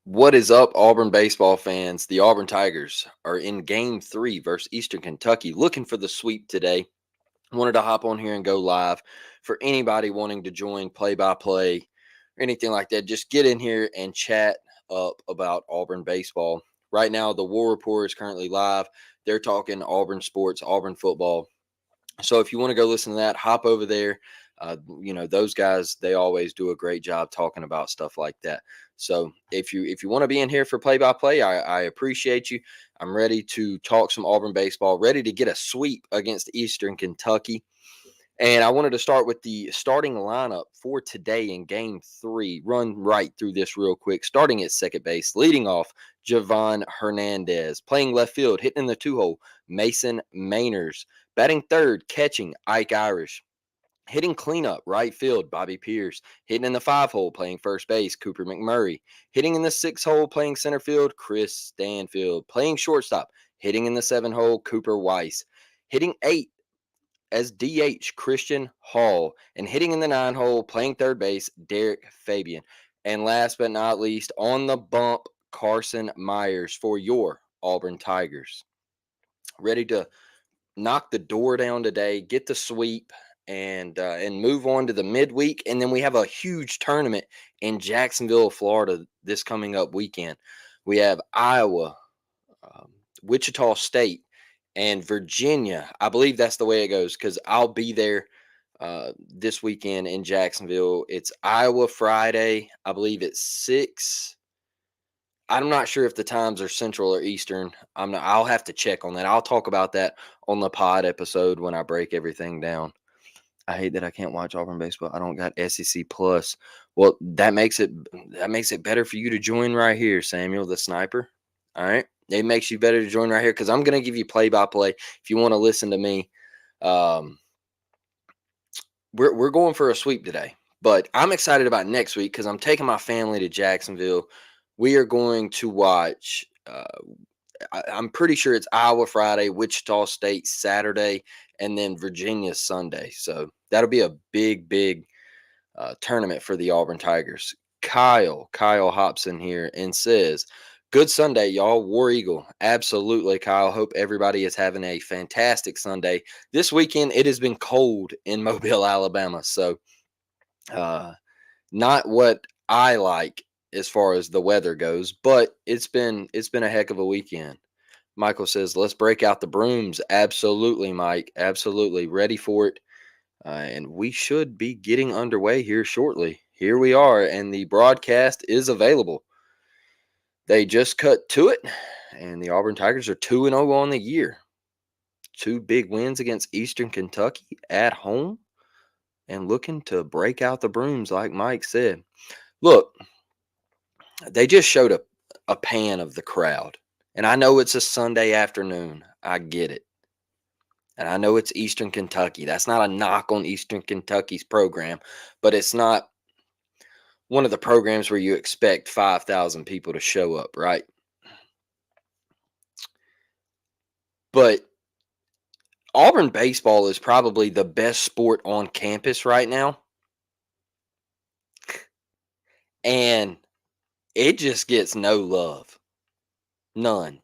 What is up, Auburn baseball fans? The Auburn Tigers are in game 3 versus Eastern Kentucky, looking for the sweep today. Wanted to hop on here and go live. For anybody wanting to join play by play or anything like that, just get in here and chat up about Auburn baseball. Right now, the War Report is currently live. They're talking Auburn sports, Auburn football. So if you want to go listen to that, hop over there. Those guys, they always do a great job talking about stuff like that. So if you want to be in here for play by play, I appreciate you. I'm ready to talk some Auburn baseball, ready to get a sweep against Eastern Kentucky. And I wanted to start with the starting lineup for today in game 3. Run right through this real quick. Starting at second base, leading off Javon Hernandez. Playing left field, hitting in the 2-hole, Mason Mainers. Batting third, catching Ike Irish. Hitting cleanup, right field, Bobby Pierce. Hitting in the 5-hole, playing first base, Cooper McMurray. Hitting in the 6-hole, playing center field, Chris Stanfield. Playing shortstop, hitting in the 7-hole, Cooper Weiss. Hitting 8 as DH, Christian Hall. And hitting in the 9-hole, playing third base, Derek Fabian. And last but not least, on the bump, Carson Meyers for your Auburn Tigers. Ready to knock the door down today, get the sweep, and move on to the midweek. And then we have a huge tournament in Jacksonville, Florida, this coming up weekend. We have Iowa, um, Wichita State, and Virginia. I believe that's the way it goes because I'll be there this weekend in Jacksonville. It's Iowa Friday. I believe it's 6. I'm not sure if the times are Central or Eastern. I'll have to check on that. I'll talk about that on the pod episode when I break everything down. I hate that I can't watch Auburn baseball. I don't got SEC Plus. Well, that makes it better for you to join right here, Samuel the Sniper. All right, it makes you better to join right here because I'm going to give you play by play if you want to listen to me. Um, we're going for a sweep today, but I'm excited about next week because I'm taking my family to Jacksonville. We are going to watch. I'm pretty sure it's Iowa Friday, Wichita State Saturday, and then Virginia Sunday. So that'll be a big tournament for the Auburn Tigers. Kyle hops in here and says, "Good Sunday, y'all. War Eagle." Absolutely, Kyle. Hope everybody is having a fantastic Sunday. This weekend, it has been cold in Mobile, Alabama. So, not what I like as far as the weather goes, but it's been a heck of a weekend. Michael says, "Let's break out the brooms." Absolutely, Mike. Absolutely. Ready for it. And we should be getting underway here shortly. Here we are, and the broadcast is available. They just cut to it, and the Auburn Tigers are 2-0 on the year. 2 big wins against Eastern Kentucky at home and looking to break out the brooms, like Mike said. Look, they just showed a pan of the crowd. And I know it's a Sunday afternoon. I get it. And I know it's Eastern Kentucky. That's not a knock on Eastern Kentucky's program, but it's not one of the programs where you expect 5,000 people to show up, right? But Auburn baseball is probably the best sport on campus right now. And it just gets no love. None.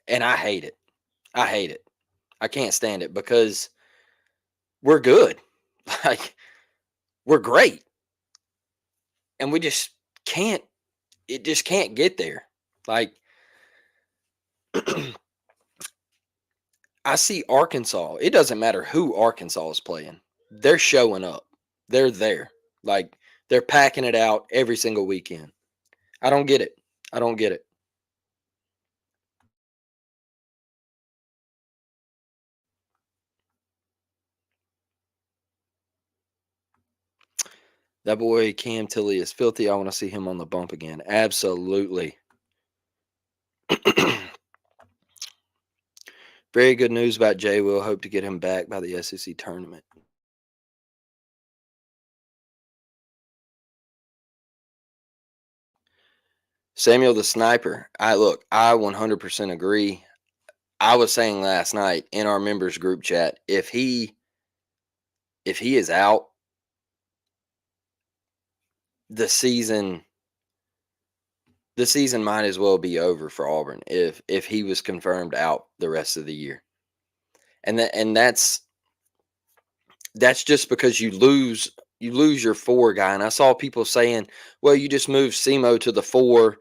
And I hate it. I hate it. I can't stand it because we're good. Like, we're great. And we just can't, it just can't get there. Like, I see Arkansas. It doesn't matter who Arkansas is playing. They're showing up. They're there. Like, they're packing it out every single weekend. I don't get it. I don't get it. That boy Cam Tilly is filthy. I want to see him on the bump again. Absolutely. Very good news about Jay Will. Hope to get him back by the SEC tournament. Samuel the Sniper. I 100% agree. I was saying last night in our members group chat, if he is out, the season the season might as well be over for Auburn if he was confirmed out the rest of the year. And that's just because you lose your 4 guy. And I saw people saying, well, you just move SEMO to the 4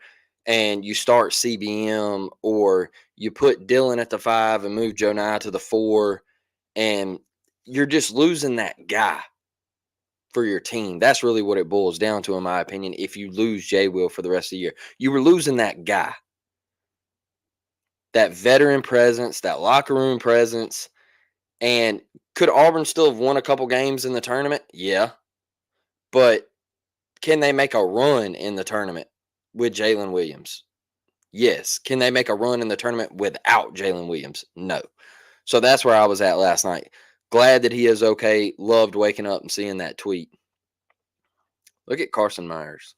and you start CBM, or you put Dylan at the 5 and move Jonai to the 4, and you're just losing that guy for your team. That's really what it boils down to, in my opinion. If you lose J Will for the rest of the year, you were losing that guy, that veteran presence, that locker room presence. And could Auburn still have won a couple games in the tournament? Yeah. But can they make a run in the tournament with Jalen Williams? Yes. Can they make a run in the tournament without Jalen Williams? No. So that's where I was at last night. Glad that he is okay. Loved waking up and seeing that tweet. Look at Carson Meyers.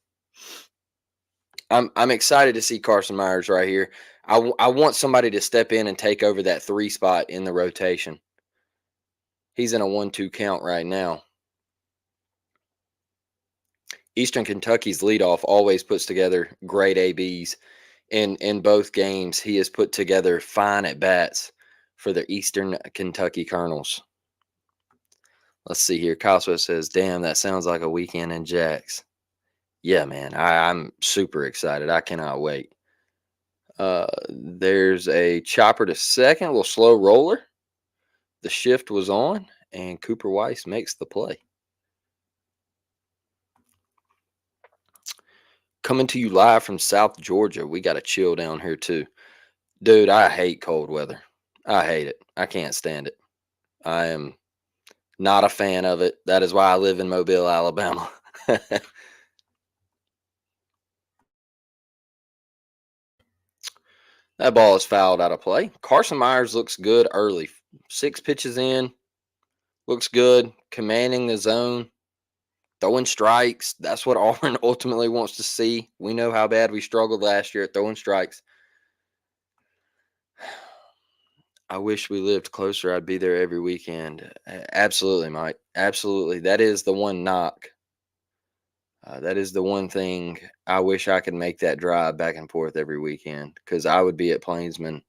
I'm excited to see Carson Meyers right here. I want somebody to step in and take over that 3 spot in the rotation. He's in a 1-2 count right now. Eastern Kentucky's leadoff always puts together great ABs. In both games, he has put together fine at bats for the Eastern Kentucky Colonels. Let's see here. Kyle Sweat says, damn, that sounds like a weekend in Jax. Yeah, man, I'm super excited. I cannot wait. There's a chopper to second, a little slow roller. The shift was on, and Cooper Weiss makes the play. Coming to you live from South Georgia. We got a chill down here too. Dude, I hate cold weather. I hate it. I can't stand it. I am not a fan of it. That is why I live in Mobile, Alabama. That ball is fouled out of play. Carson Meyers looks good early. 6 pitches in. Looks good. Commanding the zone. Throwing strikes. That's what Auburn ultimately wants to see. We know how bad we struggled last year at throwing strikes. I wish we lived closer. I'd be there every weekend. Absolutely, Mike. Absolutely. That is the one knock. That is the one thing. I wish I could make that drive back and forth every weekend, because I would be at Plainsman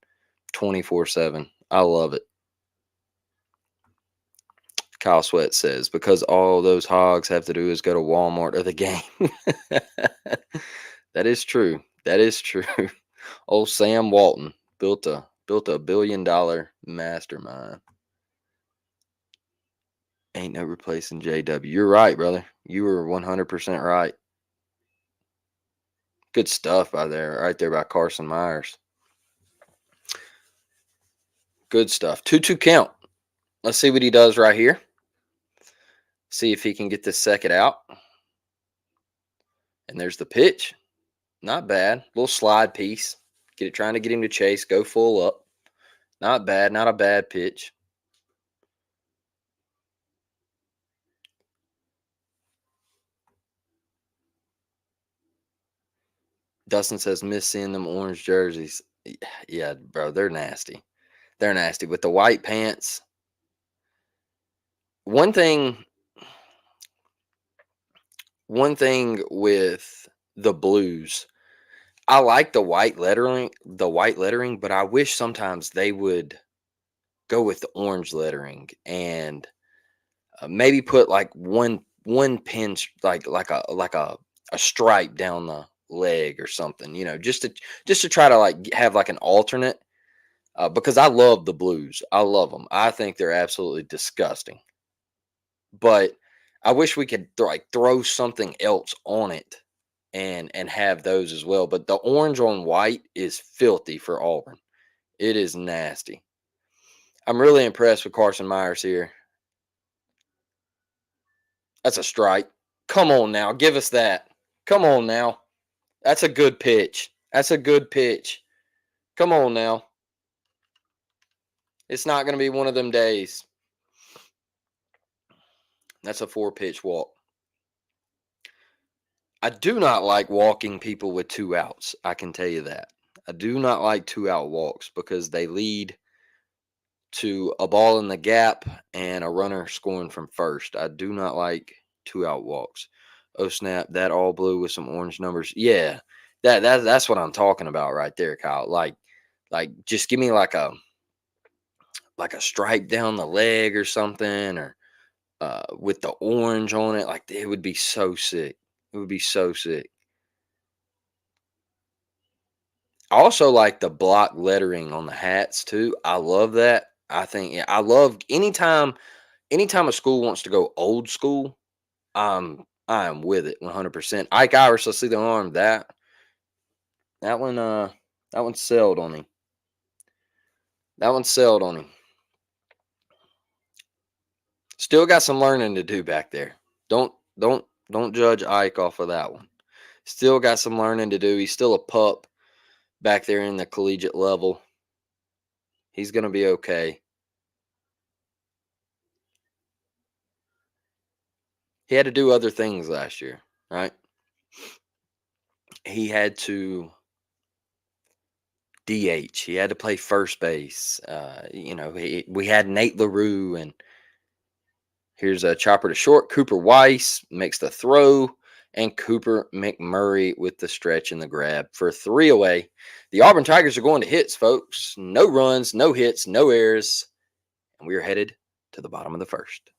24/7. I love it. Kyle Sweat says, because all those hogs have to do is go to Walmart or the game. That is true. That is true. Old Sam Walton built a $1 billion mastermind. Ain't no replacing JW. You're right, brother. You were 100% right. Good stuff right there by Carson Meyers. Good stuff. 2-2 count. Let's see what he does right here. See if he can get this second out. And there's the pitch. Not bad. Little slide piece. Trying to get him to chase. Go full up. Not bad. Not a bad pitch. Dustin says, miss seeing them orange jerseys. Yeah, bro, they're nasty. They're nasty. With the white pants. One thing with the blues, I like the white lettering, but I wish sometimes they would go with the orange lettering and maybe put like one pin, like a stripe down the leg or something, just to try to like have like an alternate, because I love the blues. I love them. I think they're absolutely disgusting, but I wish we could throw something else on it and have those as well. But the orange on white is filthy for Auburn. It is nasty. I'm really impressed with Carson Meyers here. That's a strike. Come on now. Give us that. Come on now. That's a good pitch. That's a good pitch. Come on now. It's not going to be one of them days. That's a 4-pitch walk. I do not like walking people with 2 outs. I can tell you that. I do not like 2-out walks because they lead to a ball in the gap and a runner scoring from first. I do not like 2-out walks. Oh, snap. That all blue with some orange numbers. Yeah. That's what I'm talking about right there, Kyle. Like just give me like a stripe down the leg or something, or with the orange on it. Like it would be so sick. It would be so sick. I also like the block lettering on the hats too. I love that. I think yeah, I love anytime a school wants to go old school, I'm with it 100%. Ike Irish, let's see the arm. That one that one sailed on him. That one sailed on him. Still got some learning to do back there. Don't don't judge Ike off of that one. Still got some learning to do. He's still a pup back there in the collegiate level. He's gonna be okay. He had to do other things last year, right? He had to DH. He had to play first base. We had Nate LaRue, and here's a chopper to short. Cooper Weiss makes the throw, and Cooper McMurray with the stretch and the grab for 3 away. The Auburn Tigers are going to hits, folks. No runs, no hits, no errors, and we are headed to the bottom of the first.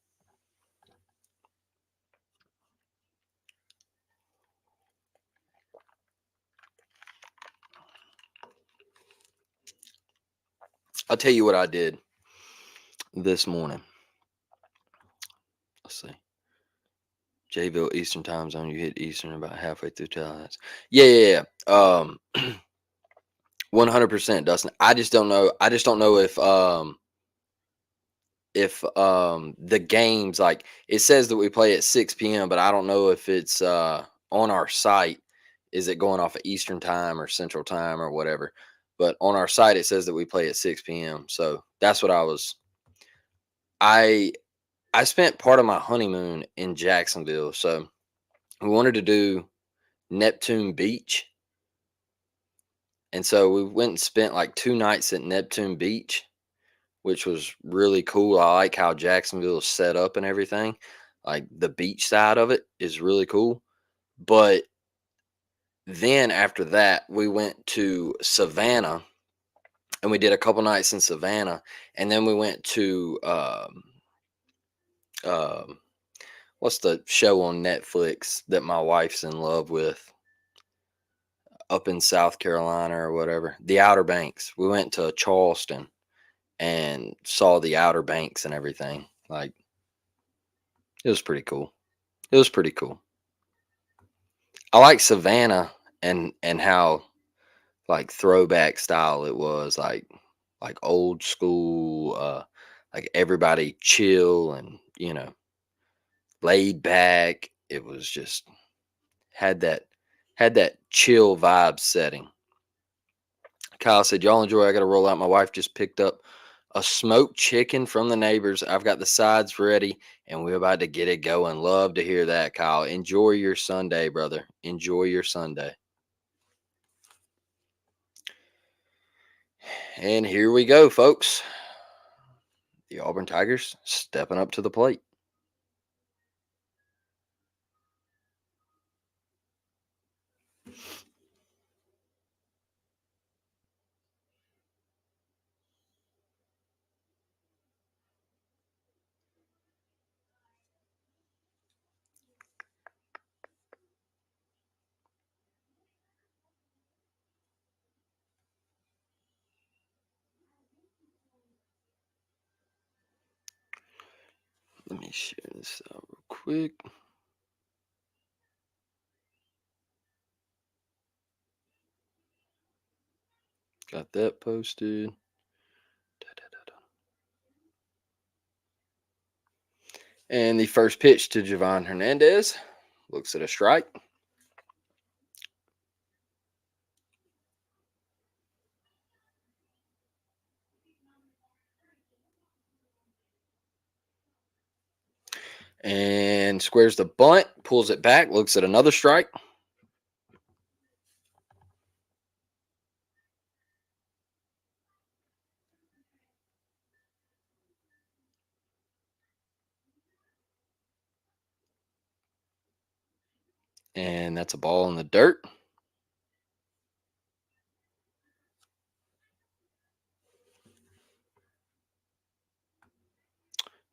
I'll tell you what I did this morning. Let's see. Jayville Eastern Time Zone. You hit Eastern about halfway through Tallahassee. Yeah. 100%, Dustin. I just don't know. I just don't know if the games, like it says that we play at 6 p.m., but I don't know if it's on our site. Is it going off of Eastern Time or Central Time or whatever? But on our site it says that we play at 6 p.m. So that's what I I spent part of my honeymoon in Jacksonville. So we wanted to do Neptune Beach. And so we went and spent like 2 nights at Neptune Beach, which was really cool. I like how Jacksonville is set up and everything. Like the beach side of it is really cool. But then after that, we went to Savannah and we did a couple nights in Savannah. And then we went to um, what's the show on Netflix that my wife's in love with up in South Carolina or whatever? The Outer Banks. We went to Charleston and saw the Outer Banks and everything. Like it was pretty cool. It was pretty cool. I like Savannah and how like throwback style it was, like old school, like everybody chill and laid back. It was just had that had that chill vibe setting. Kyle said, "Y'all enjoy. I got to roll out. My wife just picked up a smoked chicken from the neighbors. I've got the sides ready, and we're about to get it going." Love to hear that, Kyle. Enjoy your Sunday, brother. Enjoy your Sunday. And here we go, folks. The Auburn Tigers stepping up to the plate. Let me share this out real quick. Got that posted. And the first pitch to Javon Hernandez looks at a strike. And squares the bunt, pulls it back, looks at another strike. And that's a ball in the dirt.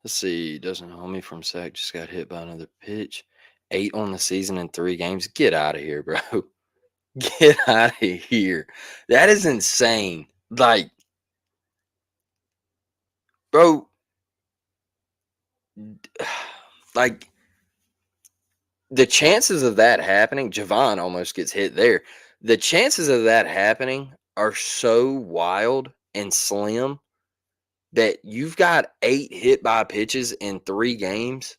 Let's see. Doesn't homie from sack just got hit by another pitch. 8 on the season in 3 games. Get out of here, bro. Get out of here. That is insane. Bro, like the chances of that happening, Javon almost gets hit there. The chances of that happening are so wild and slim that you've got 8 hit by pitches in 3 games.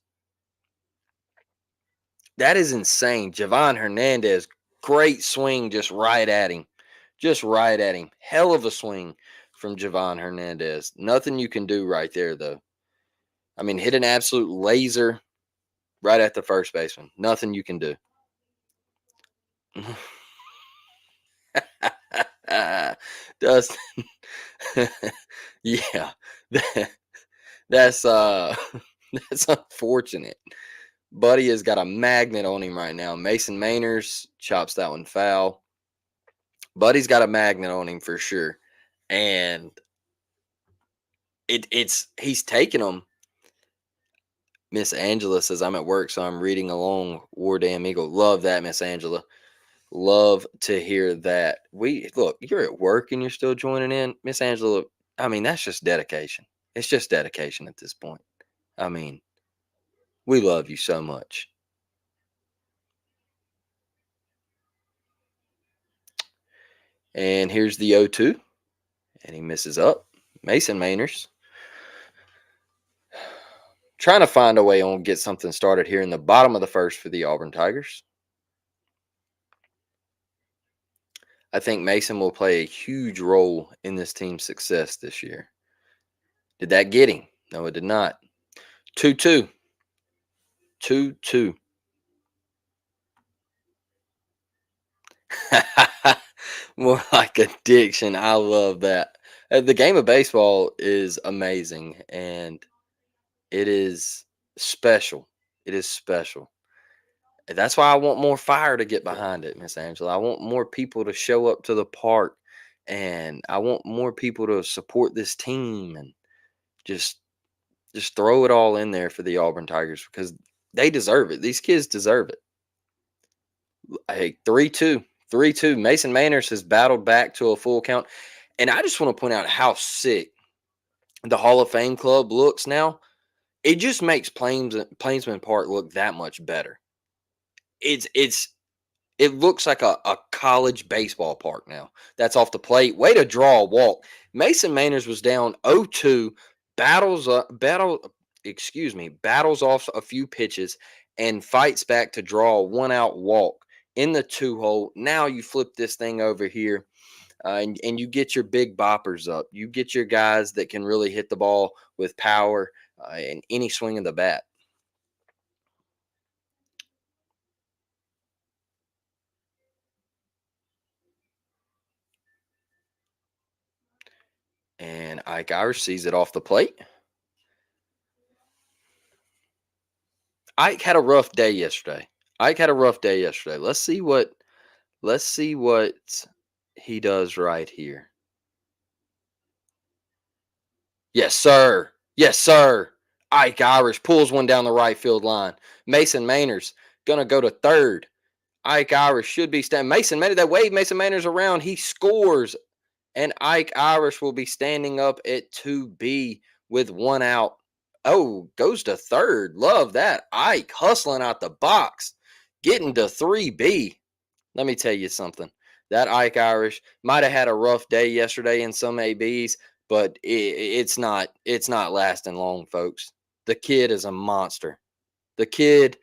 That is insane. Javon Hernandez, great swing just right at him. Just right at him. Hell of a swing from Javon Hernandez. Nothing you can do right there, though. I mean, hit an absolute laser right at the first baseman. Nothing you can do. Dustin, yeah, that's that's unfortunate. Buddy has got a magnet on him right now. Mason Mainers chops that one foul. Buddy's got a magnet on him for sure, and it's he's taking them. Miss Angela says I'm at work, so I'm reading along. War Damn Eagle, love that, Miss Angela. Love to hear that. We look, you're at work and you're still joining in, Miss Angela. I mean, that's just dedication. It's just dedication at this point. I mean, we love you so much. And here's the 0-2, and he misses up. Mason Mainers trying to find a way on get something started here in the bottom of the first for the Auburn Tigers. I think Mason will play a huge role in this team's success this year. Did that get him? No, it did not. 2-2. 2-2. More like addiction. I love that. The game of baseball is amazing and it is special. It is special. And that's why I want more fire to get behind it, Miss Angela. I want more people to show up to the park and I want more people to support this team and just just throw it all in there for the Auburn Tigers because they deserve it. These kids deserve it. Hey, 3-2. 3-2. Mason Manners has battled back to a full count. And I just want to point out how sick the Hall of Fame club looks now. It just makes Plainsman Park look that much better. It's it looks like a college baseball park now. That's off the plate. Way to draw a walk. Mason Manners was down 0-2, battles off a few pitches and fights back to draw a 1-out walk in the 2 hole. Now you flip this thing over here. And you get your big boppers up. You get your guys that can really hit the ball with power and any swing of the bat. And Ike Irish sees it off the plate. Ike had a rough day yesterday. Let's see what he does right here. Yes, sir. Yes, sir. Ike Irish pulls one down the right field line. Mason Mainers gonna go to third. Ike Irish should be standing. Mason Mainers, that wave Mason Mainers around. He scores. And Ike Irish will be standing up at 2B with 1 out. Oh, goes to third. Love that. Ike hustling out the box, getting to 3B. Let me tell you something. That Ike Irish might have had a rough day yesterday in some ABs, but it's not lasting long, folks. The kid is a monster. The kid,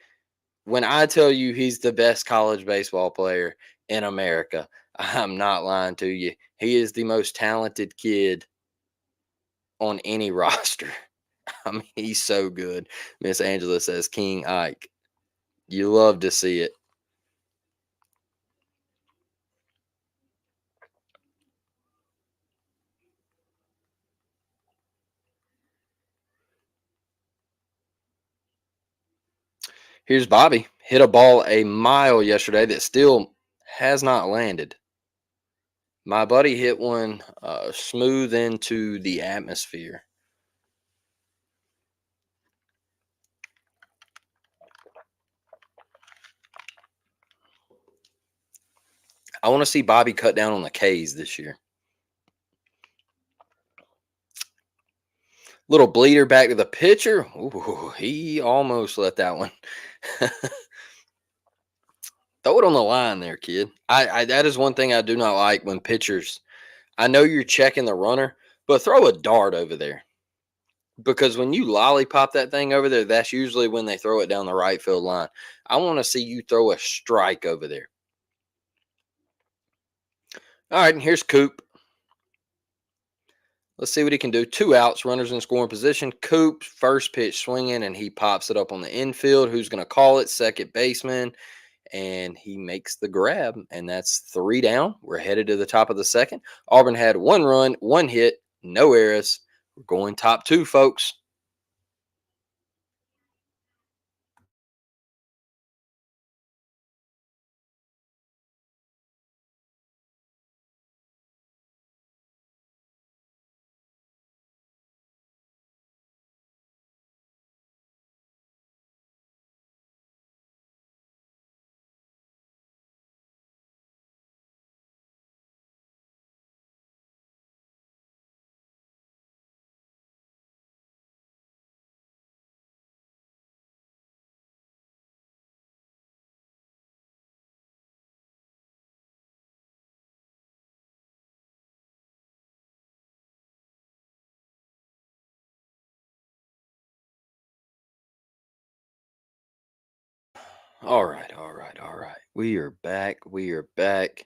when I tell you he's the best college baseball player in America, I'm not lying to you. He is the most talented kid on any roster. I mean, he's so good. Miss Angela says King Ike. You love to see it. Here's Bobby. Hit a ball a mile yesterday that still has not landed. My buddy hit one smooth into the atmosphere. I want to see Bobby cut down on the K's this year. Little bleeder back to the pitcher. Ooh, he almost let that one. Throw it on the line there, kid. I that is one thing I do not like when pitchers. I know you're checking the runner, but throw a dart over there. Because when you lollipop that thing over there, that's usually when they throw it down the right field line. I want to see you throw a strike over there. All right, and here's Coop. Let's see what he can do. 2 outs, runners in scoring position. Coop, first pitch swinging, and he pops it up on the infield. Who's going to call it? Second baseman. And he makes the grab, and that's 3 down. We're headed to the top of the second. Auburn had 1 run, 1 hit, no errors. We're going top 2, folks. All right, all right, all right. We are back. We are back.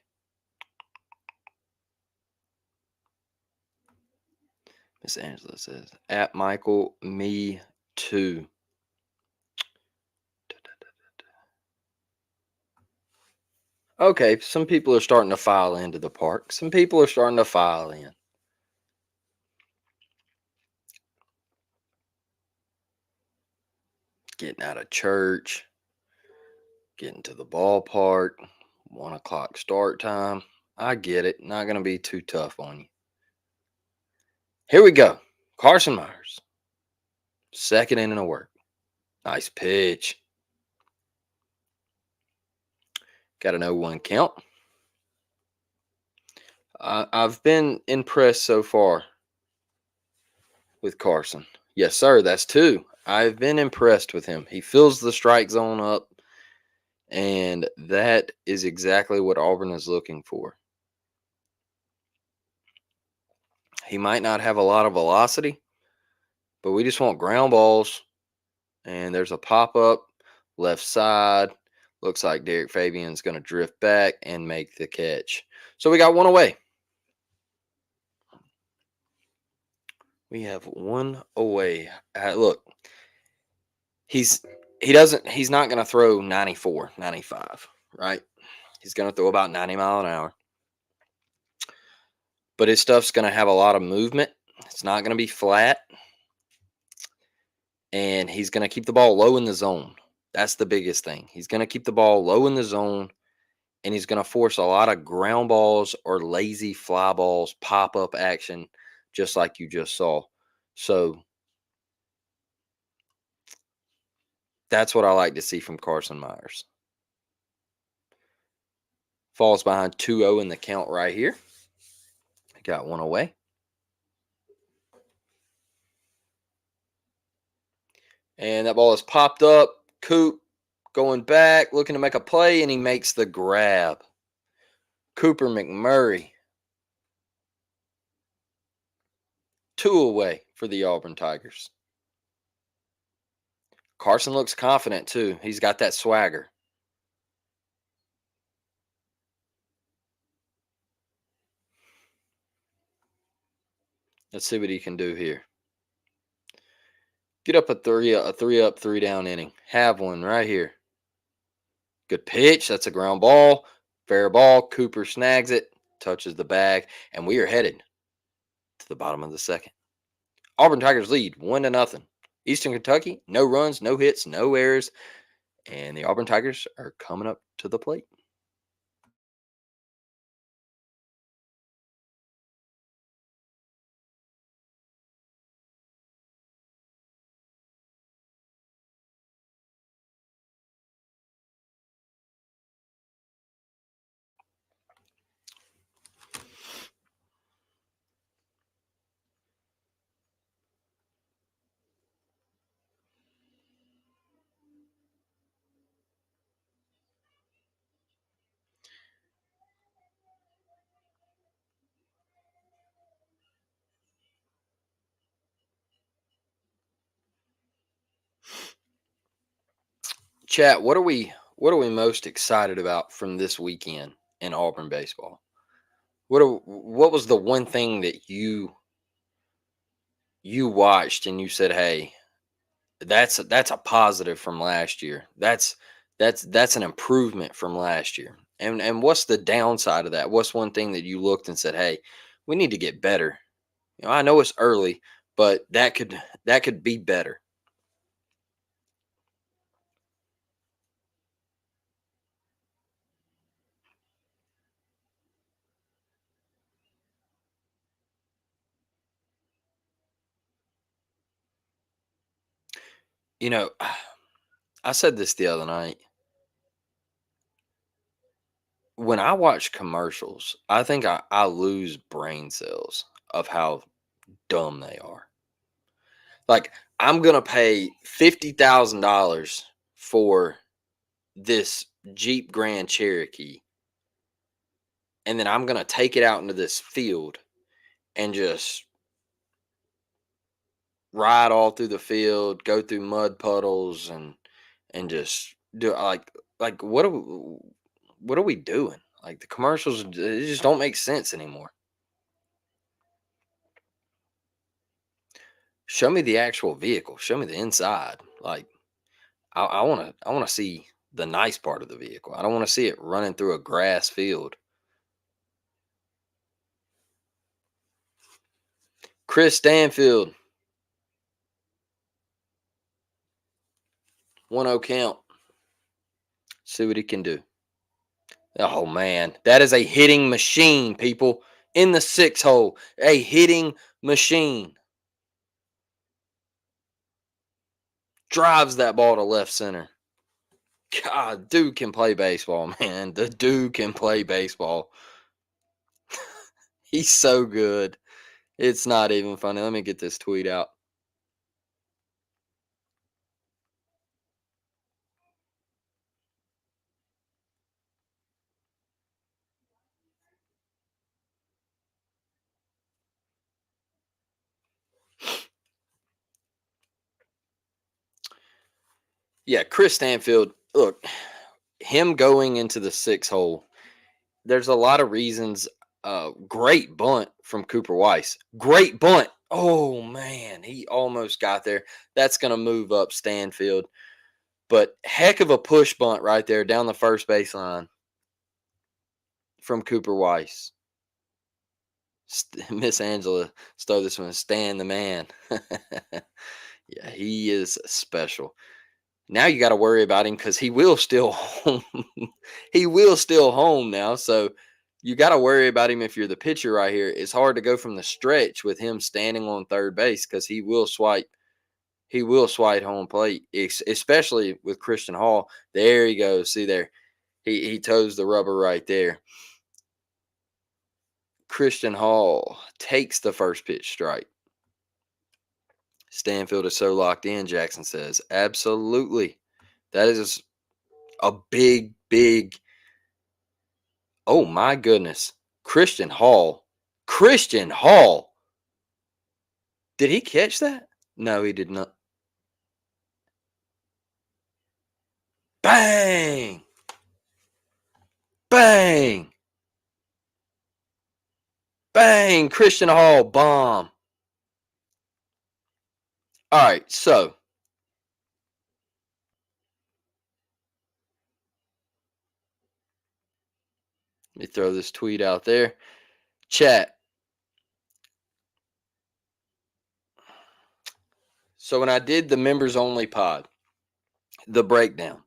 Miss Angela says, at Michael, me too. Okay, some people are starting to file into the park. Some people are starting to file in. Getting out of church, getting to the ballpark, 1 o'clock start time. I get it. Not going to be too tough on you. Here we go. Carson Meyers. Second inning of work. Nice pitch. Got an 0-1 count. I've been impressed so far with Carson. Yes, sir. That's 2. I've been impressed with him. He fills the strike zone up, and that is exactly what Auburn is looking for. He might not have a lot of velocity, but we just want ground balls. And there's a pop up left side. Looks like Derek Fabian's going to drift back and make the catch. So we got 1 away. We have 1 away. Look, he's not going to throw 94, 95, right? He's going to throw about 90 mile an hour. But his stuff's going to have a lot of movement. It's not going to be flat. And he's going to keep the ball low in the zone. That's the biggest thing. He's going to keep the ball low in the zone, and he's going to force a lot of ground balls or lazy fly balls, pop-up action, just like you just saw. So that's what I like to see from Carson Meyers. Falls behind 2-0 in the count right here. Got 1 away. And that ball is popped up. Coop going back, looking to make a play, and he makes the grab. Cooper McMurray. 2 away for the Auburn Tigers. Carson looks confident, too. He's got that swagger. Let's see what he can do here. Get up a 3 up, 3 down inning. Have one right here. Good pitch. That's a ground ball. Fair ball. Cooper snags it, touches the bag, and we are headed to the bottom of the second. Auburn Tigers lead 1-0. Eastern Kentucky, no runs, no hits, no errors, and the Auburn Tigers are coming up to the plate. Chat, what are we most excited about from this weekend in Auburn baseball? What was the one thing that you watched and you said, "Hey, that's a positive from last year. That's an improvement from last year." And what's the downside of that? What's one thing that you looked and said, "Hey, we need to get better." I know it's early, but that could be better. You know, I said this the other night. When I watch commercials, I think I lose brain cells of how dumb they are. Like, I'm gonna pay $50,000 for this Jeep Grand Cherokee, and then I'm gonna take it out into this field and just ride all through the field, go through mud puddles, and just do like what are we doing? Like the commercials, they just don't make sense anymore. Show me the actual vehicle. Show me the inside. Like I wanna see the nice part of the vehicle. I don't want to see it running through a grass field. Chris Stanfield, 1-0 count. See what he can do. Oh man, that is a hitting machine, people. In the six hole, a hitting machine. Drives that ball to left center. God, dude can play baseball, man. The dude can play baseball. He's so good. It's not even funny. Let me get this tweet out. Yeah, Chris Stanfield. Look, him going into the six hole. There's a lot of reasons. Great bunt from Cooper Weiss. Great bunt. Oh man, he almost got there. That's gonna move up Stanfield. But heck of a push bunt right there down the first baseline from Cooper Weiss. Miss Angela stole this one. Stan the man. Yeah, he is special. Now you got to worry about him because he will still home. He will still home now. So you got to worry about him if you're the pitcher right here. It's hard to go from the stretch with him standing on third base because he will swipe. He will swipe home plate, especially with Christian Hall. There he goes. See there, he toes the rubber right there. Christian Hall takes the first pitch strike. Stanfield is so locked in, Jackson says. Absolutely. That is a big, big. Oh, my goodness. Christian Hall. Christian Hall. Did he catch that? No, he did not. Bang. Bang. Bang. Christian Hall bomb. All right, so let me throw this tweet out there. Chat. So when I did the members only pod, the breakdown,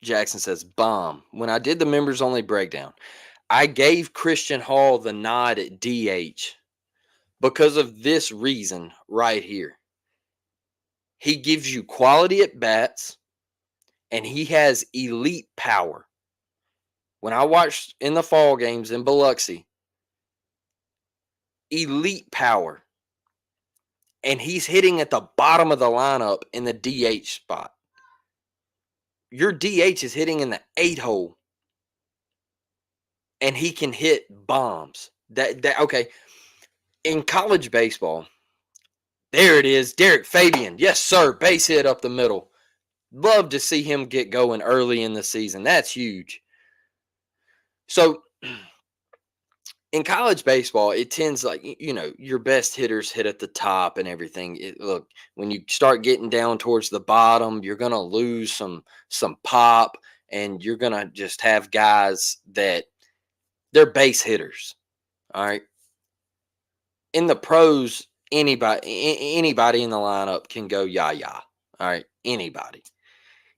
Jackson says bomb. When I did the members only breakdown, I gave Christian Hall the nod at DH because of this reason right here. He gives you quality at bats and he has elite power. When I watched in the fall games in Biloxi, elite power. And he's hitting at the bottom of the lineup in the DH spot. Your DH is hitting in the 8 hole and he can hit bombs. That okay. In college baseball, there it is. Derek Fabian. Yes, sir. Base hit up the middle. Love to see him get going early in the season. That's huge. So in college baseball, it tends like your best hitters hit at the top and everything. Look, when you start getting down towards the bottom, you're gonna lose some pop, and you're gonna just have guys that they're base hitters. All right, in the pros, anybody in the lineup can go yah. All right, anybody.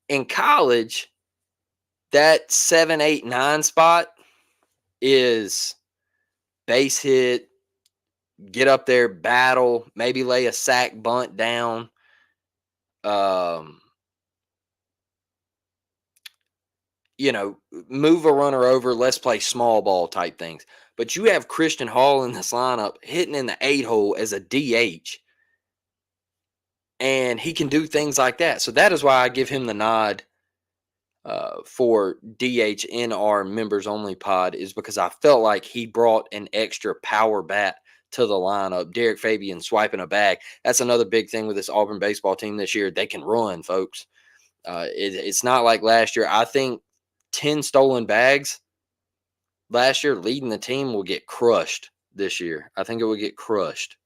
In college, that 7, 8, 9 spot is base hit, get up there, battle, maybe lay a sack bunt down. Um, you know, move a runner over, let's play small ball type things. But you have Christian Hall in this lineup hitting in the 8 hole as a DH, and he can do things like that. So that is why I give him the nod for DH in our members only pod, is because I felt like he brought an extra power bat to the lineup. Derek Fabian swiping a bag. That's another big thing with this Auburn baseball team this year. They can run, folks. It's not like last year. I think 10 stolen bags last year leading the team will get crushed this year. I think it will get crushed.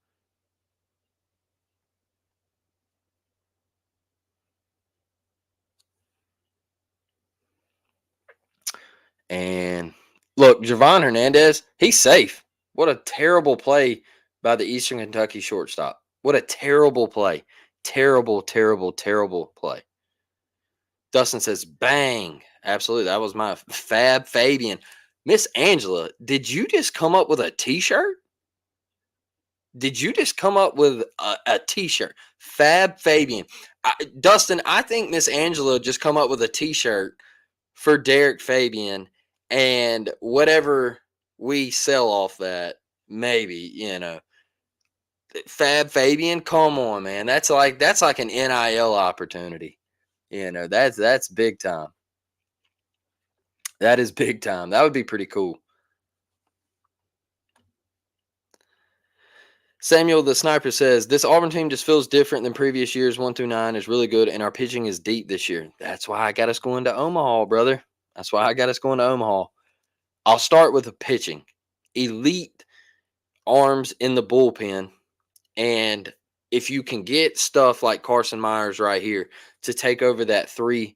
And look, Javon Hernandez, he's safe. What a terrible play by the Eastern Kentucky shortstop. What a terrible play. Terrible play. Dustin says, bang. Absolutely. That was my Fab Fabian. Miss Angela, did you just come up with a t-shirt? Did you just come up with a t-shirt? Fab Fabian. Dustin, I think Miss Angela just come up with a t-shirt for Derek Fabian, and whatever we sell off that, maybe, Fab Fabian, come on, man. That's like an NIL opportunity. That's big time. That is big time. That would be pretty cool. Samuel the Sniper says, this Auburn team just feels different than previous years. 1 through 9 is really good, and our pitching is deep this year. That's why I got us going to Omaha, brother. That's why I got us going to Omaha. I'll start with the pitching. Elite arms in the bullpen. And if you can get stuff like Carson Meyers right here to take over that three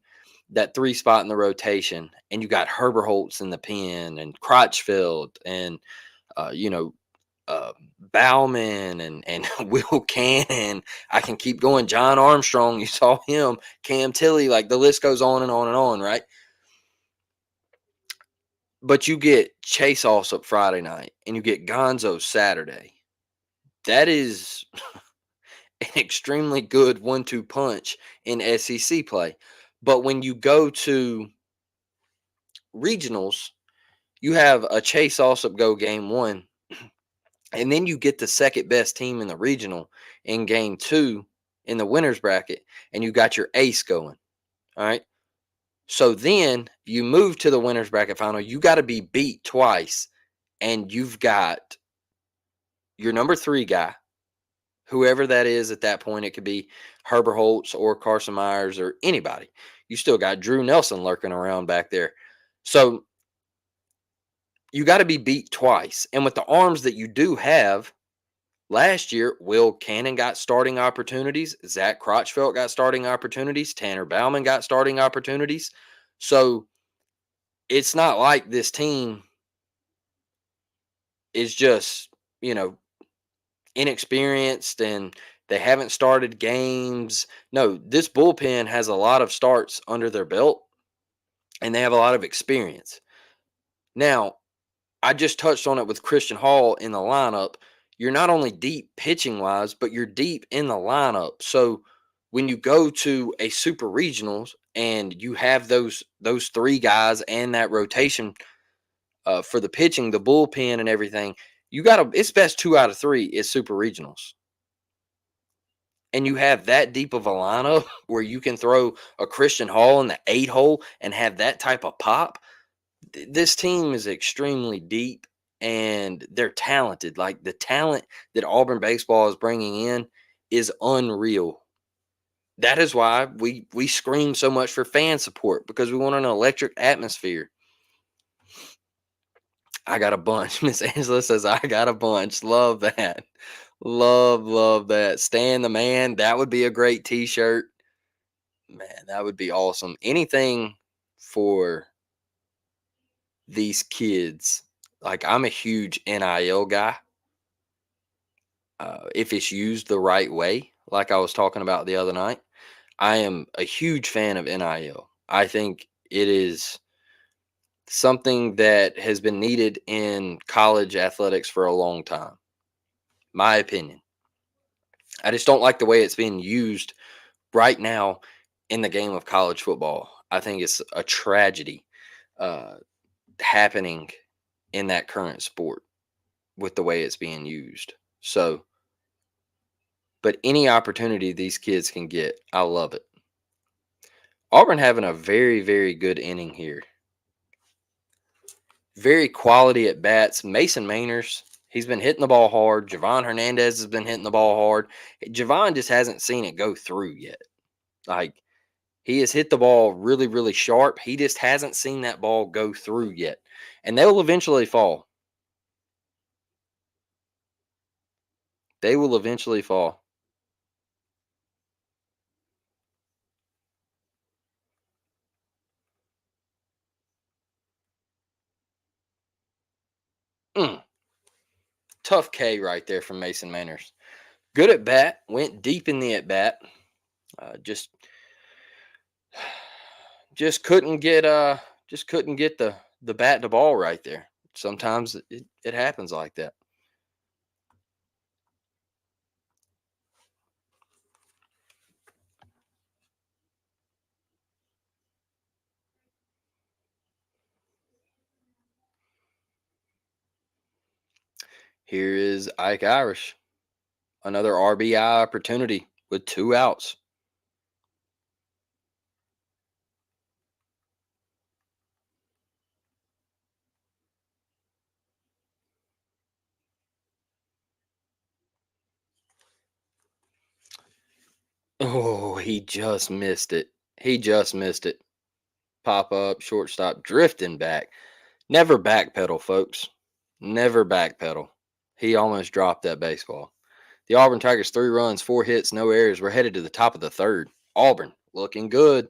spot in the rotation, and you got Herberholtz in the pen, and Crotchfield, and uh, you know, Bauman, and Will Cannon. I can keep going. John Armstrong, you saw him. Cam Tilley, like the list goes on and on and on, right? But you get Chase Allsup Friday night, and you get Gonzo Saturday. That is an extremely good 1-2 punch in SEC play. But when you go to regionals, you have a Chase Allsup go game 1, and then you get the second best team in the regional in game 2 in the winners bracket, and you got your ace going. All right. So then you move to the winners bracket final. You got to be beat twice, and you've got your number 3 guy, whoever that is at that point. It could be Herberholtz or Carson Meyers or anybody. You still got Drew Nelson lurking around back there. So you got to be beat twice. And with the arms that you do have, last year, Will Cannon got starting opportunities. Zach Crotchfeld got starting opportunities. Tanner Bauman got starting opportunities. So it's not like this team is just, inexperienced and they haven't started games. No, this bullpen has a lot of starts under their belt, and they have a lot of experience. Now, I just touched on it with Christian Hall in the lineup. You're not only deep pitching wise, but you're deep in the lineup. So when you go to a super regionals and you have those 3 guys and that rotation for the pitching, the bullpen, and everything, it's best 2 out of 3 is super regionals. And you have that deep of a lineup where you can throw a Christian Hall in the 8 hole and have that type of pop. This team is extremely deep, and they're talented. Like, the talent that Auburn baseball is bringing in is unreal. That is why we scream so much for fan support because we want an electric atmosphere. I got a bunch. Miss Angela says I got a bunch. Love that. Love that. Stan the man. That would be a great T-shirt. Man, that would be awesome. Anything for these kids. Like I'm a huge NIL guy. If it's used the right way, like I was talking about the other night, I am a huge fan of NIL. I think it is something that has been needed in college athletics for a long time. My opinion. I just don't like the way it's being used right now in the game of college football. I think it's a tragedy uh, happening in that current sport with the way it's being used. So, but any opportunity these kids can get, I love it. Auburn having a very good inning here. Very quality at bats. Mason Mainers, he's been hitting the ball hard. Javon Hernandez has been hitting the ball hard. Javon just hasn't seen it go through yet. Like he has hit the ball really sharp. He just hasn't seen that ball go through yet. And they will eventually fall. They will eventually fall. Mm, tough K right there from Mason Manners. Good at bat. Went deep in the at bat. Just couldn't get the bat to ball right there. Sometimes it happens like that. Here is Ike Irish. Another RBI opportunity with 2 outs. Oh, he just missed it. He just missed it. Pop up, shortstop, drifting back. Never backpedal, folks. Never backpedal. He almost dropped that baseball. The Auburn Tigers, 3 runs, 4 hits, no errors. We're headed to the top of the third. Auburn looking good.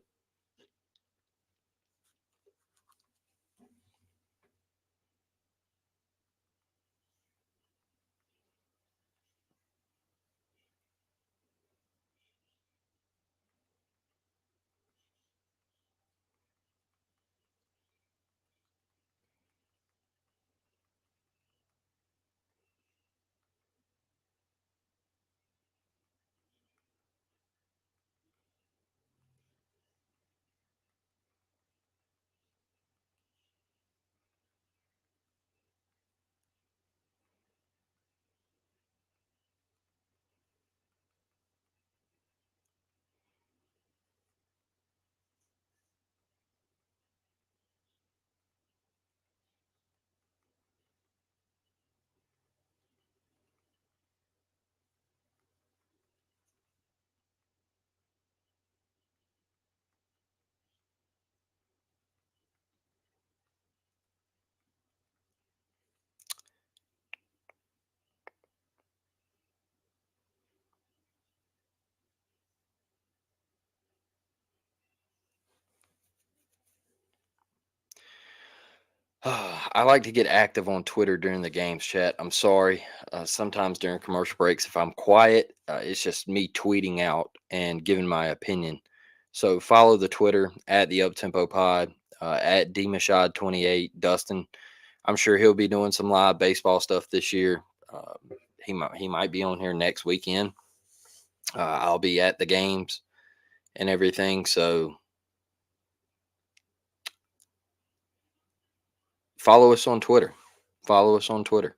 I like to get active on Twitter during the games chat. I'm sorry. Sometimes during commercial breaks, if I'm quiet, it's just me tweeting out and giving my opinion. So follow the Twitter at the Uptempo Pod, at DMashad28. Dustin, I'm sure he'll be doing some live baseball stuff this year. He might be on here next weekend. I'll be at the games and everything. So follow us on Twitter. Follow us on Twitter.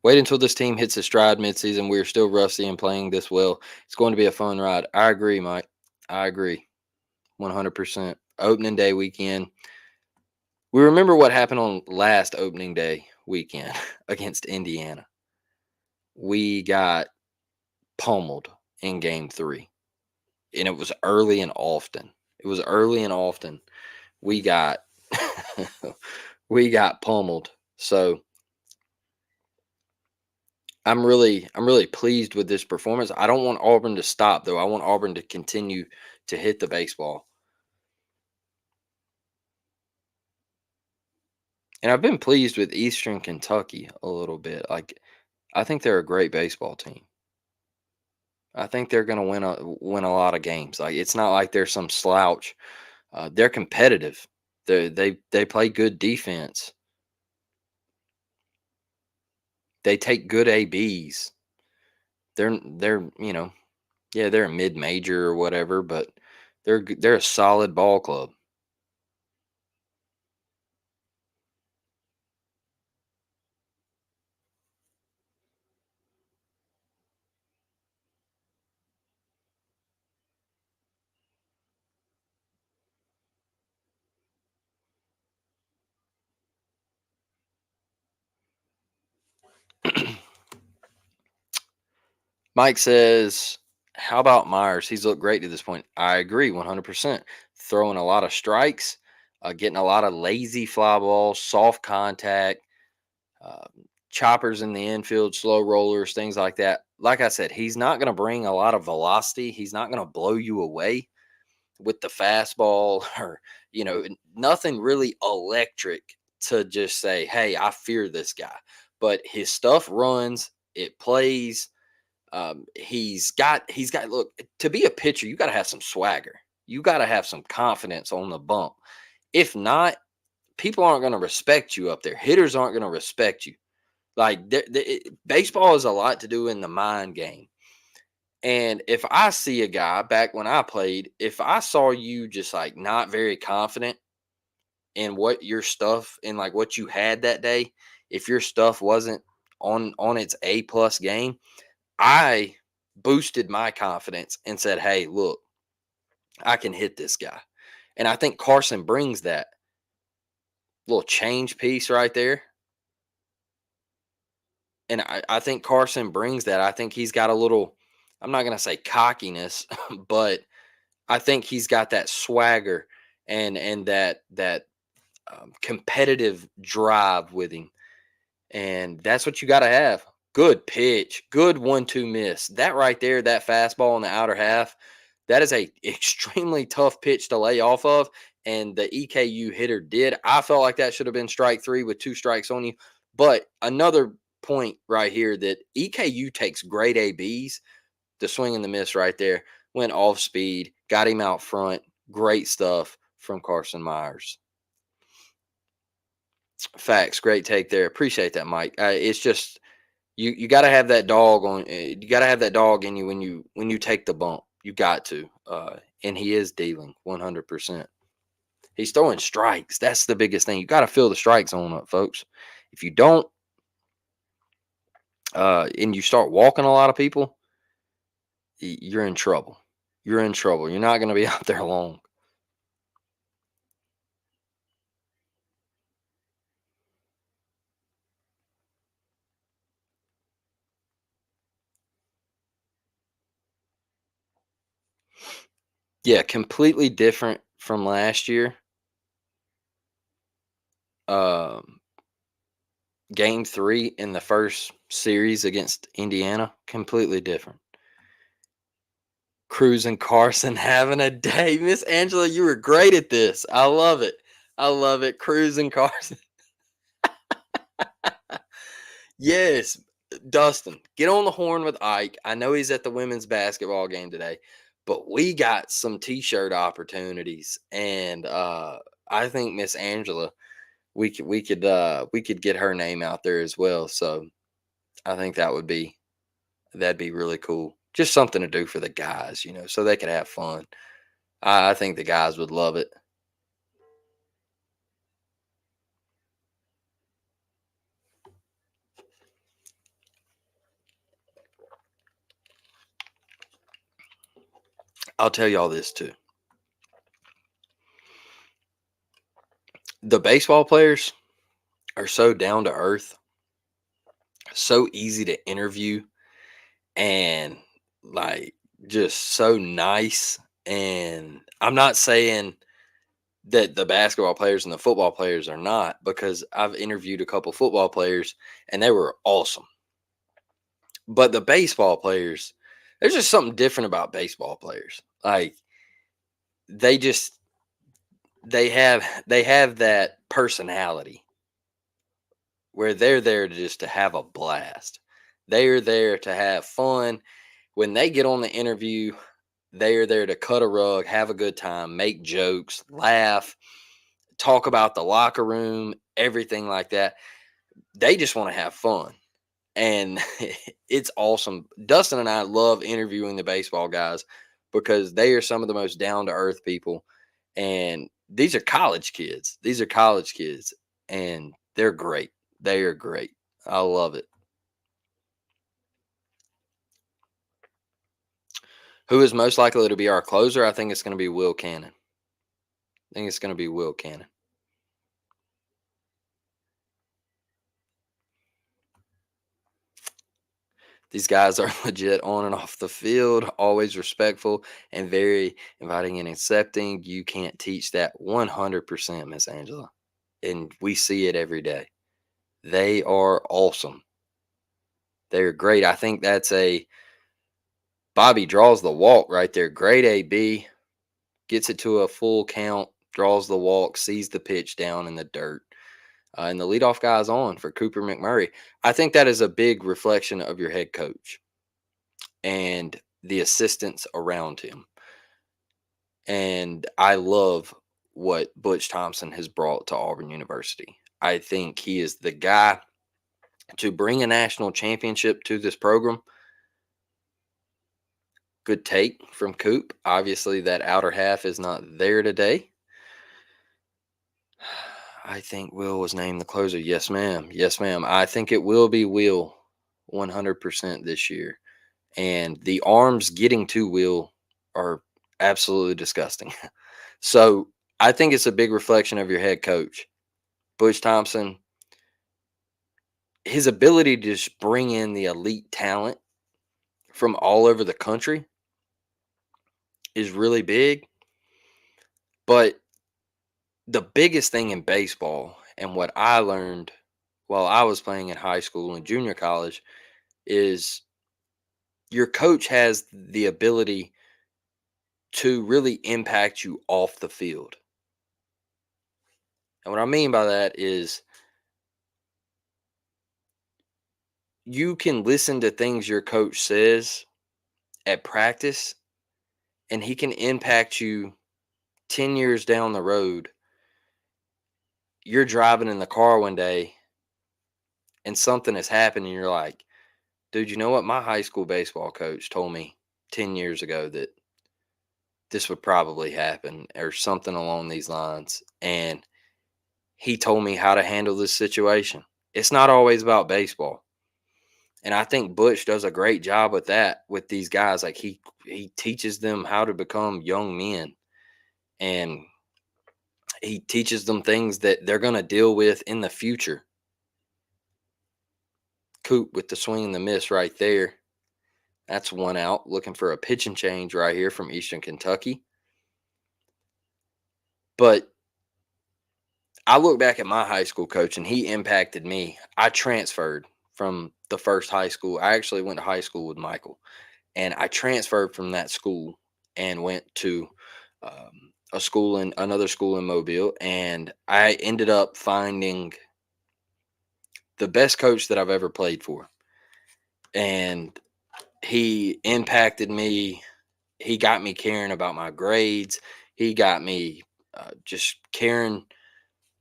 Wait until this team hits a stride midseason. We're still rusty and playing this well. It's going to be a fun ride. I agree, Mike. I agree. 100%. Opening day weekend. We remember what happened on last opening day weekend against Indiana. We got pummeled in game 3. and it was early and often. It was early and often. We got we got pummeled. So I'm really pleased with this performance. I don't want Auburn to stop though. I want Auburn to continue to hit the baseball. And I've been pleased with Eastern Kentucky a little bit. Like I think they're a great baseball team. I think they're going to win a lot of games. Like it's not like they're some slouch. They're competitive. They play good defense. They take good ABs. They're yeah, they're a mid major or whatever, but they're a solid ball club. Mike says, "How about Myers? He's looked great to this point." I agree, 100%. Throwing a lot of strikes, getting a lot of lazy fly balls, soft contact, uh, choppers in the infield, slow rollers, things like that. Like I said, he's not going to bring a lot of velocity. He's not going to blow you away with the fastball or, nothing really electric to just say, hey, I fear this guy. But his stuff runs, it plays. He's got look, to be a pitcher, you got to have some swagger. You got to have some confidence on the bump. If not, people aren't going to respect you up there. Hitters aren't going to respect you. Like baseball is a lot to do in the mind game. And if I see a guy back when I played, if I saw you just like not very confident in what your stuff and like what you had that day, if your stuff wasn't on its A+ game, I boosted my confidence and said, "Hey, look, I can hit this guy." And I think Carson brings that little change piece right there. And I think Carson brings that. I think he's got a little, I'm not going to say cockiness, but I think he's got that swagger and that competitive drive with him, and that's what you got to have. Good pitch, good 1-2 miss. That right there, that fastball in the outer half, that is a extremely tough pitch to lay off of, and the EKU hitter did. I felt like that should have been strike three with two strikes on you. But another point right here that EKU takes great ABs. The swing and the miss right there went off speed, got him out front. Great stuff from Carson Meyers. Facts, great take there. Appreciate that, Mike. It's just you got to have that dog on. You got to have that dog in you when you take the bump. You got to, and he is dealing 100%. He's throwing strikes. That's the biggest thing. You got to feel the strike zone up, folks. If you don't, and you start walking a lot of people, you're in trouble. You're in trouble. You're not going to be out there long. Yeah, completely different from last year. Um, Game three in the first series against Indiana, completely different. Cruz and Carson having a day. Miss Angela, you were great at this. I love it. I love it. Cruz and Carson. Yes, Dustin, get on the horn with Ike. I know he's at the women's basketball game today, but we got some t-shirt opportunities, and I think Miss Angela, we could get her name out there as well. So I think that'd be really cool. Just something to do for the guys, so they could have fun. I think the guys would love it. I'll tell y'all this too. The baseball players are so down to earth, so easy to interview, and like just so nice. And I'm not saying that the basketball players and the football players are not, because I've interviewed a couple football players and they were awesome. But the baseball players, there's just something different about baseball players. Like they just they have that personality where they're there to just to have a blast. They are there to have fun. When they get on the interview, they are there to cut a rug, have a good time, make jokes, laugh, talk about the locker room, everything like that. They just want to have fun. And it's awesome. Dustin and I love interviewing the baseball guys because they are some of the most down to earth people. And these are college kids. These are college kids, and they're great. They are great. I love it. Who is most likely to be our closer? I think it's going to be Will Cannon. I think it's going to be Will Cannon. These guys are legit on and off the field, always respectful and very inviting and accepting. You can't teach that 100%, Miss Angela. And we see it every day. They are awesome. They're great. I think that's a Bobby draws the walk right there. Great AB, gets it to a full count, draws the walk, sees the pitch down in the dirt. And the leadoff guy's on for Cooper McMurray. I think that is a big reflection of your head coach and the assistants around him. And I love what Butch Thompson has brought to Auburn University. I think he is the guy to bring a national championship to this program. Good take from Coop. Obviously, that outer half is not there today. I think Will was named the closer. Yes, ma'am. Yes, ma'am. I think it will be Will 100% this year. And the arms getting to Will are absolutely disgusting. So I think it's a big reflection of your head coach, Butch Thompson. His ability to just bring in the elite talent from all over the country is really big. But the biggest thing in baseball, and what I learned while I was playing in high school and junior college, is your coach has the ability to really impact you off the field. And what I mean by that is you can listen to things your coach says at practice, and he can impact you 10 years down the road. You're driving in the car one day and something has happened, and you're like, dude, you know what? My high school baseball coach told me 10 years ago that this would probably happen or something along these lines. And he told me how to handle this situation. It's not always about baseball. And I think Butch does a great job with that with these guys. Like he teaches them how to become young men, and he teaches them things that they're going to deal with in the future. Coop with the swing and the miss right there. That's one out. Looking for a pitching change right here from Eastern Kentucky. But I look back at my high school coach, and he impacted me. I transferred from the first high school. I actually went to high school with Michael, and I transferred from that school and went to a school in another school in Mobile. And I ended up finding the best coach that I've ever played for. And he impacted me. He got me caring about my grades. He got me just caring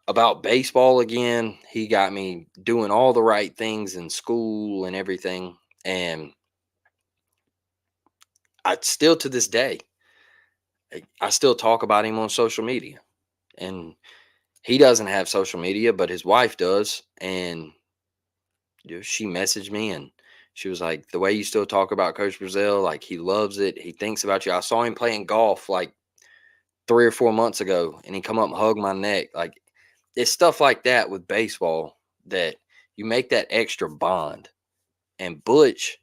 about baseball again. He got me doing all the right things in school and everything. And I still, to this day, I still talk about him on social media. And he doesn't have social media, but his wife does. And she messaged me, and she was like, the way you still talk about Coach Brazil, like he loves it. He thinks about you. I saw him playing golf like 3 or 4 months ago, and he come up and hug my neck. Like it's stuff like that with baseball that you make that extra bond. And Butch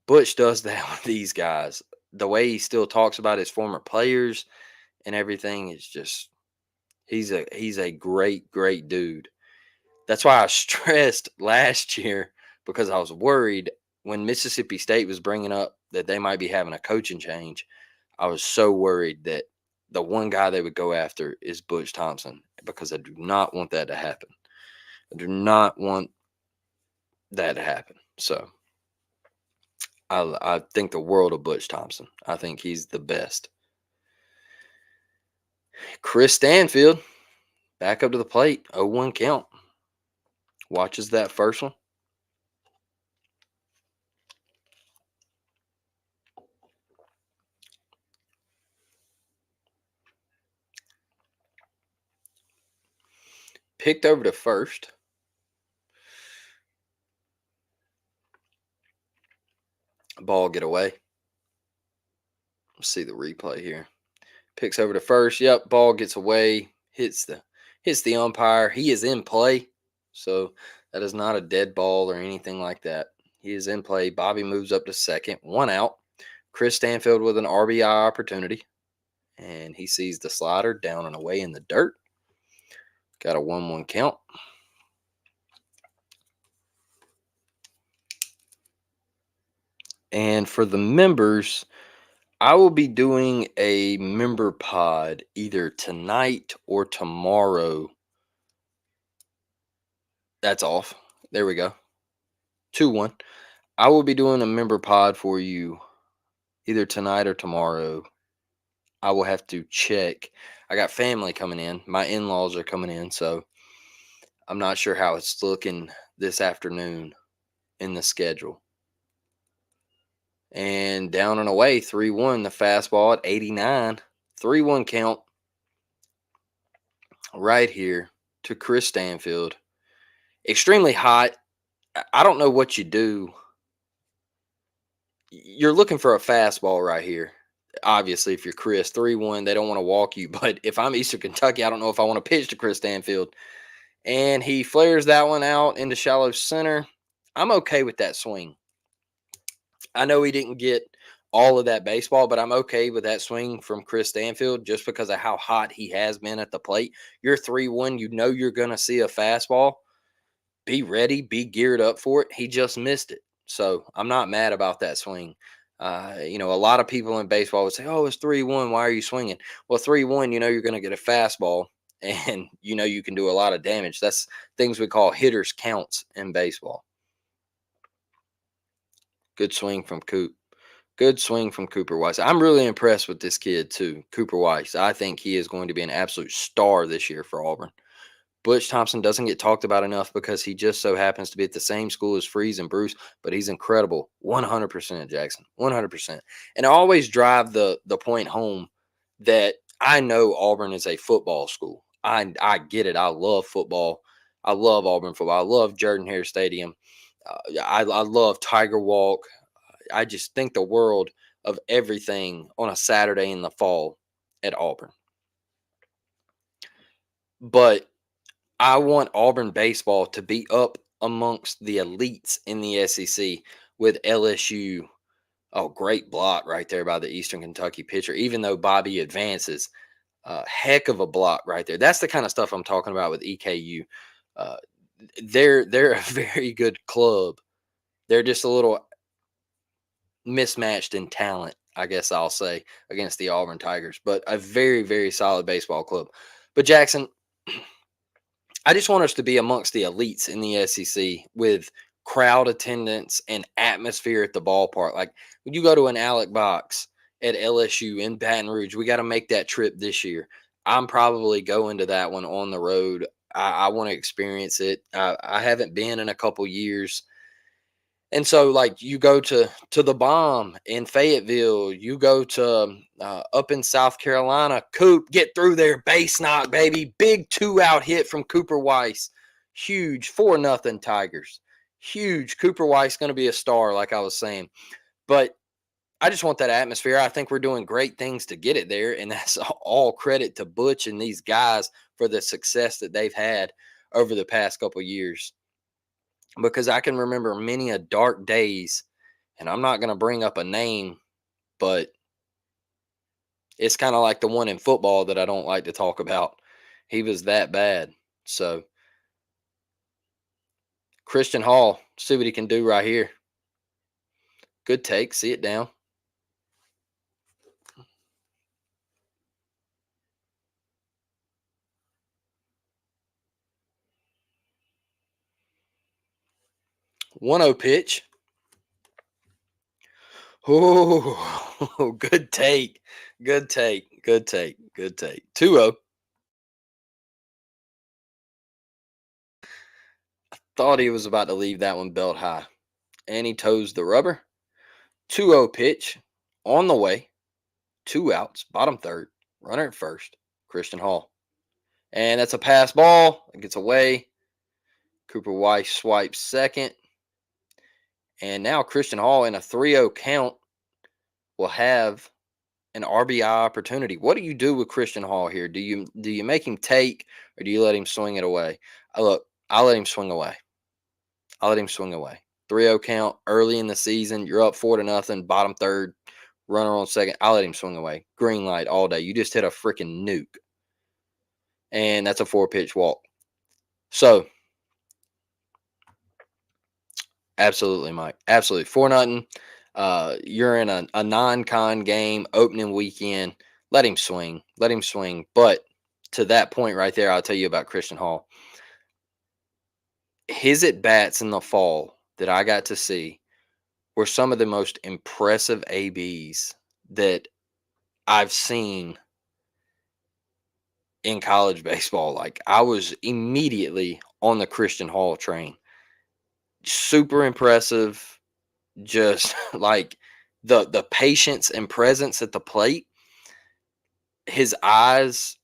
Butch does that with these guys. The way he still talks about his former players and everything is just he's a great dude. That's why I stressed last year because I was worried when Mississippi State was bringing up that they might be having a coaching change. I was so worried that the one guy they would go after is Butch Thompson because I do not want that to happen. I do not want that to happen. So I think the world of Butch Thompson. I think he's the best. Chris Stanfield back up to the plate. 0-1 count. Watches that first one. Picked over to first. Ball get away. Let's see the replay here. Picks over to first. Yep, ball gets away. Hits the umpire. He is in play. So that is not a dead ball or anything like that. He is in play. Bobby moves up to second. 1 out. Chris Stanfield with an RBI opportunity. And he sees the slider down and away in the dirt. Got a 1-1 count. And for the members, I will be doing a member pod either tonight or tomorrow. That's off. There we go. 2-1. I will be doing a member pod for you either tonight or tomorrow. I will have to check. I got family coming in. My in-laws are coming in, so I'm not sure how it's looking this afternoon in the schedule. And down and away, 3-1, the fastball at 89. 3-1 count right here to Chris Stanfield. Extremely hot. I don't know what you do. You're looking for a fastball right here. Obviously, if you're Chris, 3-1, they don't want to walk you. But if I'm Eastern Kentucky, I don't know if I want to pitch to Chris Stanfield. And he flares that one out into shallow center. I'm okay with that swing. I know he didn't get all of that baseball, but I'm okay with that swing from Chris Stanfield just because of how hot he has been at the plate. You're 3-1. You know you're going to see a fastball. Be ready. Be geared up for it. He just missed it. So I'm not mad about that swing. A lot of people in baseball would say, oh, it's 3-1. Why are you swinging? Well, 3-1, you're going to get a fastball and you can do a lot of damage. That's things we call hitters counts in baseball. Good swing from Coop. Good swing from Cooper Weiss. I'm really impressed with this kid too, Cooper Weiss. I think he is going to be an absolute star this year for Auburn. Butch Thompson doesn't get talked about enough because he just so happens to be at the same school as Freeze and Bruce, but he's incredible. 100%, Jackson. 100%. And I always drive the point home that I know Auburn is a football school. I get it. I love football. I love Auburn football. I love Jordan-Hare Stadium. I love Tiger Walk. I just think the world of everything on a Saturday in the fall at Auburn. But I want Auburn baseball to be up amongst the elites in the SEC with LSU. Oh, great block right there by the Eastern Kentucky pitcher. Even though Bobby advances, heck of a block right there. That's the kind of stuff I'm talking about with EKU. They're a very good club. They're just a little mismatched in talent, I guess I'll say, against the Auburn Tigers, but a very, very solid baseball club. But Jackson, I just want us to be amongst the elites in the SEC with crowd attendance and atmosphere at the ballpark. Like when you go to an Alec Box at LSU in Baton Rouge, we got to make that trip this year. I'm probably going to that one on the road. I want to experience it. I haven't been in a couple years. And so, like, you go to the Bomb in Fayetteville, you go to up in South Carolina, Coop, get through there, base knock, baby, big 2-out hit from Cooper Weiss, huge 4-0 Tigers, huge. Cooper Weiss going to be a star, like I was saying, but I just want that atmosphere. I think we're doing great things to get it there, and that's all credit to Butch and these guys for the success that they've had over the past couple years. Because I can remember many a dark days And I'm not going to bring up a name, but it's kind of like the one in football that I don't like to talk about. He was that bad. So, Christian Hall, see what he can do right here. Good take. See it down. One 0 pitch. Oh, good take. Good take. Good take. Good take. 2-0. Thought he was about to leave that one belt high. And he toes the rubber. 2-0 pitch on the way. 2 outs, bottom third. Runner at first. Christian Hall. And that's a pass ball. It gets away. Cooper Weiss swipes second. And now Christian Hall in a 3-0 count will have an RBI opportunity. What do you do with Christian Hall here? Do you make him take, or do you let him swing it away? Look, I'll let him swing away. I'll let him swing away. 3-0 count early in the season. You're up 4-0, bottom third, runner on second. I'll let him swing away. Green light all day. You just hit a freaking nuke. And that's a 4-pitch walk. So, absolutely, Mike. Absolutely. 4-0. You're in a non-con game, opening weekend. Let him swing. Let him swing. But to that point right there, I'll tell you about Christian Hall. His at-bats in the fall that I got to see were some of the most impressive ABs that I've seen in college baseball. Like, I was immediately on the Christian Hall train. Super impressive. Just like the patience and presence at the plate, his eyes,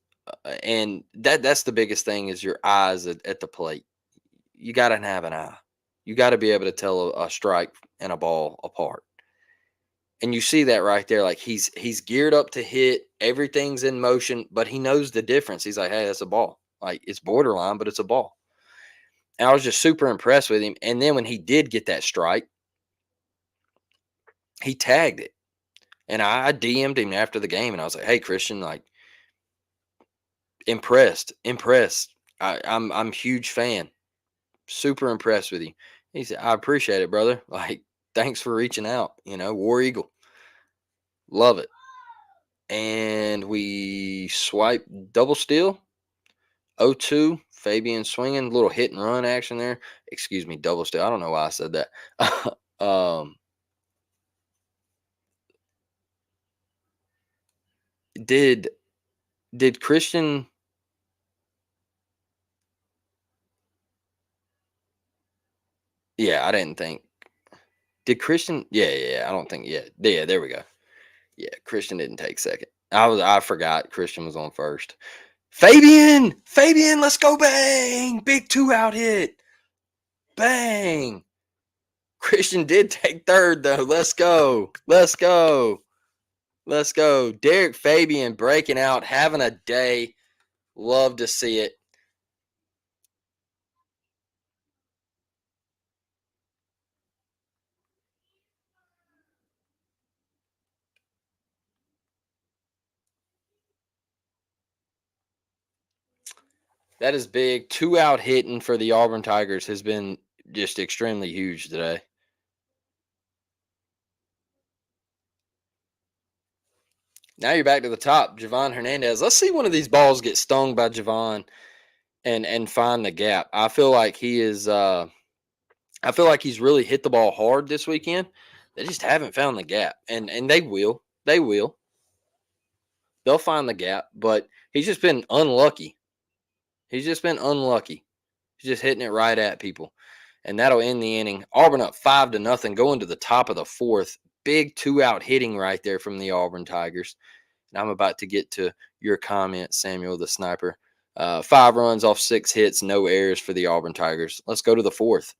and that's the biggest thing is your eyes at the plate. You got to have an eye. You got to be able to tell a strike and a ball apart. And you see that right there. Like he's geared up to hit. Everything's in motion, but he knows the difference. He's like, hey, that's a ball. Like, it's borderline, but it's a ball. And I was just super impressed with him. And then when he did get that strike, he tagged it. And I DM'd him after the game, and I was like, hey, Christian, like, impressed. I'm huge fan. Super impressed with you. He said, I appreciate it, brother. Like, thanks for reaching out. War Eagle. Love it. And we swipe double steal. 0-2. Fabian swinging. Little hit and run action there. Excuse me, double steal. I don't know why I said that. Did Christian? Yeah, I didn't think. Did Christian? Yeah. I don't think. Yeah. There we go. Yeah, Christian didn't take second. I forgot Christian was on first. Fabian, let's go! Bang! Big 2-out hit. Bang! Christian did take third though. Let's go. Derek Fabian breaking out, having a day. Love to see it. That is big. 2-out hitting for the Auburn Tigers has been just extremely huge today. Now you're back to the top, Javon Hernandez. Let's see one of these balls get stung by Javon and find the gap. I feel like he is. I feel like he's really hit the ball hard this weekend. They just haven't found the gap, and they will. They will. They'll find the gap, but he's just been unlucky. He's just hitting it right at people, and that'll end the inning. Auburn up 5-0, going to the top of the fourth. Big 2-out hitting right there from the Auburn Tigers. And I'm about to get to your comment, Samuel the Sniper. 5 runs off 6 hits, no errors for the Auburn Tigers. Let's go to the fourth.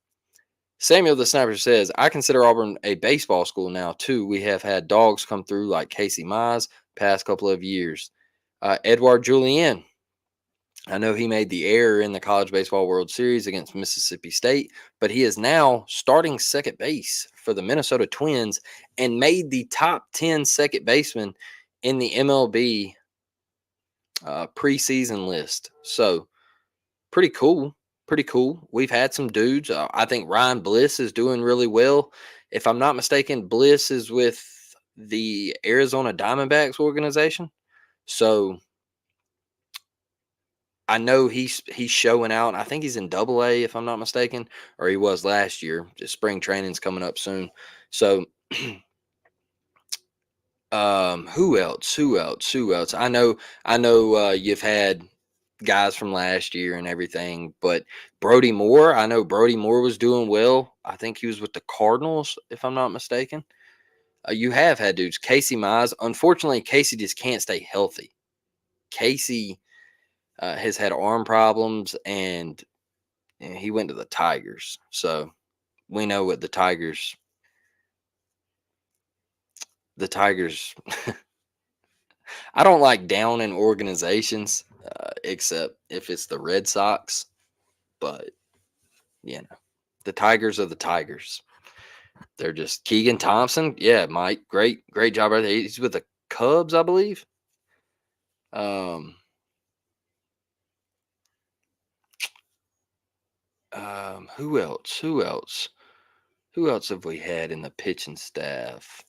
Samuel the Sniper says, I consider Auburn a baseball school now, too. We have had dogs come through like Casey Mize past couple of years. Edouard Julien. I know he made the error in the College Baseball World Series against Mississippi State, but he is now starting second base for the Minnesota Twins and made the top 10 second baseman in the MLB preseason list. So pretty cool. Pretty cool. We've had some dudes. I think Ryan Bliss is doing really well. If I'm not mistaken, Bliss is with the Arizona Diamondbacks organization. So I know he's showing out. I think he's in Double A, if I'm not mistaken, or he was last year. Just spring training's coming up soon. So, who else? Who else? Who else? I know. You've had guys from last year and everything, but Brody Moore. I know Brody Moore was doing well. I think he was with the Cardinals, if I'm not mistaken. You have had dudes. Casey Mize. Unfortunately, Casey just can't stay healthy. Casey has had arm problems and he went to the Tigers. So we know what the Tigers I don't like down in organizations except if it's the Red Sox, but you know, the Tigers are the Tigers. They're just Keegan Thompson. Yeah, Mike, great job right there. He's with the Cubs, I believe. Um who else? Who else? Who else have we had in the pitching staff?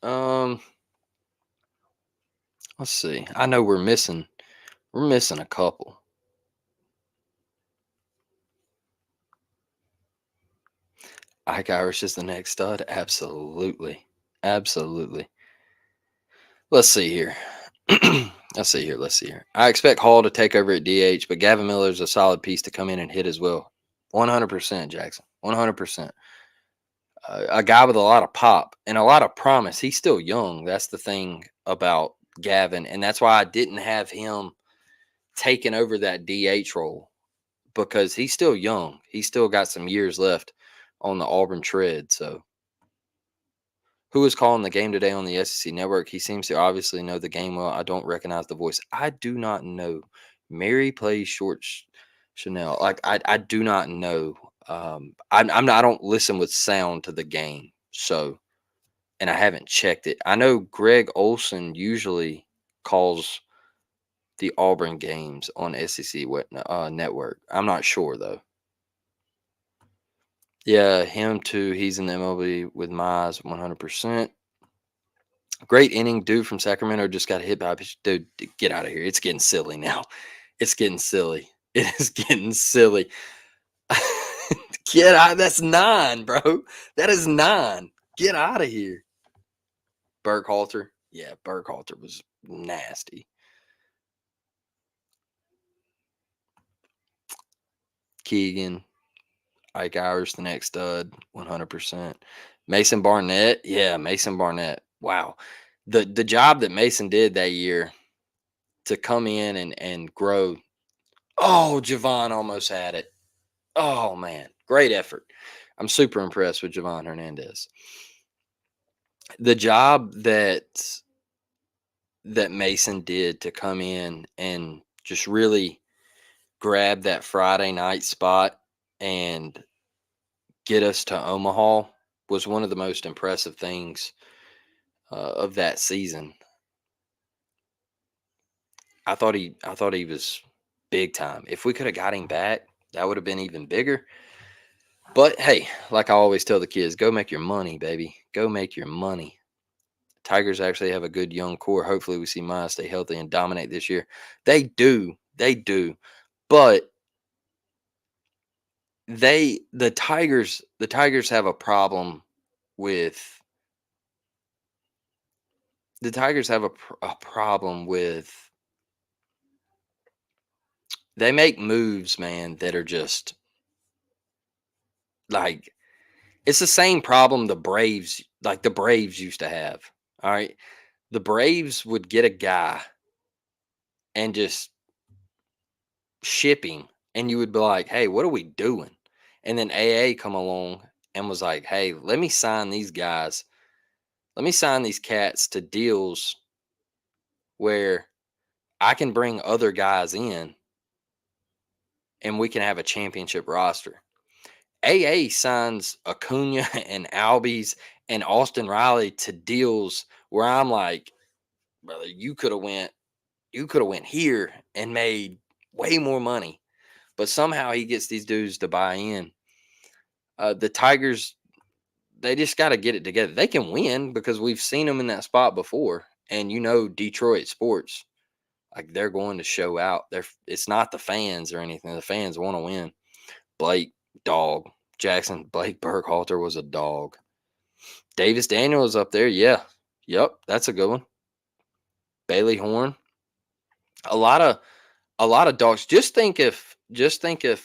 Um let's see. I know we're missing a couple. Ike Irish is the next stud. Absolutely. Absolutely. Let's see here. Let's see here. I expect Hall to take over at DH, but Gavin Miller is a solid piece to come in and hit as well. 100%, Jackson. 100%. A guy with a lot of pop and a lot of promise. He's still young. That's the thing about Gavin. And that's why I didn't have him taking over that DH role because he's still young. He's still got some years left on the Auburn tread. So who is calling the game today on the SEC network? He seems to obviously know the game well. I don't recognize the voice. I do not know. Mary plays short Chanel. Like I do not know. I'm not. I don't listen with sound to the game. So, and I haven't checked it. I know Greg Olson usually calls the Auburn games on SEC network. I'm not sure though. Yeah, him too. He's in the MLB with Mize 100%. Great inning, dude from Sacramento just got hit by a pitch. Dude, get out of here. It's getting silly now. It's getting silly. It is getting silly. Get out. That's 9, bro. That is 9. Get out of here. Burkhalter. Yeah, Burkhalter was nasty. Keegan. Ike Irish, the next stud, 100%. Mason Barnett. Yeah, Mason Barnett. Wow. The job that Mason did that year to come in and grow. Oh, Javon almost had it. Oh man, great effort. I'm super impressed with Javon Hernandez. The job that Mason did to come in and just really grab that Friday night spot and get us to Omaha was one of the most impressive things of that season. I thought he was big time. If we could have got him back, that would have been even bigger. But hey, like I always tell the kids, go make your money, baby. Go make your money. Tigers actually have a good young core. Hopefully, we see Maya stay healthy and dominate this year. They do. They do. But the Tigers have a problem with the Tigers have a problem with they make moves, man, that are just like it's the same problem the Braves used to have. All right. The Braves would get a guy and just ship him, and you would be like, "Hey, what are we doing?" And then AA come along and was like, "Hey, let me sign these guys. Let me sign these cats to deals where I can bring other guys in and we can have a championship roster. AA signs Acuna and Albies and Austin Riley to deals where I'm like, brother, you could have went here and made way more money. But somehow he gets these dudes to buy in. The Tigers, they just got to get it together. They can win because we've seen them in that spot before. And Detroit sports, like they're going to show out. It's not the fans or anything. The fans want to win. Blake, dog. Jackson, Blake Burkhalter was a dog. Davis Daniel is up there. Yeah. Yep. That's a good one. Bailey Horn. A lot of dogs. Just think if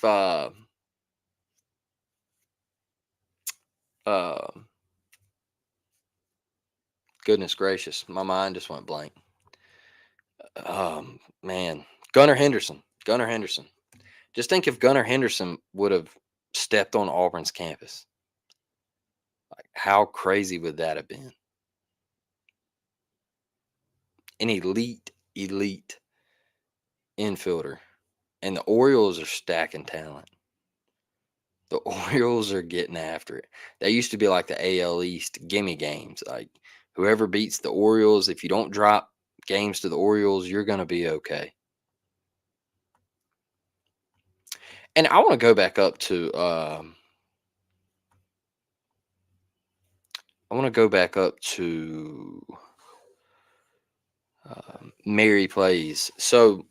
uh goodness gracious, my mind just went blank. Man. Gunnar Henderson. Just think if Gunnar Henderson would have stepped on Auburn's campus. Like how crazy would that have been? An elite infielder. And the Orioles are stacking talent. The Orioles are getting after it. They used to be like the AL East gimme games. Like whoever beats the Orioles, if you don't drop games to the Orioles, you're going to be okay. And I want to go back up to Mary Plays. So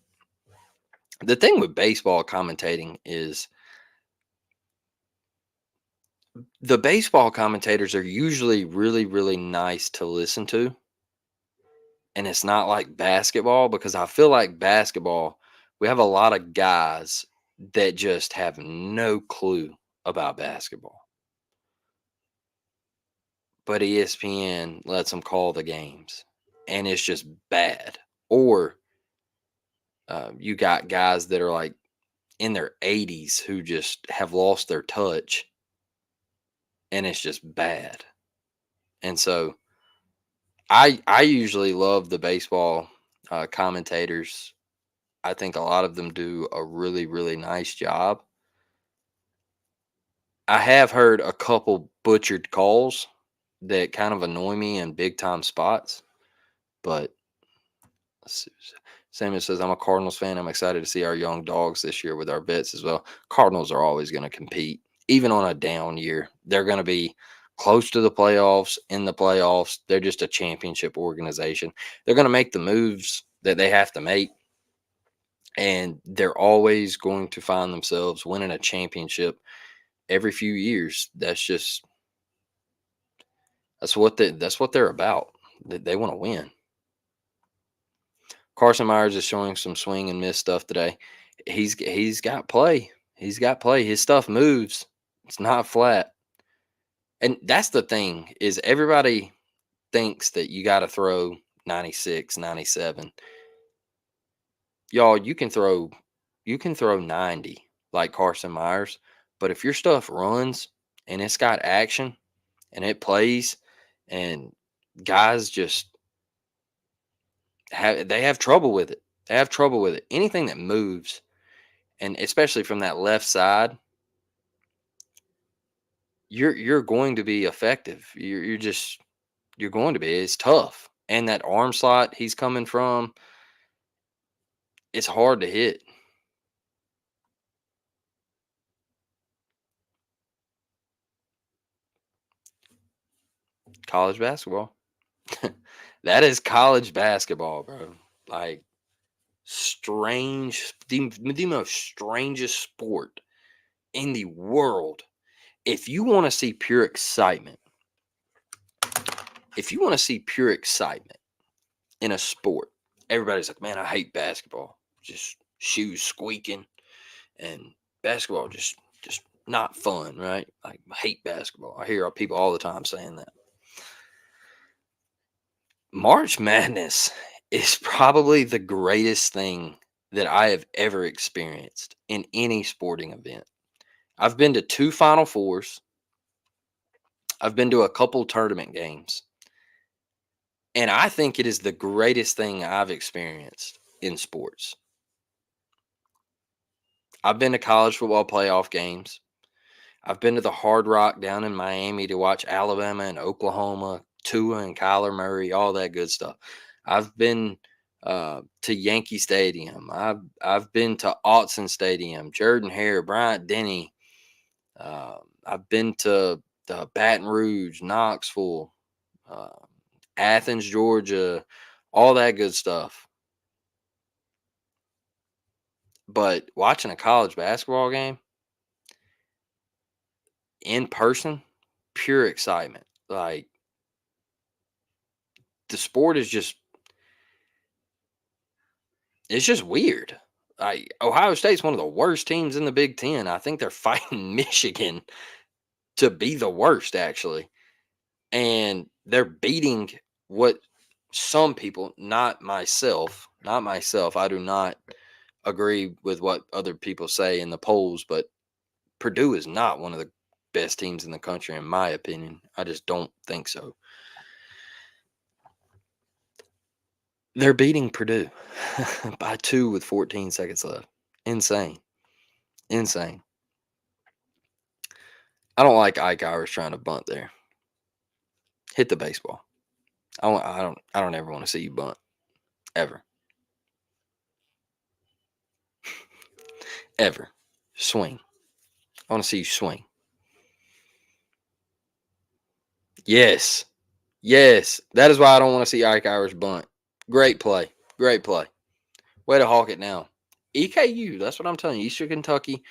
the thing with baseball commentating is the baseball commentators are usually really, really nice to listen to. And it's not like basketball because I feel like basketball, we have a lot of guys that just have no clue about basketball. But ESPN lets them call the games and it's just bad. Or you got guys that are like in their 80s who just have lost their touch and it's just bad. And so I usually love the baseball commentators. I think a lot of them do a really, really nice job. I have heard a couple butchered calls that kind of annoy me in big time spots, but Samuel says, I'm a Cardinals fan. I'm excited to see our young dogs this year with our vets as well. Cardinals are always going to compete, even on a down year. They're going to be close to the playoffs, in the playoffs. They're just a championship organization. They're going to make the moves that they have to make, and they're always going to find themselves winning a championship every few years. That's what they're about. They want to win. Carson Meyers is showing some swing and miss stuff today. He's got play. He's got play. His stuff moves. It's not flat. And that's the thing is everybody thinks that you got to throw 96, 97. Y'all, you can throw 90 like Carson Meyers, but if your stuff runs and it's got action and it plays and guys just have trouble with it. They have trouble with it. Anything that moves, and especially from that left side, you're going to be effective. You're going to be. It's tough. And that arm slot he's coming from, it's hard to hit. College basketball. That is college basketball, bro. Like the most strangest sport in the world. If you want to see pure excitement, in a sport, everybody's like, man, I hate basketball. Just shoes squeaking and basketball just not fun, right? Like I hate basketball. I hear people all the time saying that. March Madness is probably the greatest thing that I have ever experienced in any sporting event. I've been to 2 Final Fours. I've been to a couple tournament games. And I think it is the greatest thing I've experienced in sports. I've been to college football playoff games. I've been to the Hard Rock down in Miami to watch Alabama and Oklahoma, Tua and Kyler Murray, all that good stuff. I've been to Yankee Stadium. I've been to Autzen Stadium, Jordan Hare, Bryant Denny. I've been to Baton Rouge, Knoxville, uh, Athens, Georgia, all that good stuff. But watching a college basketball game in person, pure excitement. Like the sport is just it's just weird. Ohio State's one of the worst teams in the Big Ten. I think they're fighting Michigan to be the worst, actually. And they're beating what some people, not myself. I do not agree with what other people say in the polls, but Purdue is not one of the best teams in the country, in my opinion. I just don't think so. They're beating Purdue by 2 with 14 seconds left. Insane. Insane. I don't like Ike Irish trying to bunt there. Hit the baseball. I don't ever want to see you bunt. Ever. Ever. Swing. I want to see you swing. Yes. Yes. That is why I don't want to see Ike Irish bunt. Great play. Great play. Way to hawk it now. EKU, that's what I'm telling you. Eastern Kentucky,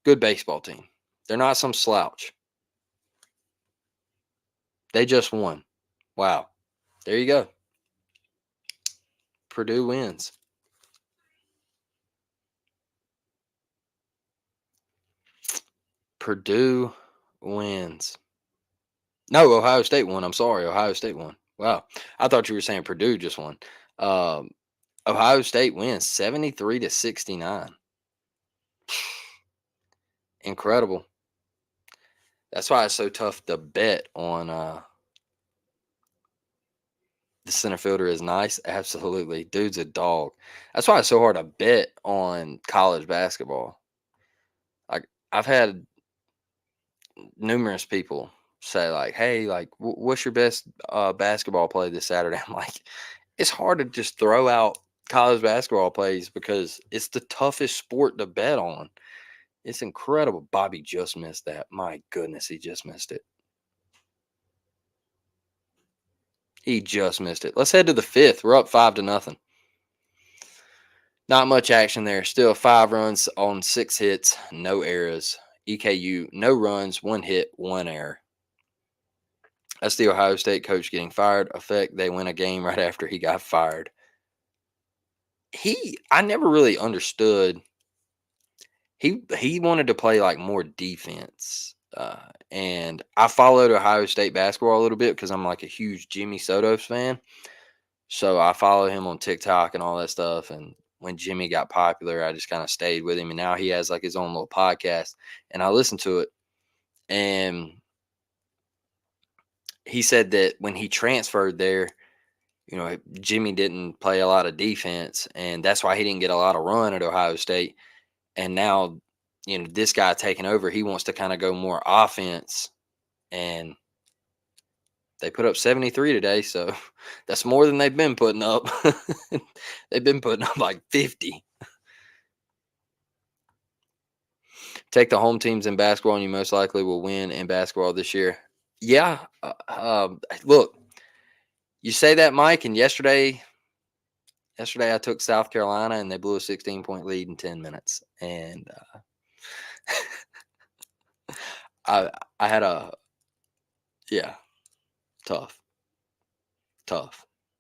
good baseball team. They're not some slouch. They just won. Wow. There you go. Purdue wins. Purdue wins. No, Ohio State won. I'm sorry. Ohio State won. Wow. I thought you were saying Purdue just won. Um, Ohio State wins 73-69. Incredible. That's why it's so tough to bet on the center fielder is nice. Absolutely. Dude's a dog. That's why it's so hard to bet on college basketball. Like I've had numerous people say like, "Hey, like what's your best basketball play this Saturday?" I'm like, it's hard to just throw out college basketball plays because it's the toughest sport to bet on. It's incredible. Bobby just missed that. My goodness, he just missed it. He just missed it. Let's head to the fifth. We're up 5-0. Not much action there. Still 5 runs on 6 hits, no errors. EKU, no runs, 1 hit, 1 error. That's the Ohio State coach getting fired. Effect, they win a game right after he got fired. I never really understood. He wanted to play like more defense. And I followed Ohio State basketball a little bit because I'm like a huge Jimmy Sotos fan. So I follow him on TikTok and all that stuff. And when Jimmy got popular, I just kind of stayed with him. And now he has like his own little podcast. And I listened to it. And he said that when he transferred there, Jimmy didn't play a lot of defense. And that's why he didn't get a lot of run at Ohio State. And now, this guy taking over, he wants to kind of go more offense. And they put up 73 today, so that's more than they've been putting up. They've been putting up like 50. Take the home teams in basketball, and you most likely will win in basketball this year. Yeah. Look, you say that, Mike, and yesterday I took South Carolina, and they blew a 16-point lead in 10 minutes. And I had tough.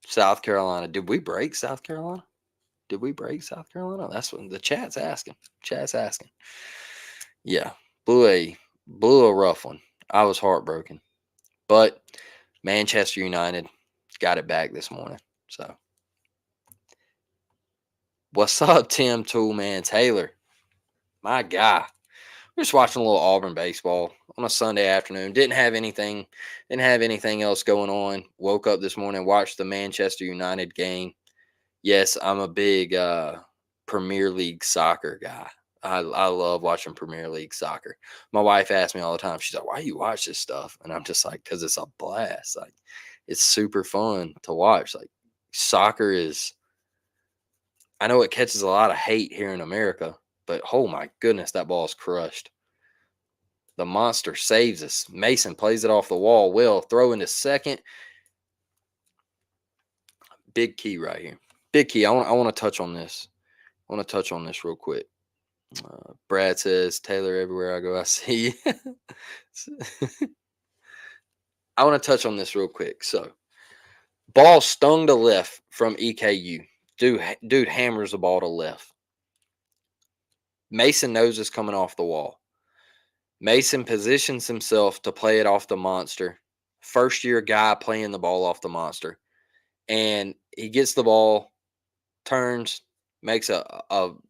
South Carolina. Did we break South Carolina? That's what the chat's asking. Yeah, blew a rough one. I was heartbroken, but Manchester United got it back this morning. So, what's up, Tim Toolman Taylor? My guy. We're just watching a little Auburn baseball on a Sunday afternoon. Didn't have anything else going on. Woke up this morning, watched the Manchester United game. Yes, I'm a big Premier League soccer guy. I love watching Premier League soccer. My wife asks me all the time. She's like, "Why you watch this stuff?" And I'm just like, "Cause it's a blast. Like, it's super fun to watch. Like, soccer is. I know it catches a lot of hate here in America, but oh my goodness, that ball is crushed. The monster saves us. Mason plays it off the wall. Will throw into second. Big key right here. Big key. I want to touch on this. I want to touch on this real quick. Brad says, Taylor, everywhere I go, I see you. I want to touch on this real quick. So, ball stung to left from EKU. Dude hammers the ball to left. Mason knows it's coming off the wall. Mason positions himself to play it off the monster. First year guy playing the ball off the monster. And he gets the ball, turns, makes a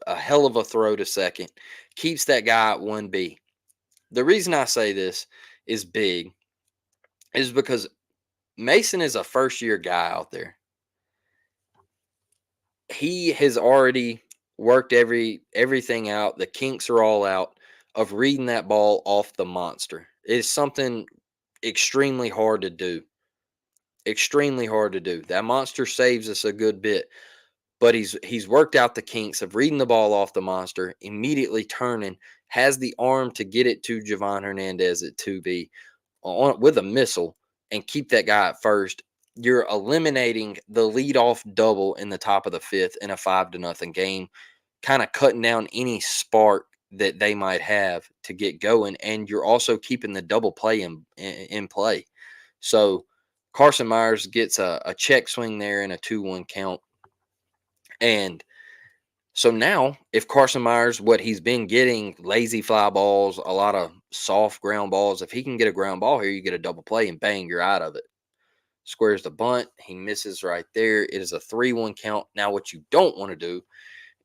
hell of a throw to second, keeps that guy at 1B. The reason I say this is big is because Mason is a first year guy out there. He has already worked everything out. The kinks are all out of reading that ball off the monster. It's something extremely hard to do. Extremely hard to do. That monster saves us a good bit, but he's worked out the kinks of reading the ball off the monster, immediately turning, has the arm to get it to Javon Hernandez at 2B on with a missile and keep that guy at first. You're eliminating the leadoff double in the top of the fifth in a 5-0 game, kind of cutting down any spark that they might have to get going, and you're also keeping the double play in play. So Carson Meyers gets a check swing there in a 2-1 count. And so now, if Carson Meyers, what he's been getting, lazy fly balls, a lot of soft ground balls, if he can get a ground ball here, you get a double play and bang, you're out of it. Squares the bunt. He misses right there. It is a 3-1 count. Now, what you don't want to do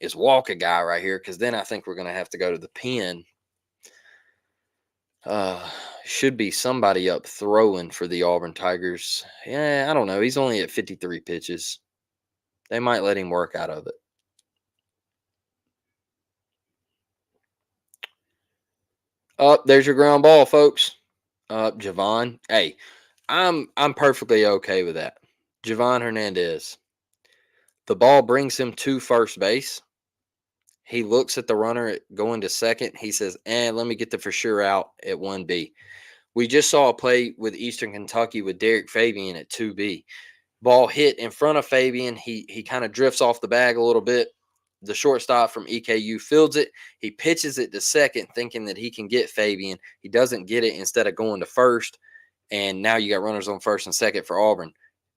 is walk a guy right here, because then I think we're going to have to go to the pen. Uh, should be somebody up throwing for the Auburn Tigers. Yeah, I don't know. He's only at 53 pitches. They might let him work out of it. There's your ground ball, folks. Javon. Hey, I'm perfectly okay with that. Javon Hernandez. The ball brings him to first base. He looks at the runner going to second. He says, let me get the for sure out at 1B. We just saw a play with Eastern Kentucky with Derek Fabian at 2B. Ball hit in front of Fabian. He kind of drifts off the bag a little bit. The shortstop from EKU fields it. He pitches it to second, thinking that he can get Fabian. He doesn't get it, instead of going to first. And now you got runners on first and second for Auburn.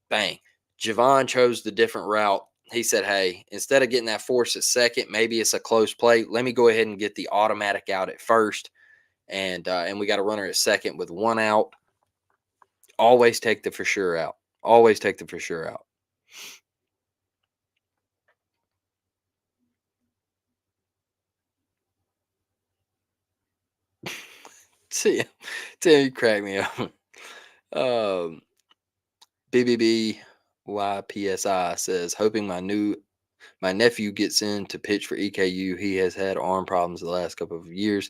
Bang. Javon chose the different route. He said, hey, instead of getting that force at second, maybe it's a close play. Let me go ahead and get the automatic out at first. And we got a runner at second with 1 out. Always take the for sure out. Always take the for sure out. See, Tim, you crack me up. Um, BBBYPSI says, hoping my nephew gets in to pitch for EKU. He has had arm problems the last couple of years.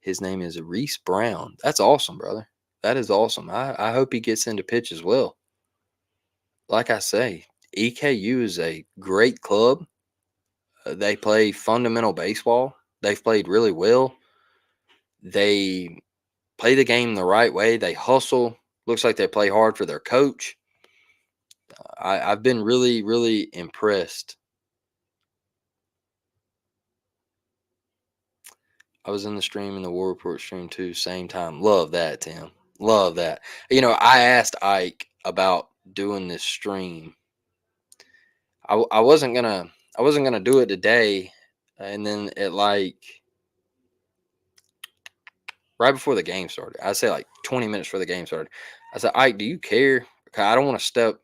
His name is Reese Brown. That's awesome, brother. That is awesome. I hope he gets into pitch as well. Like I say, EKU is a great club. They play fundamental baseball. They've played really well. They play the game the right way. They hustle. Looks like they play hard for their coach. I've been really, really impressed. I was in the stream in the War Report stream too, same time. Love that, Tim. Love that. I asked Ike about doing this stream. I wasn't gonna do it today, and then at like right before the game started, I say like 20 minutes before the game started, I said, Ike, do you care? I don't want to step.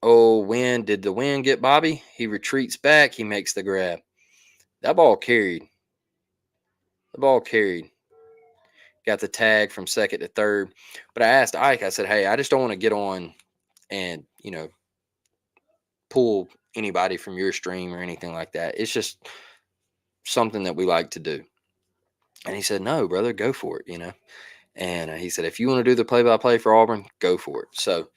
Oh, did the wind get Bobby? He retreats back. He makes the grab. That ball carried. The ball carried. Got the tag from second to third. But I asked Ike, I said, hey, I just don't want to get on and, pull anybody from your stream or anything like that. It's just something that we like to do." And he said, "No, brother, go for it. And he said, "If you want to do the play-by-play for Auburn, go for it." So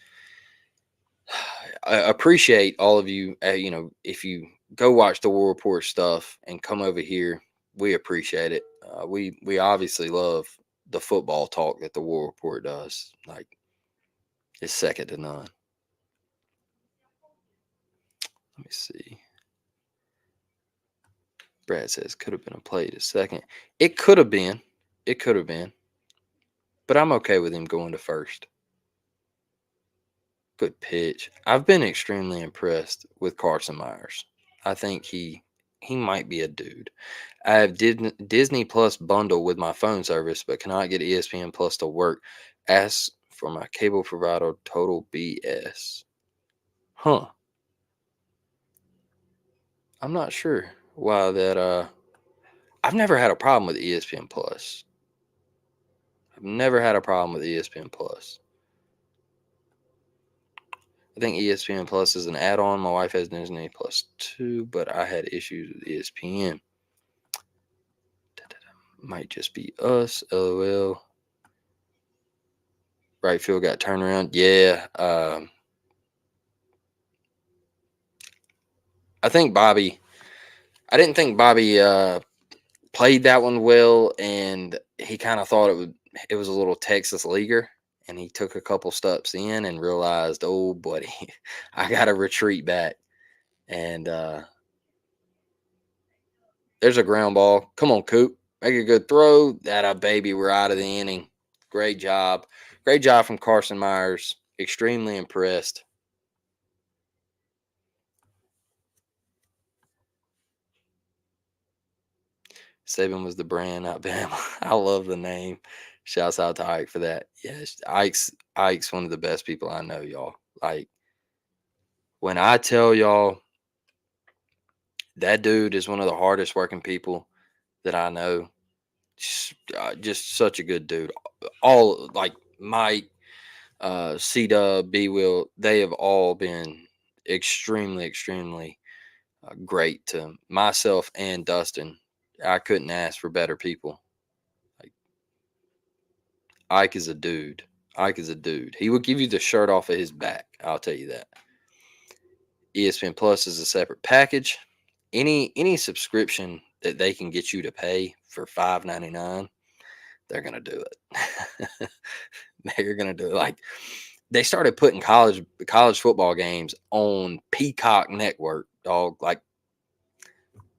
I appreciate all of you. If you go watch the War Report stuff and come over here, we appreciate it. We obviously love the football talk that the War Report does. Like, it's second to none. Let me see. Brad says could have been a play to second. It could have been. It could have been. But I'm okay with him going to first. Good pitch. I've been extremely impressed with Carson Meyers. I think he might be a dude. I have Disney Plus bundle with my phone service, but cannot get ESPN Plus to work. Ask for my cable provider. Total BS. Huh. I'm not sure why that. I've never had a problem with ESPN Plus. I've never had a problem with ESPN Plus. I think ESPN Plus is an add-on. My wife has Disney Plus too, but I had issues with ESPN. Might just be us. LOL. Right field got turned around. Yeah. I think Bobby. I didn't think Bobby played that one well, and he kind of thought it was a little Texas leaguer, and he took a couple steps in and realized, oh buddy, I got to retreat back. And there's a ground ball. Come on, Coop, make a good throw. That a baby. We're out of the inning. Great job. Great job from Carson Meyers. Extremely impressed. Saban was the brand, not Bama. I love the name. Shouts out to Ike for that. Yes, Ike's one of the best people I know, y'all. Like, when I tell y'all that dude is one of the hardest working people that I know, just such a good dude. All like Mike, C Dub, B Will, they have all been extremely, extremely great to myself and Dustin. I couldn't ask for better people. Like, Ike is a dude. Ike is a dude. He will give you the shirt off of his back. I'll tell you that. ESPN Plus is a separate package. Any subscription that they can get you to pay for $5.99, they're gonna do it. They're gonna do it. Like, they started putting college football games on Peacock Network. Dog, like,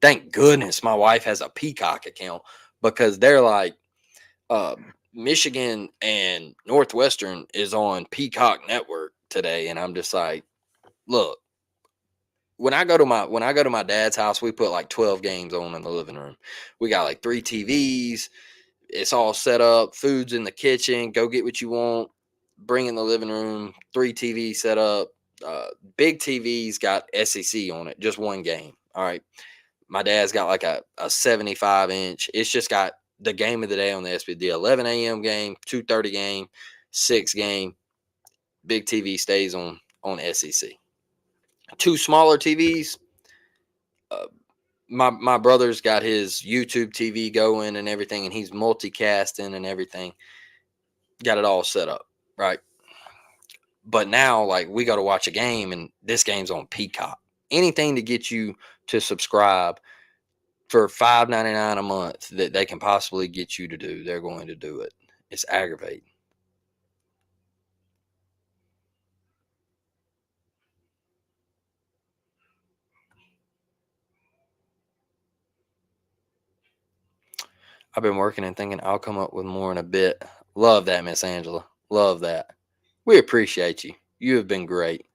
thank goodness my wife has a Peacock account, because they're like, uh, Michigan and Northwestern is on Peacock Network today, and I'm just like, look, when I go to my dad's house, we put like 12 games on in the living room. We got like 3 TVs. It's all set up. Food's in the kitchen. Go get what you want. Bring in the living room. 3 TVs set up. Big TV's got SEC on it. Just one game. All right. My dad's got like a 75-inch. It's just got the game of the day on the SPD. 11 a.m. game, 2:30 game, 6 game. Big TV stays on SEC. 2 smaller TVs. Uh, my brother's got his YouTube TV going and everything, and he's multicasting and everything. Got it all set up, right? But now, like, we got to watch a game, and this game's on Peacock. Anything to get you to subscribe for $5.99 a month that they can possibly get you to do, they're going to do it. It's aggravating. I've been working and thinking I'll come up with more in a bit. Love that, Miss Angela. Love that. We appreciate you. You have been great.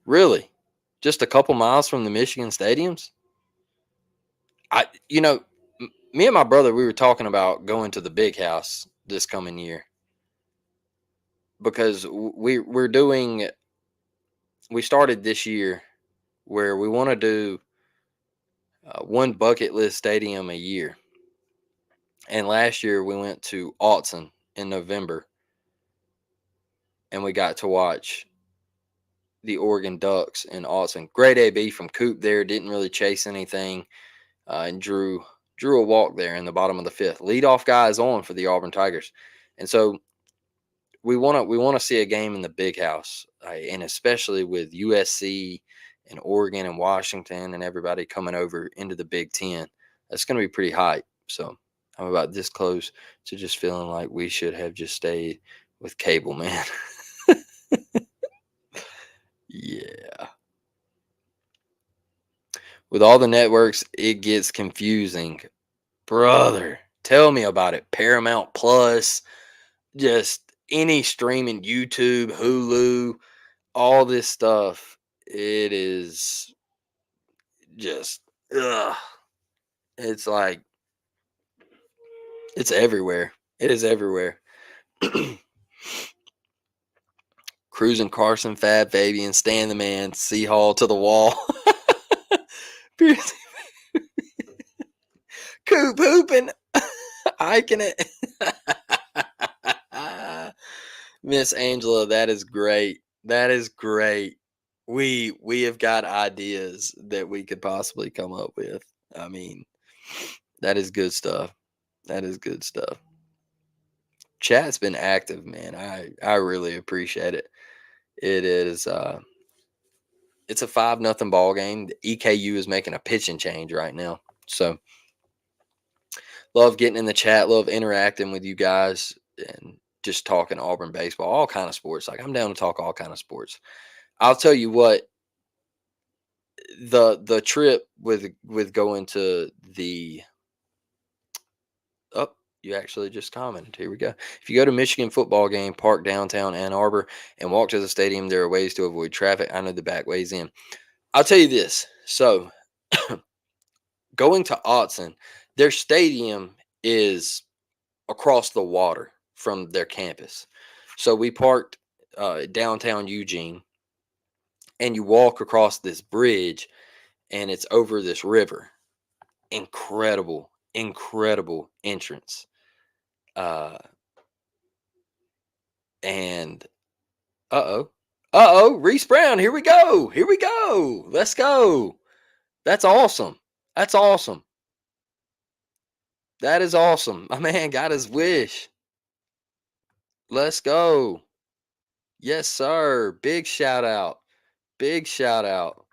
Really? Just a couple miles from the Michigan stadiums? You know, me and my brother, we were talking about going to the big house this coming year, because we started this year where we want to do one bucket list stadium a year. And last year we went to Autzen in November, and we got to watch the Oregon Ducks in Austin. Great AB from Coop there. Didn't really chase anything, and drew a walk there in the bottom of the fifth. Leadoff guy is on for the Auburn Tigers, and so we want to see a game in the big house, and especially with USC and Oregon and Washington and everybody coming over into the Big Ten. That's going to be pretty hype. So I'm about this close to just feeling like we should have just stayed with cable, man. Yeah. With all the networks, it gets confusing. Brother, tell me about it. Paramount Plus, just any streaming, YouTube, Hulu, all this stuff. It is just, ugh. It's like, it's everywhere. It is everywhere. Cruising Carson, Fab Fabian, Stan the Man, C Hall to the wall. Coop hooping. Hiking it. Miss Angela, that is great. That is great. We have got ideas that we could possibly come up with. I mean, that is good stuff. That is good stuff. Chat's been active, man. I really appreciate it. It is it's a 5-0 ball game. The EKU is making a pitching change right now. So love getting in the chat, love interacting with you guys and just talking Auburn baseball, all kind of sports. Like I'm down to talk all kind of sports. I'll tell you what, the trip with going to the oh, you actually just commented. Here we go. If you go to Michigan football game, park downtown Ann Arbor and walk to the stadium, there are ways to avoid traffic. I know the back ways in. I'll tell you this. So going to Autzen, their stadium is across the water from their campus. So we parked downtown Eugene, and you walk across this bridge, and it's over this river. Incredible, incredible entrance. Uh, and Reese Brown. Here we go. Here we go. Let's go. That's awesome. That's awesome. That is awesome. My man got his wish. Let's go. Yes, sir. Big shout out. Big shout out.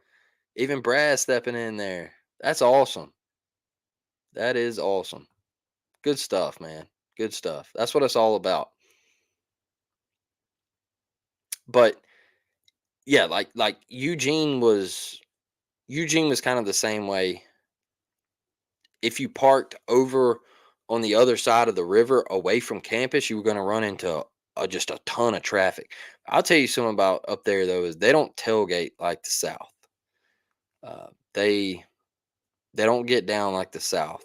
Even Brad stepping in there. That's awesome. That is awesome. Good stuff, man. Good stuff. That's what it's all about. But yeah, like Eugene was kind of the same way. If you parked over on the other side of the river away from campus, you were going to run into just a ton of traffic. I'll tell you something about up there though is they don't tailgate like the South. Uh, they don't get down like the South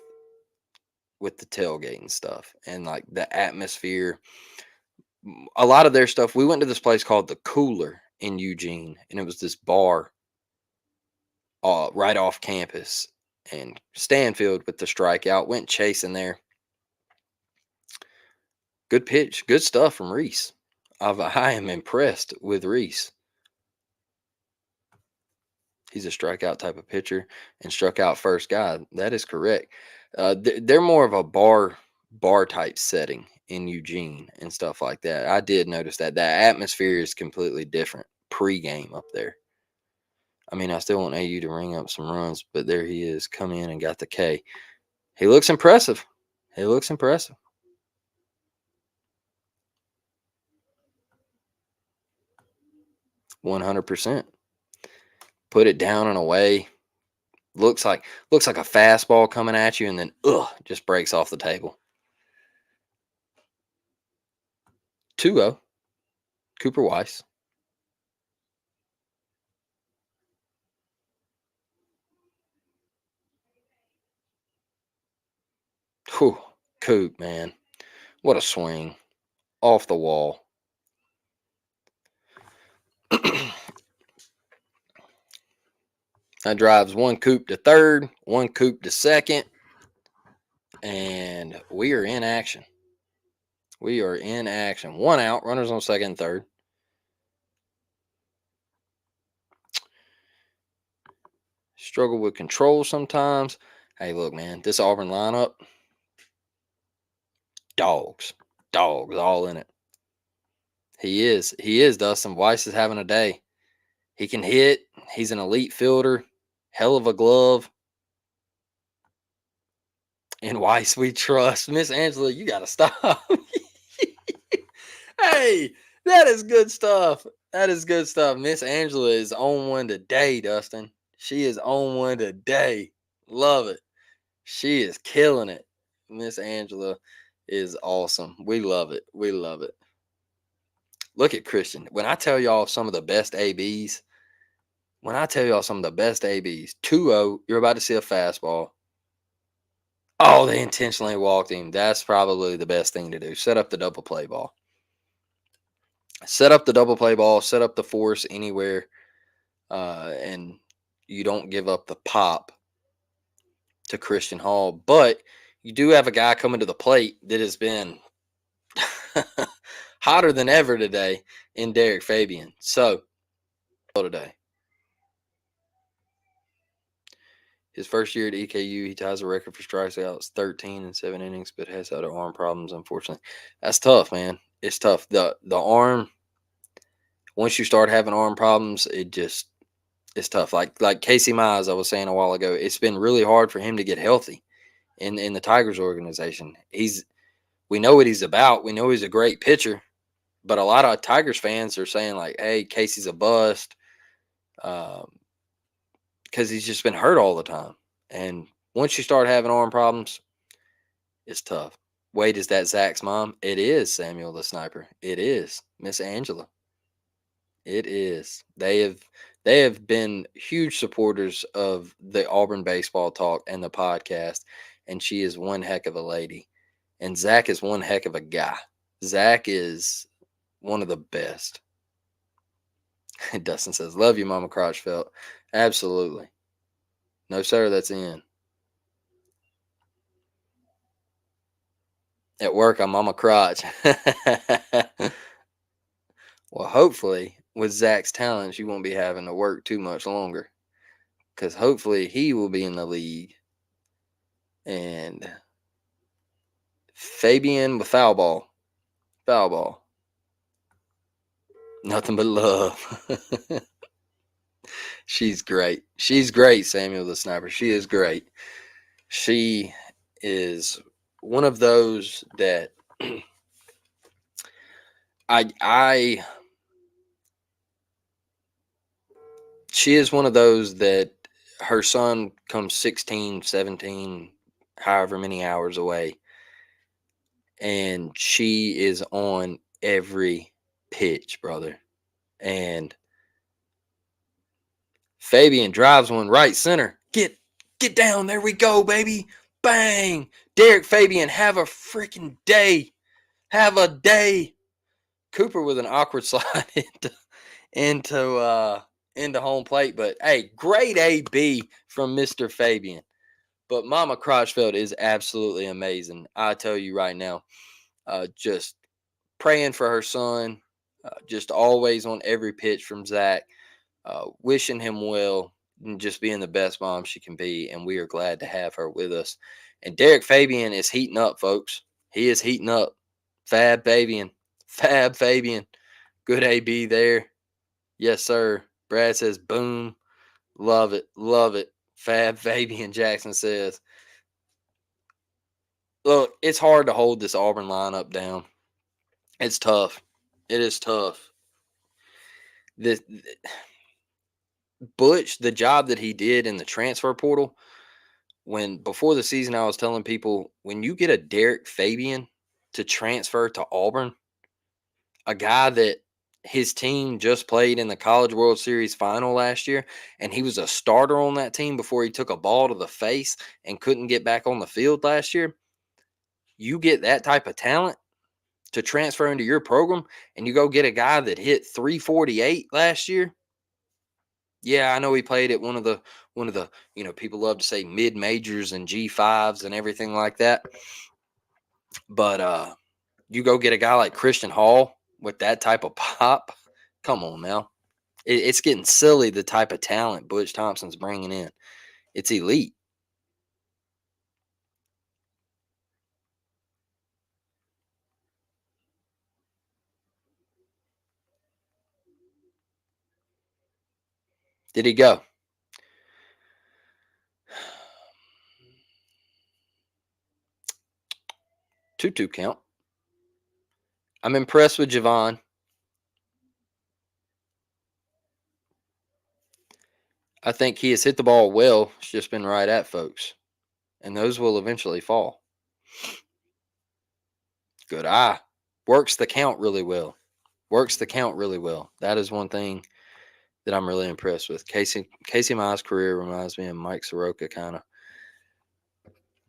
with the tailgate and stuff and like the atmosphere. A lot of their stuff. We went to this place called the Cooler in Eugene, and it was this bar right off campus. And Stanfield with the strikeout went chasing there. Good pitch, good stuff from Reese. I am impressed with Reese. He's a strikeout type of pitcher and struck out first guy. That is correct. They're more of a bar type setting in Eugene and stuff like that. I did notice that atmosphere is completely different pre-game up there. I mean, I still want AU to ring up some runs, but there he is, come in and got the K. He looks impressive. He looks impressive. %. Put it down and away. Looks like a fastball coming at you, and then just breaks off the table. 2-0. Cooper Weiss. Whew, Coop, man. What a swing. Off the wall. That drives one Coop to third, one Coop to second, and we are in action. We are in action. One out, runners on second and third. struggle with control sometimes. Hey, look, man, this Auburn lineup, dogs, dogs, all in it. He is. Dustin Weiss is having a day. He can hit. He's an elite fielder. Hell of a glove. And Weiss, we trust. Miss Angela, you got to stop. Hey, that is good stuff. That is good stuff. Miss Angela is on one today, Dustin. She is on one today. Love it. She is killing it. Miss Angela is awesome. We love it. We love it. Look at Christian. When I tell y'all some of the best ABs, 2-0, you're about to see a fastball. Oh, they intentionally walked him. That's probably the best thing to do. Set up the double play ball. Set up the force anywhere, and you don't give up the pop to Christian Hall. But you do have a guy coming to the plate that has been hotter than ever today in Derek Fabian. So, today. His first year at EKU, he ties a record for strikeouts, 13 in 7 innings, but has had arm problems, unfortunately. That's tough, man. It's tough. The arm, once you start having arm problems, it's tough. Like Casey Mize, I was saying a while ago, it's been really hard for him to get healthy in the Tigers organization. We know what he's about. We know he's a great pitcher, but a lot of Tigers fans are saying like, "Hey, Casey's a bust," because he's just been hurt all the time. And once you start having arm problems, it's tough. Wait, is that Zach's mom? It is Samuel the Sniper. It is Miss Angela. It is. They have been huge supporters of the Auburn Baseball Talk and the podcast, and she is one heck of a lady. And Zach is one heck of a guy. Zach is one of the best. Dustin says, "Love you, Mama Crotchfelt." Absolutely. No, sir, that's in. At work, I'm Mama Crotch. Well, hopefully, with Zach's talents, you won't be having to work too much longer. Because hopefully he will be in the league. And Fabian with foul ball. Foul ball. Nothing but love. She's great. She's great, Samuel the Sniper. She is great. She is one of those that she is one of those that her son comes 16, 17, however many hours away, and she is on every pitch, brother. And Fabian drives one right center. Get down. There we go, baby. Bang. Derek Fabian, have a freaking day. Have a day. Cooper with an awkward slide into home plate. But hey, great AB from Mr. Fabian. But Mama Crotchfeld is absolutely amazing. I tell you right now, just praying for her son, just always on every pitch from Zach, wishing him well, and just being the best mom she can be. And we are glad to have her with us. And Derek Fabian is heating up, folks. He is heating up. Fab Fabian. Good AB there. Yes, sir. Brad says, boom. Love it. Love it. Fab Fabian, Jackson says. Look, it's hard to hold this Auburn lineup down. It's tough. It is tough. Butch, the job that he did in the transfer portal, before the season, I was telling people, when you get a Derek Fabian to transfer to Auburn, a guy that his team just played in the College World Series final last year, and he was a starter on that team before he took a ball to the face and couldn't get back on the field last year. You get that type of talent to transfer into your program, and you go get a guy that hit 348 last year. Yeah, I know he played at one of the people love to say mid majors and G5s and everything like that. But you go get a guy like Christian Hall with that type of pop. Come on now. It's getting silly, the type of talent Butch Thompson's bringing in. It's elite. Did he go? 2-2 count. I'm impressed with Javon. I think he has hit the ball well. It's just been right at folks. And those will eventually fall. Good eye. Works the count really well. Works the count really well. That is one thing that I'm really impressed with. Casey Meyers' career reminds me of Mike Soroka kind of.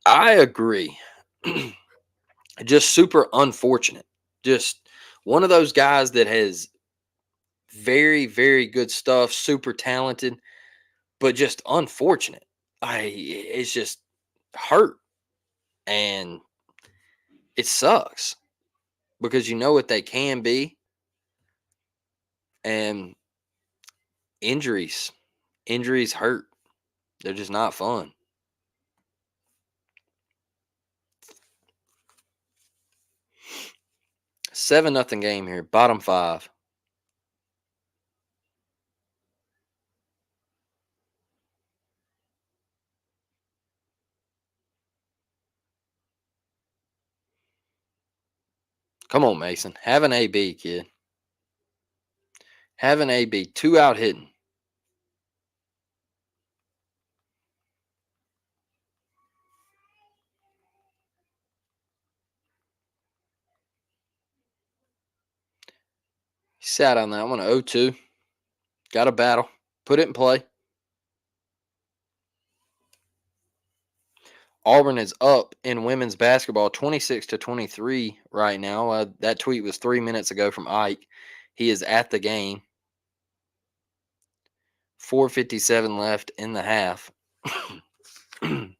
I agree. Just super unfortunate. Just one of those guys that has very, very good stuff, super talented, but just unfortunate. It's just hurt, and it sucks because you know what they can be, and injuries hurt. They're just not fun. 7-0 game here, bottom 5. Come on, Mason. Have an AB, kid. Have an AB. 2 out hitting. He sat on that one, 0-2. Got a battle. Put it in play. Auburn is up in women's basketball 26-23 right now. That tweet was 3 minutes ago from Ike. He is at the game. 4:57 left in the half. Been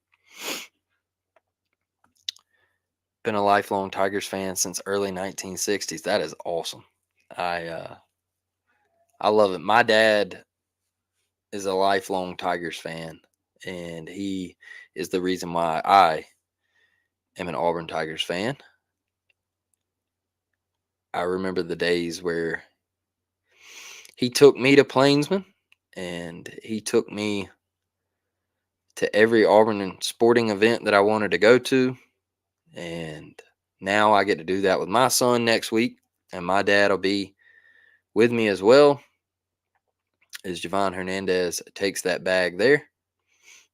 a lifelong Tigers fan since early 1960s. That is awesome. I love it. My dad is a lifelong Tigers fan, and he is the reason why I am an Auburn Tigers fan. I remember the days where he took me to Plainsman, and he took me to every Auburn sporting event that I wanted to go to. And now I get to do that with my son next week, and my dad will be with me as well as Javon Hernandez takes that bag there.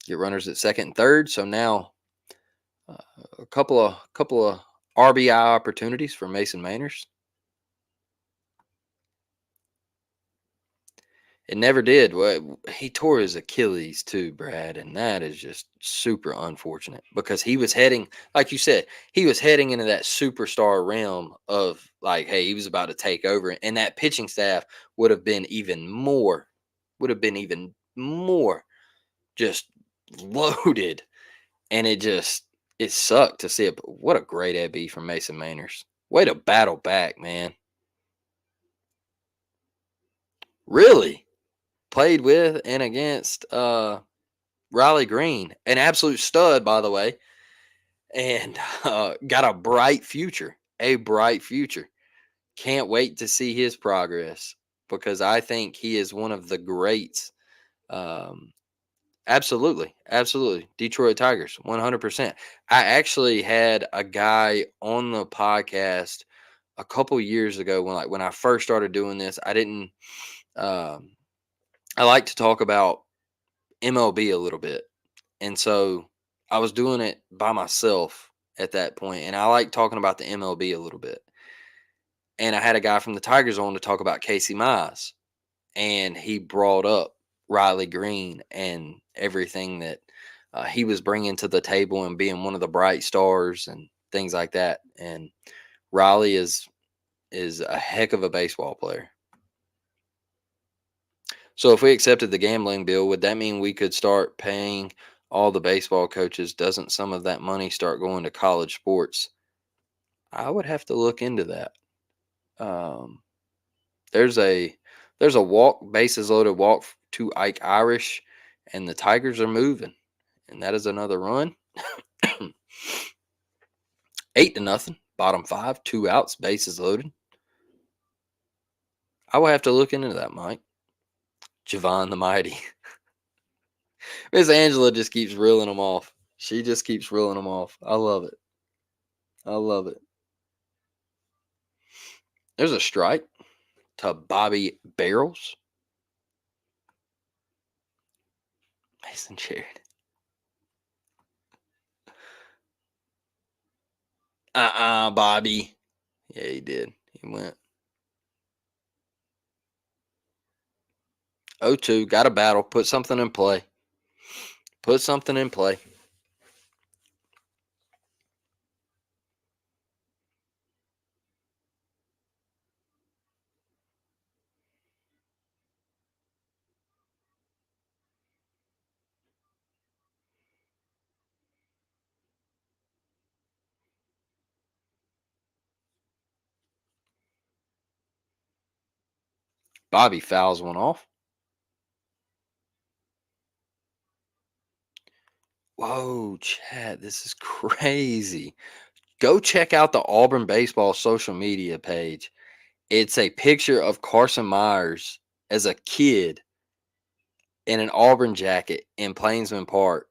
Get runners at second and third. So now a couple of RBI opportunities for Mason Manners. It never did. Well, he tore his Achilles too, Brad, and that is just super unfortunate because he was heading, like you said, he was heading into that superstar realm of like, hey, he was about to take over, and that pitching staff would have been even more just loaded, and it sucked to see it. But what a great AB from Mason Manners. Way to battle back, man. Really played with and against Riley Green, an absolute stud, by the way, and got a bright future. A bright future. Can't wait to see his progress because I think he is one of the greats. Um, absolutely. Detroit Tigers, 100%. I actually had a guy on the podcast a couple years ago when I first started doing this. I didn't. I like to talk about MLB a little bit. And so I was doing it by myself at that point, and I like talking about the MLB a little bit. And I had a guy from the Tigers on to talk about Casey Mize, and he brought up Riley Green and everything that he was bringing to the table and being one of the bright stars and things like that. And Riley is a heck of a baseball player. So if we accepted the gambling bill, would that mean we could start paying all the baseball coaches? Doesn't some of that money start going to college sports? I would have to look into that. Um, there's a walk bases loaded walk to Ike Irish, and the Tigers are moving. And that is another run. 8-0. Bottom 5, 2 outs, bases loaded. I will have to look into that, Mike. Javon the Mighty. Miss Angela just keeps reeling them off. She just keeps reeling them off. I love it. I love it. There's a strike to Bobby Barrels. Mason Jared. Bobby. Yeah, he did. He went 0-2. Got a battle. Put something in play. Put something in play. Bobby fouls one off. Whoa, Chad, this is crazy. Go check out the Auburn Baseball social media page. It's a picture of Carson Meyers as a kid in an Auburn jacket in Plainsman Park.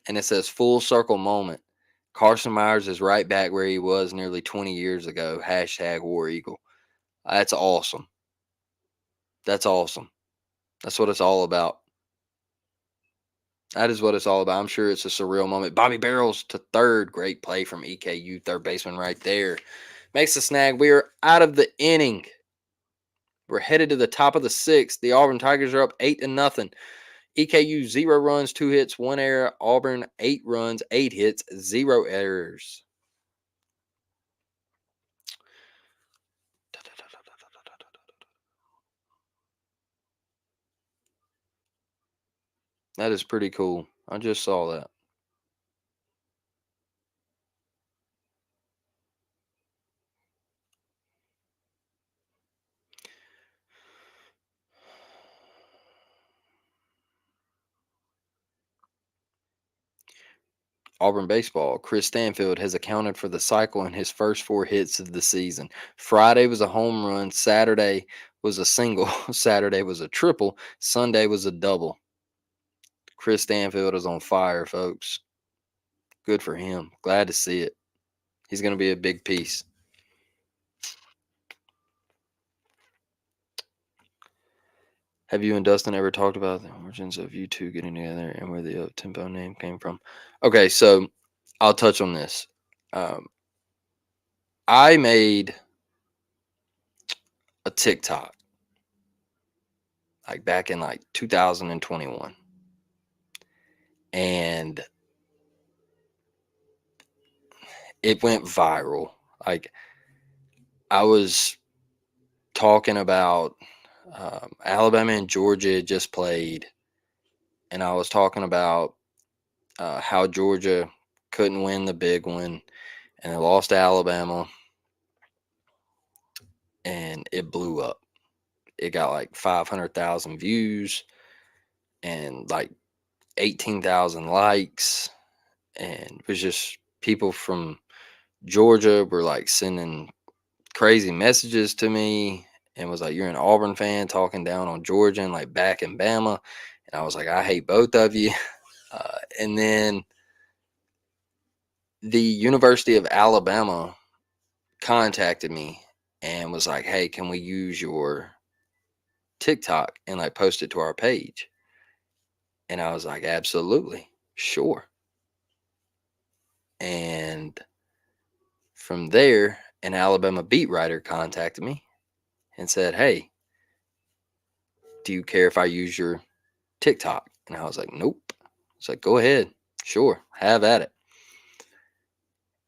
And it says full circle moment. Carson Meyers is right back where he was nearly 20 years ago. Hashtag War Eagle. That's awesome. That's awesome. That's what it's all about. That is what it's all about. I'm sure it's a surreal moment. Bobby Barrels to third. Great play from EKU, third baseman right there. Makes the snag. We are out of the inning. We're headed to the top of the sixth. The Auburn Tigers are up 8-0. EKU 0 runs, 2 hits, 1 error. Auburn 8 runs, 8 hits, 0 errors. That is pretty cool. I just saw that. Auburn Baseball. Chris Stanfield has accounted for the cycle in his first 4 hits of the season. Friday was a home run. Saturday was a single. Saturday was a triple. Sunday was a double. Chris Stanfield is on fire, folks. Good for him. Glad to see it. He's going to be a big piece. Have you and Dustin ever talked about the origins of you two getting together and where the tempo name came from? Okay, so I'll touch on this. I made a TikTok like back in like 2021, and it went viral. Like I was talking about Alabama and Georgia just played, and I was talking about how Georgia couldn't win the big one, and they lost to Alabama, and it blew up. It got like 500,000 views and like 18,000 likes, and it was just people from Georgia were like sending crazy messages to me and was like, "You're an Auburn fan talking down on Georgia and like back in Bama," and I was like, "I hate both of you." And then the University of Alabama contacted me and was like, "Hey, can we use your TikTok and like post it to our page?" And I was like, "Absolutely, sure." And from there, an Alabama beat writer contacted me and said, "Hey, do you care if I use your TikTok?" And I was like, "Nope." It's like, "Go ahead. Sure. Have at it."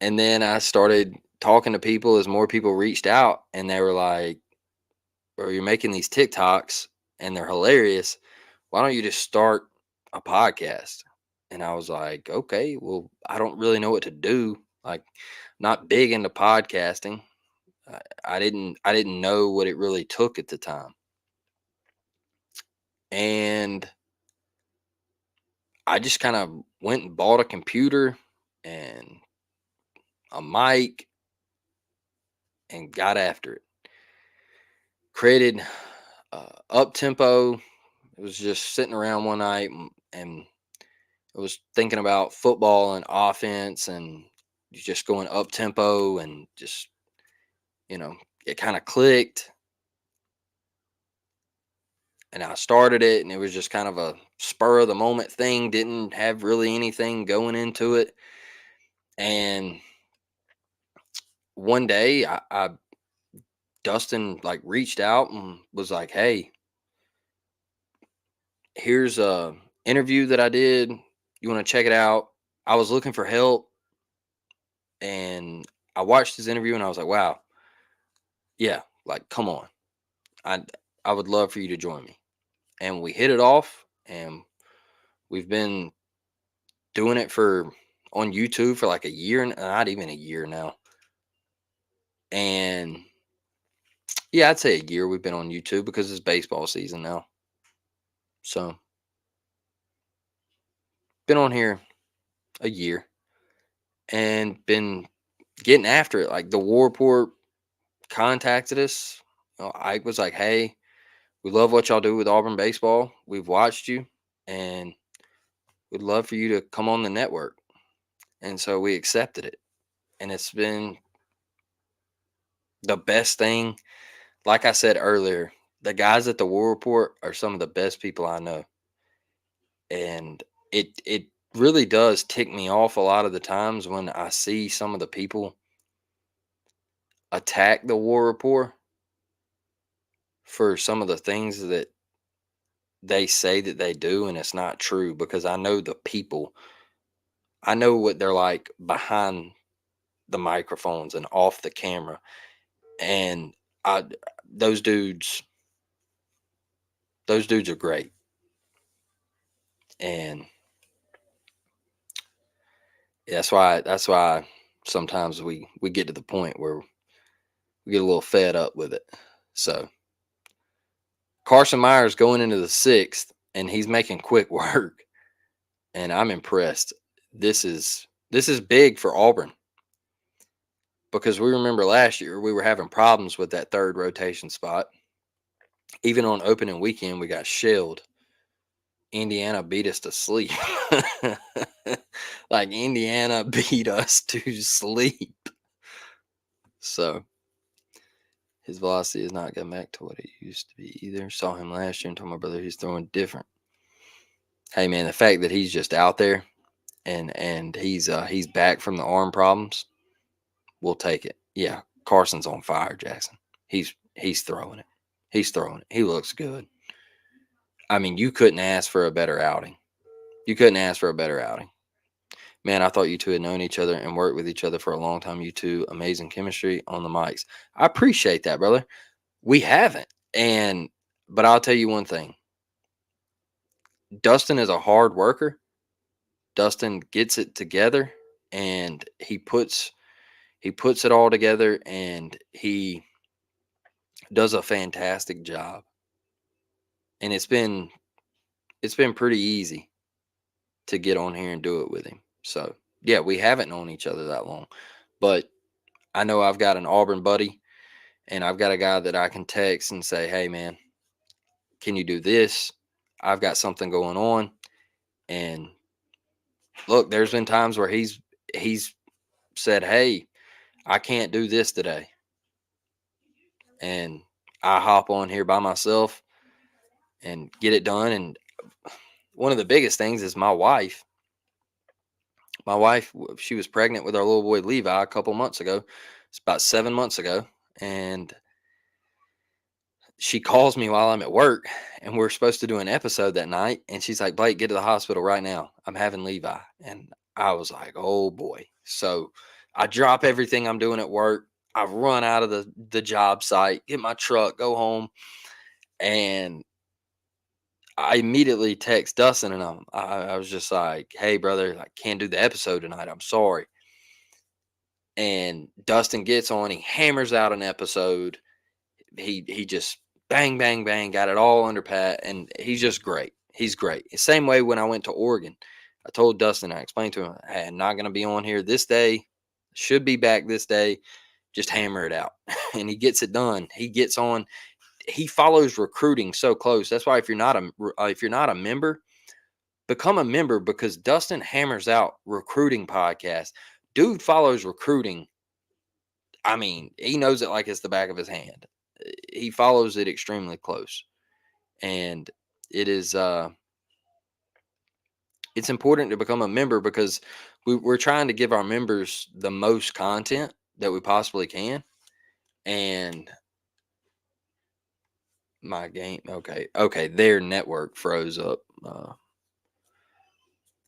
And then I started talking to people as more people reached out, and they were like, "Bro, you're making these TikToks and they're hilarious. Why don't you just start a podcast?" And I was like, "Okay, well, I don't really know what to do. Like, not big into podcasting. I didn't know what it really took at the time." And I just kind of went and bought a computer and a mic and got after it. Created up tempo. It was just sitting around one night and I was thinking about football and offense and just going up tempo and just, you know, it kind of clicked and I started it and it was just kind of a spur of the moment thing, didn't have really anything going into it. And one day Dustin like reached out and was like, "Hey, here's a interview that I did. You want to check it out?" I was looking for help and I watched his interview and I was like, "Wow, yeah, like come on. I I would love for you to join me." And we hit it off and we've been doing it for on YouTube for like a year, not even a year now. And yeah, I'd say a year we've been on YouTube because it's baseball season now. So, been on here a year and been getting after it. Like the War Report contacted us. Ike was like, "Hey, we love what y'all do with Auburn baseball. We've watched you, and we'd love for you to come on the network." And so we accepted it, and it's been the best thing. Like I said earlier, the guys at the War Report are some of the best people I know, and it really does tick me off a lot of the times when I see some of the people attack the War Report for some of the things that they say that they do, and it's not true because I know the people. I know what they're like behind the microphones and off the camera, and I those dudes those dudes are great, and that's why sometimes we get to the point where we get a little fed up with it. So Carson Meyers going into the sixth, and he's making quick work, and I'm impressed. This is big for Auburn because we remember last year we were having problems with that third rotation spot. Even on opening weekend, we got shelled. Indiana beat us to sleep. Like Indiana beat us to sleep. So his velocity has not gotten back to what it used to be either. Saw him last year and told my brother he's throwing different. Hey man, the fact that he's just out there and he's back from the arm problems, we'll take it. Yeah, Carson's on fire, Jackson. He's throwing it. He's throwing it. He looks good. I mean, you couldn't ask for a better outing. You couldn't ask for a better outing. Man, I thought you two had known each other and worked with each other for a long time. You two, amazing chemistry on the mics. I appreciate that, brother. We haven't. But I'll tell you one thing. Dustin is a hard worker. Dustin gets it together and he puts it all together and he does a fantastic job. And it's been pretty easy to get on here and do it with him. So, yeah, we haven't known each other that long. But I know I've got an Auburn buddy and I've got a guy that I can text and say, "Hey man, can you do this? I've got something going on." And look, there's been times where he's said, "Hey, I can't do this today." And I hop on here by myself and get it done. And one of the biggest things is my wife. My wife, she was pregnant with our little boy Levi a couple months ago. It's about 7 months ago. And she calls me while I'm at work and we're supposed to do an episode that night. And she's like, "Blake, get to the hospital right now. I'm having Levi." And I was like, oh boy. So I drop everything I'm doing at work. I run out of the job site, get my truck, go home. And I immediately text Dustin and I was just like, "Hey brother, I can't do the episode tonight. I'm sorry." And Dustin gets on, he hammers out an episode. He just bang, bang, bang, got it all under pat, and he's just great. He's great. Same way when I went to Oregon. I told Dustin, I explained to him, hey, I'm not going to be on here this day. Should be back this day. Just hammer it out. And he gets it done. He gets on. He follows recruiting so close. That's why if you're not a member, become a member, because Dustin hammers out recruiting podcasts. Dude follows recruiting. I mean, he knows it like it's the back of his hand. He follows it extremely close. And it is it's important to become a member, because we're trying to give our members the most content that we possibly can. And my game, okay, their network froze up.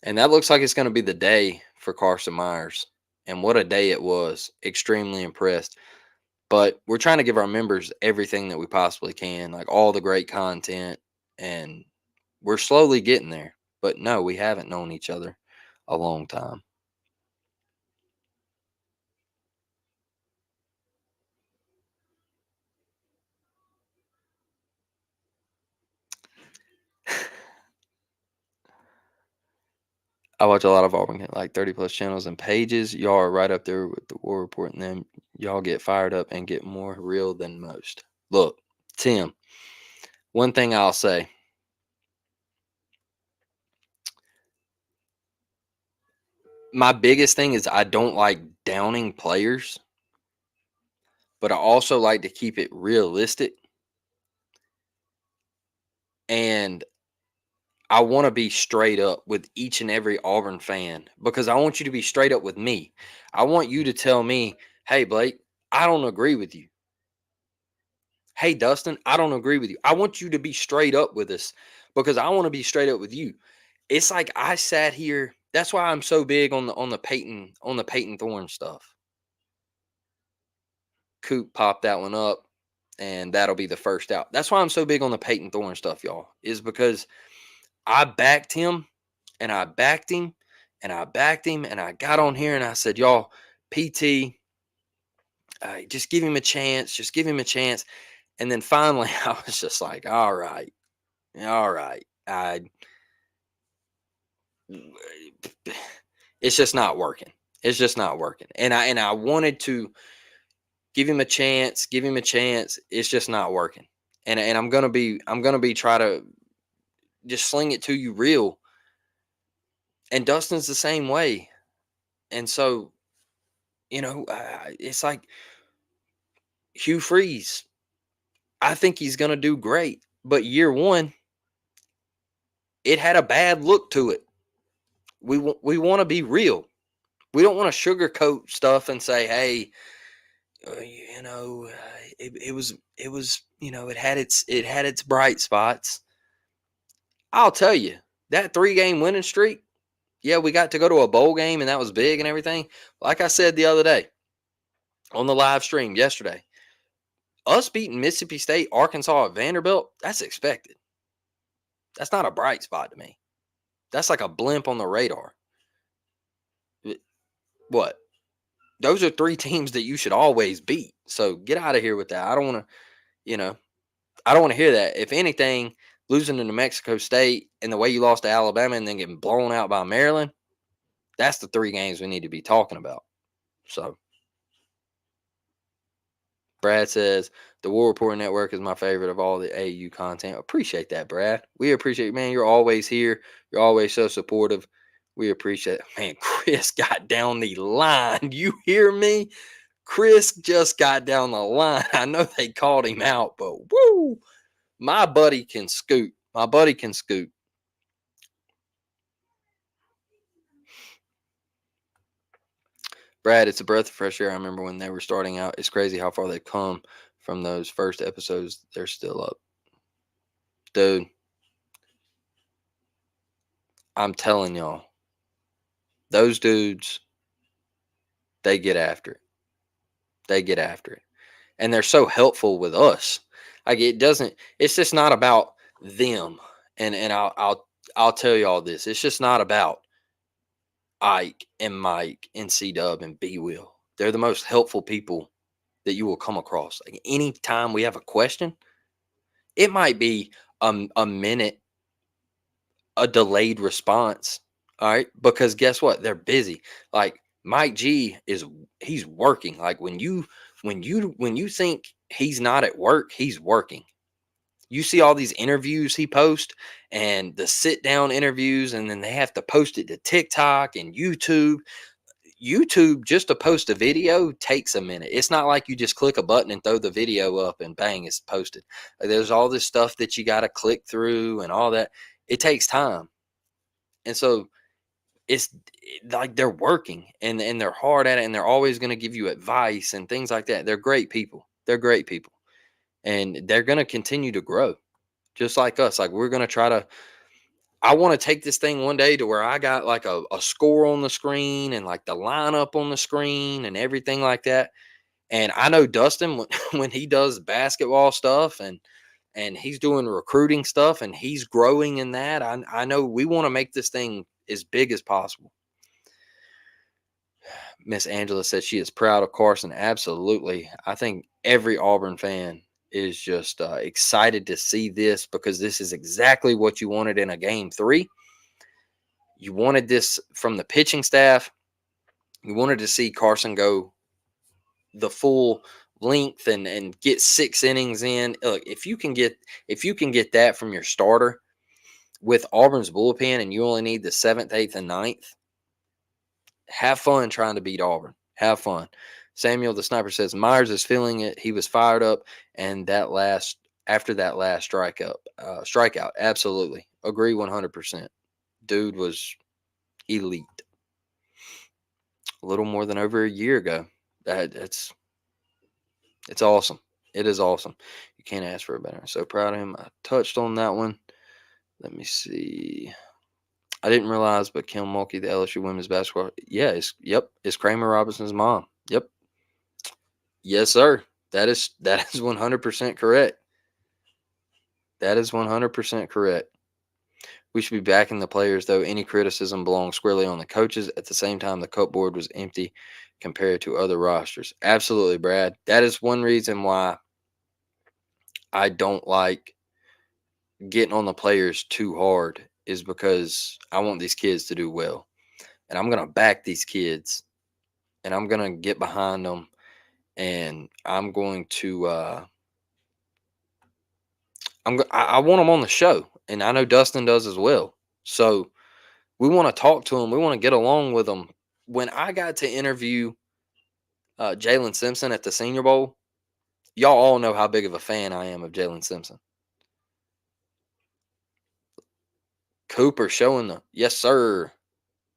And that looks like it's going to be the day for Carson Meyers. And what a day it was. Extremely impressed. But we're trying to give our members everything that we possibly can, like all the great content. And we're slowly getting there. But no, we haven't known each other a long time. I watch a lot of Auburn, like 30 plus channels and pages. Y'all are right up there with the War Report, and then y'all get fired up and get more real than most. Look, Tim, one thing I'll say, my biggest thing is I don't like downing players, but I also like to keep it realistic. And I want to be straight up with each and every Auburn fan, because I want you to be straight up with me. I want you to tell me, hey, Blake, I don't agree with you. Hey, Dustin, I don't agree with you. I want you to be straight up with us, because I want to be straight up with you. It's like I sat here. That's why I'm so big on the Peyton Thorne stuff. Coop popped that one up, and that'll be the first out. That's why I'm so big on the Peyton Thorne stuff, y'all, is because I backed him and I backed him and I backed him, and I got on here and I said, y'all, PT, just give him a chance. Just give him a chance. And then finally, I was just like, all right. It's just not working. It's just not working. And I wanted to give him a chance, give him a chance. It's just not working. And I'm gonna be try to just sling it to you real. And Dustin's the same way. And so, it's like Hugh Freeze. I think he's gonna do great, but year one, it had a bad look to it. We want to be real. We don't want to sugarcoat stuff and say, hey, it was it had its bright spots. I'll tell you, that 3-game winning streak. Yeah, we got to go to a bowl game, and that was big and everything. Like I said the other day on the live stream yesterday, us beating Mississippi State, Arkansas at Vanderbilt, that's expected. That's not a bright spot to me. That's like a blimp on the radar. What? Those are 3 teams that you should always beat. So get out of here with that. I don't want to, you know, I don't want to hear that. If anything, losing to New Mexico State and the way you lost to Alabama and then getting blown out by Maryland, that's the 3 games we need to be talking about. So Brad says the War Report Network is my favorite of all the AU content. Appreciate that, Brad. We appreciate it, man. You're always here. You're always so supportive. We appreciate it. Man, Chris got down the line. You hear me? Chris just got down the line. I know they called him out, but woo, my buddy can scoot. My buddy can scoot. Brad, it's a breath of fresh air. I remember when they were starting out. It's crazy how far they've come from those first episodes. They're still up. Dude, I'm telling y'all, those dudes, they get after it. They get after it. And they're so helpful with us. Like it's just not about them. And I'll tell y'all this. It's just not about Ike and Mike and C Dub and B Will. They're the most helpful people that you will come across. Like anytime we have a question, it might be a minute, a delayed response All right, because guess what? They're busy. Like Mike G he's working. Like when you think he's not at work, he's working. You see all these interviews he posts and the sit down interviews, and then they have to post it to TikTok and YouTube. YouTube just to post a video takes a minute. It's not like you just click a button and throw the video up and bang, it's posted. There's all this stuff that you got to click through and all that. It takes time. And so like they're working and they're hard at it, and they're always going to give you advice and things like that. They're great people. They're great people. And they're going to continue to grow just like us. Like we're going to try to I want to take this thing one day to where I got like a score on the screen and like the lineup on the screen and everything like that. And I know Dustin when, when he does basketball stuff and he's doing recruiting stuff and he's growing in that. I know we want to make this thing as big as possible. Miss Angela said she is proud of Carson. Absolutely. I think every Auburn fan is just excited to see this because this is exactly what you wanted in a game 3. You wanted this from the pitching staff. You wanted to see Carson go the full length and get 6 innings in. Look, if you can get that from your starter with Auburn's bullpen and you only need the 7th, 8th, and 9th, have fun trying to beat Auburn. Have fun. Samuel the Sniper says Myers is feeling it. He was fired up, and after that last strikeout, absolutely agree 100%. Dude was elite. A little more than over a year ago. It's awesome. It is awesome. You can't ask for a better. So proud of him. I touched on that one. Let me see. I didn't realize, but Kim Mulkey, the LSU women's basketball. Yeah, it's Kramer Robinson's mom. Yep. Yes, sir. That is 100% correct. That is 100% correct. We should be backing the players, though. Any criticism belongs squarely on the coaches. At the same time, the cupboard was empty compared to other rosters. Absolutely, Brad. That is one reason why I don't like getting on the players too hard, is because I want these kids to do well. And I'm going to back these kids and I'm going to get behind them and I'm going to I want them on the show, and I know Dustin does as well. So we want to talk to them. We want to get along with them. When I got to interview Jalen Simpson at the Senior Bowl, y'all all know how big of a fan I am of Jalen Simpson. Cooper showing the yes sir,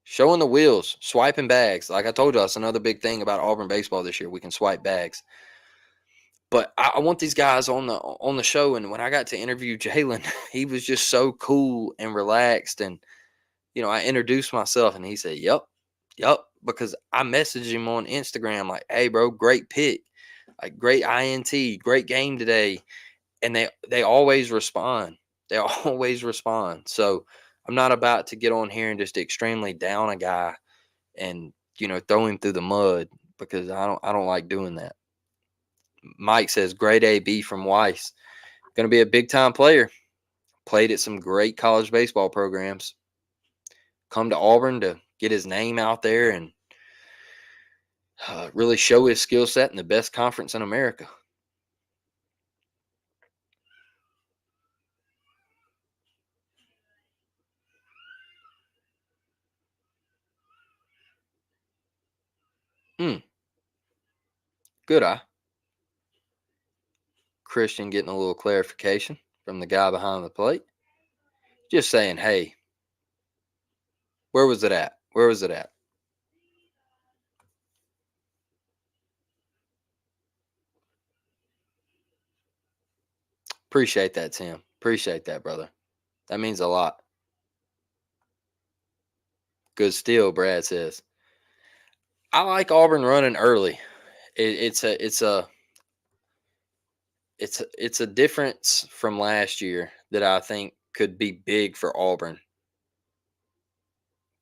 showing the wheels, swiping bags. Like I told you, that's another big thing about Auburn baseball this year. We can swipe bags. But I want these guys on the show. And when I got to interview Jalen, he was just so cool and relaxed. And I introduced myself, and he said, "Yep, yep," because I messaged him on Instagram like, "Hey, bro, great pick, like great INT, great game today," and they always respond. They always respond. So I'm not about to get on here and just extremely down a guy and throw him through the mud, because I don't like doing that. Mike says grade A B from Weiss. Going to be a big time player. Played at some great college baseball programs. Come to Auburn to get his name out there and really show his skill set in the best conference in America. Hmm. Good eye. Christian getting a little clarification from the guy behind the plate. Just saying, hey, where was it at? Where was it at? Appreciate that, Tim. Appreciate that, brother. That means a lot. Good steal, Brad says. I like Auburn running early. It's a difference from last year that I think could be big for Auburn.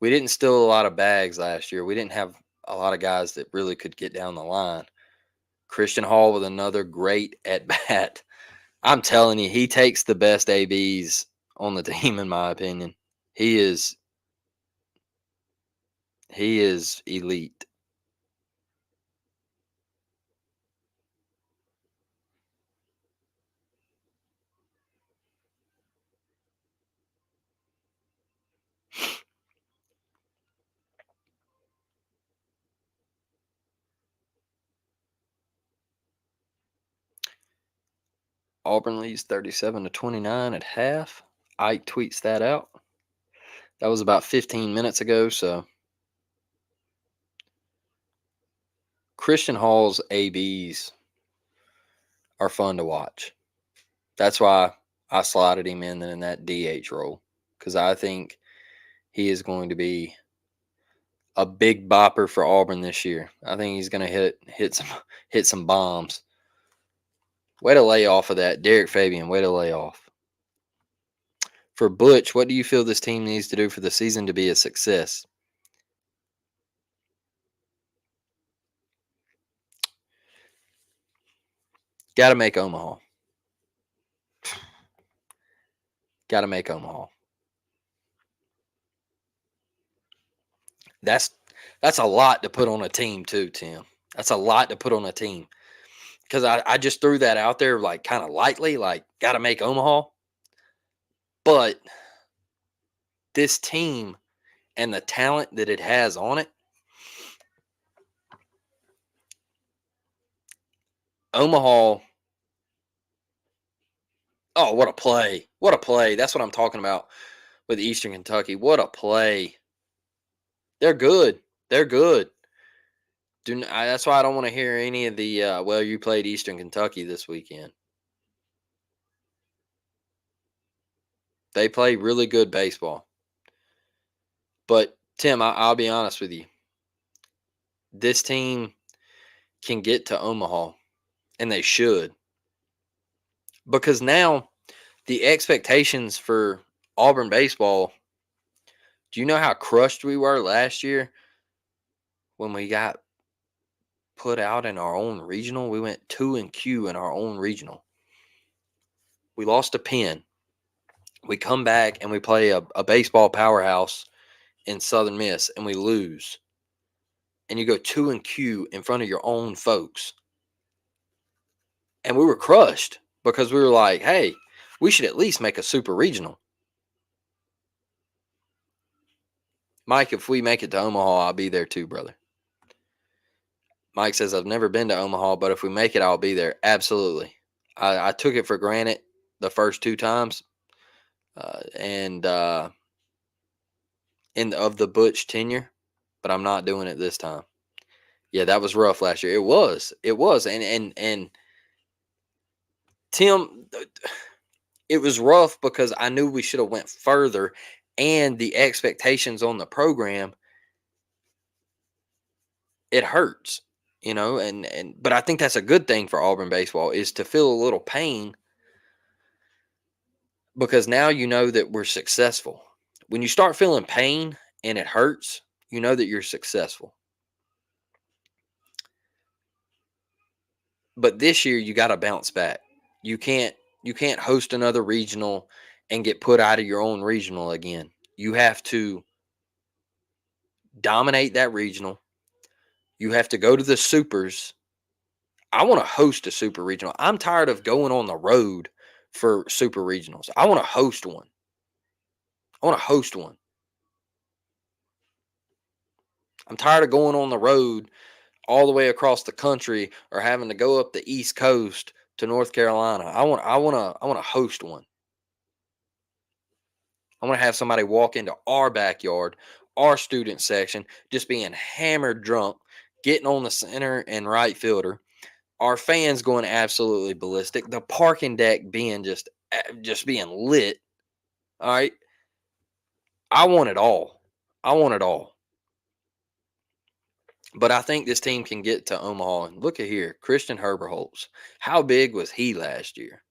We didn't steal a lot of bags last year. We didn't have a lot of guys that really could get down the line. Christian Hall with another great at bat. I'm telling you, he takes the best ABs on the team, in my opinion. He is He is elite. Auburn leads 37-29 at half. Ike tweets that out. That was about 15 minutes ago. So Christian Hall's ABs are fun to watch. That's why I slotted him in that DH role, because I think he is going to be a big bopper for Auburn this year. I think he's going to hit some bombs. Way to lay off of that, Derek Fabian. Way to lay off. For Butch, what do you feel this team needs to do for the season to be a success? Got to make Omaha. Got to make Omaha. That's that's a lot to put on a team too, Tim. That's a lot to put on a team. Because I just threw that out there like kind of lightly, like got to make Omaha. But this team and the talent that it has on it, Omaha. Oh, what a play! What a play! That's what I'm talking about with Eastern Kentucky. What a play! They're good. They're good. That's why I don't want to hear any of the well, you played Eastern Kentucky this weekend. They play really good baseball. But Tim, I'll be honest with you. This team can get to Omaha, and they should, because now the expectations for Auburn baseball. Do you know how crushed we were last year when we got put out in our own regional? We went 2-Q in our own regional. We lost a Penn. We come back and we play a baseball powerhouse in Southern Miss, and we lose. And you go 2-Q in front of your own folks. And we were crushed because we were like, hey, we should at least make a super regional. Mike, if we make it to Omaha, I'll be there too, brother. Mike says, I've never been to Omaha, but if we make it, I'll be there. Absolutely. I took it for granted the first two times. And of the Butch tenure, but I'm not doing it this time. Yeah, that was rough last year. It was. And Tim, it was rough because I knew we should have went further, and the expectations on the program, it hurts, and but I think that's a good thing for Auburn baseball, is to feel a little pain, because now you know that we're successful. When you start feeling pain and it hurts, you know that you're successful. But this year you got to bounce back. You can't host another regional and get put out of your own regional again. You have to dominate that regional. You have to go to the supers. I want to host a super regional. I'm tired of going on the road for super regionals. I want to host one. I want to host one. I'm tired of going on the road all the way across the country or having to go up the East Coast to North Carolina. I want to host one. I want to have somebody walk into our backyard, our student section, just being hammered drunk, getting on the center and right fielder. Our fans going absolutely ballistic. The parking deck being just being lit. All right. I want it all. I want it all. But I think this team can get to Omaha. And look at here, Christian Herberholz. How big was he last year?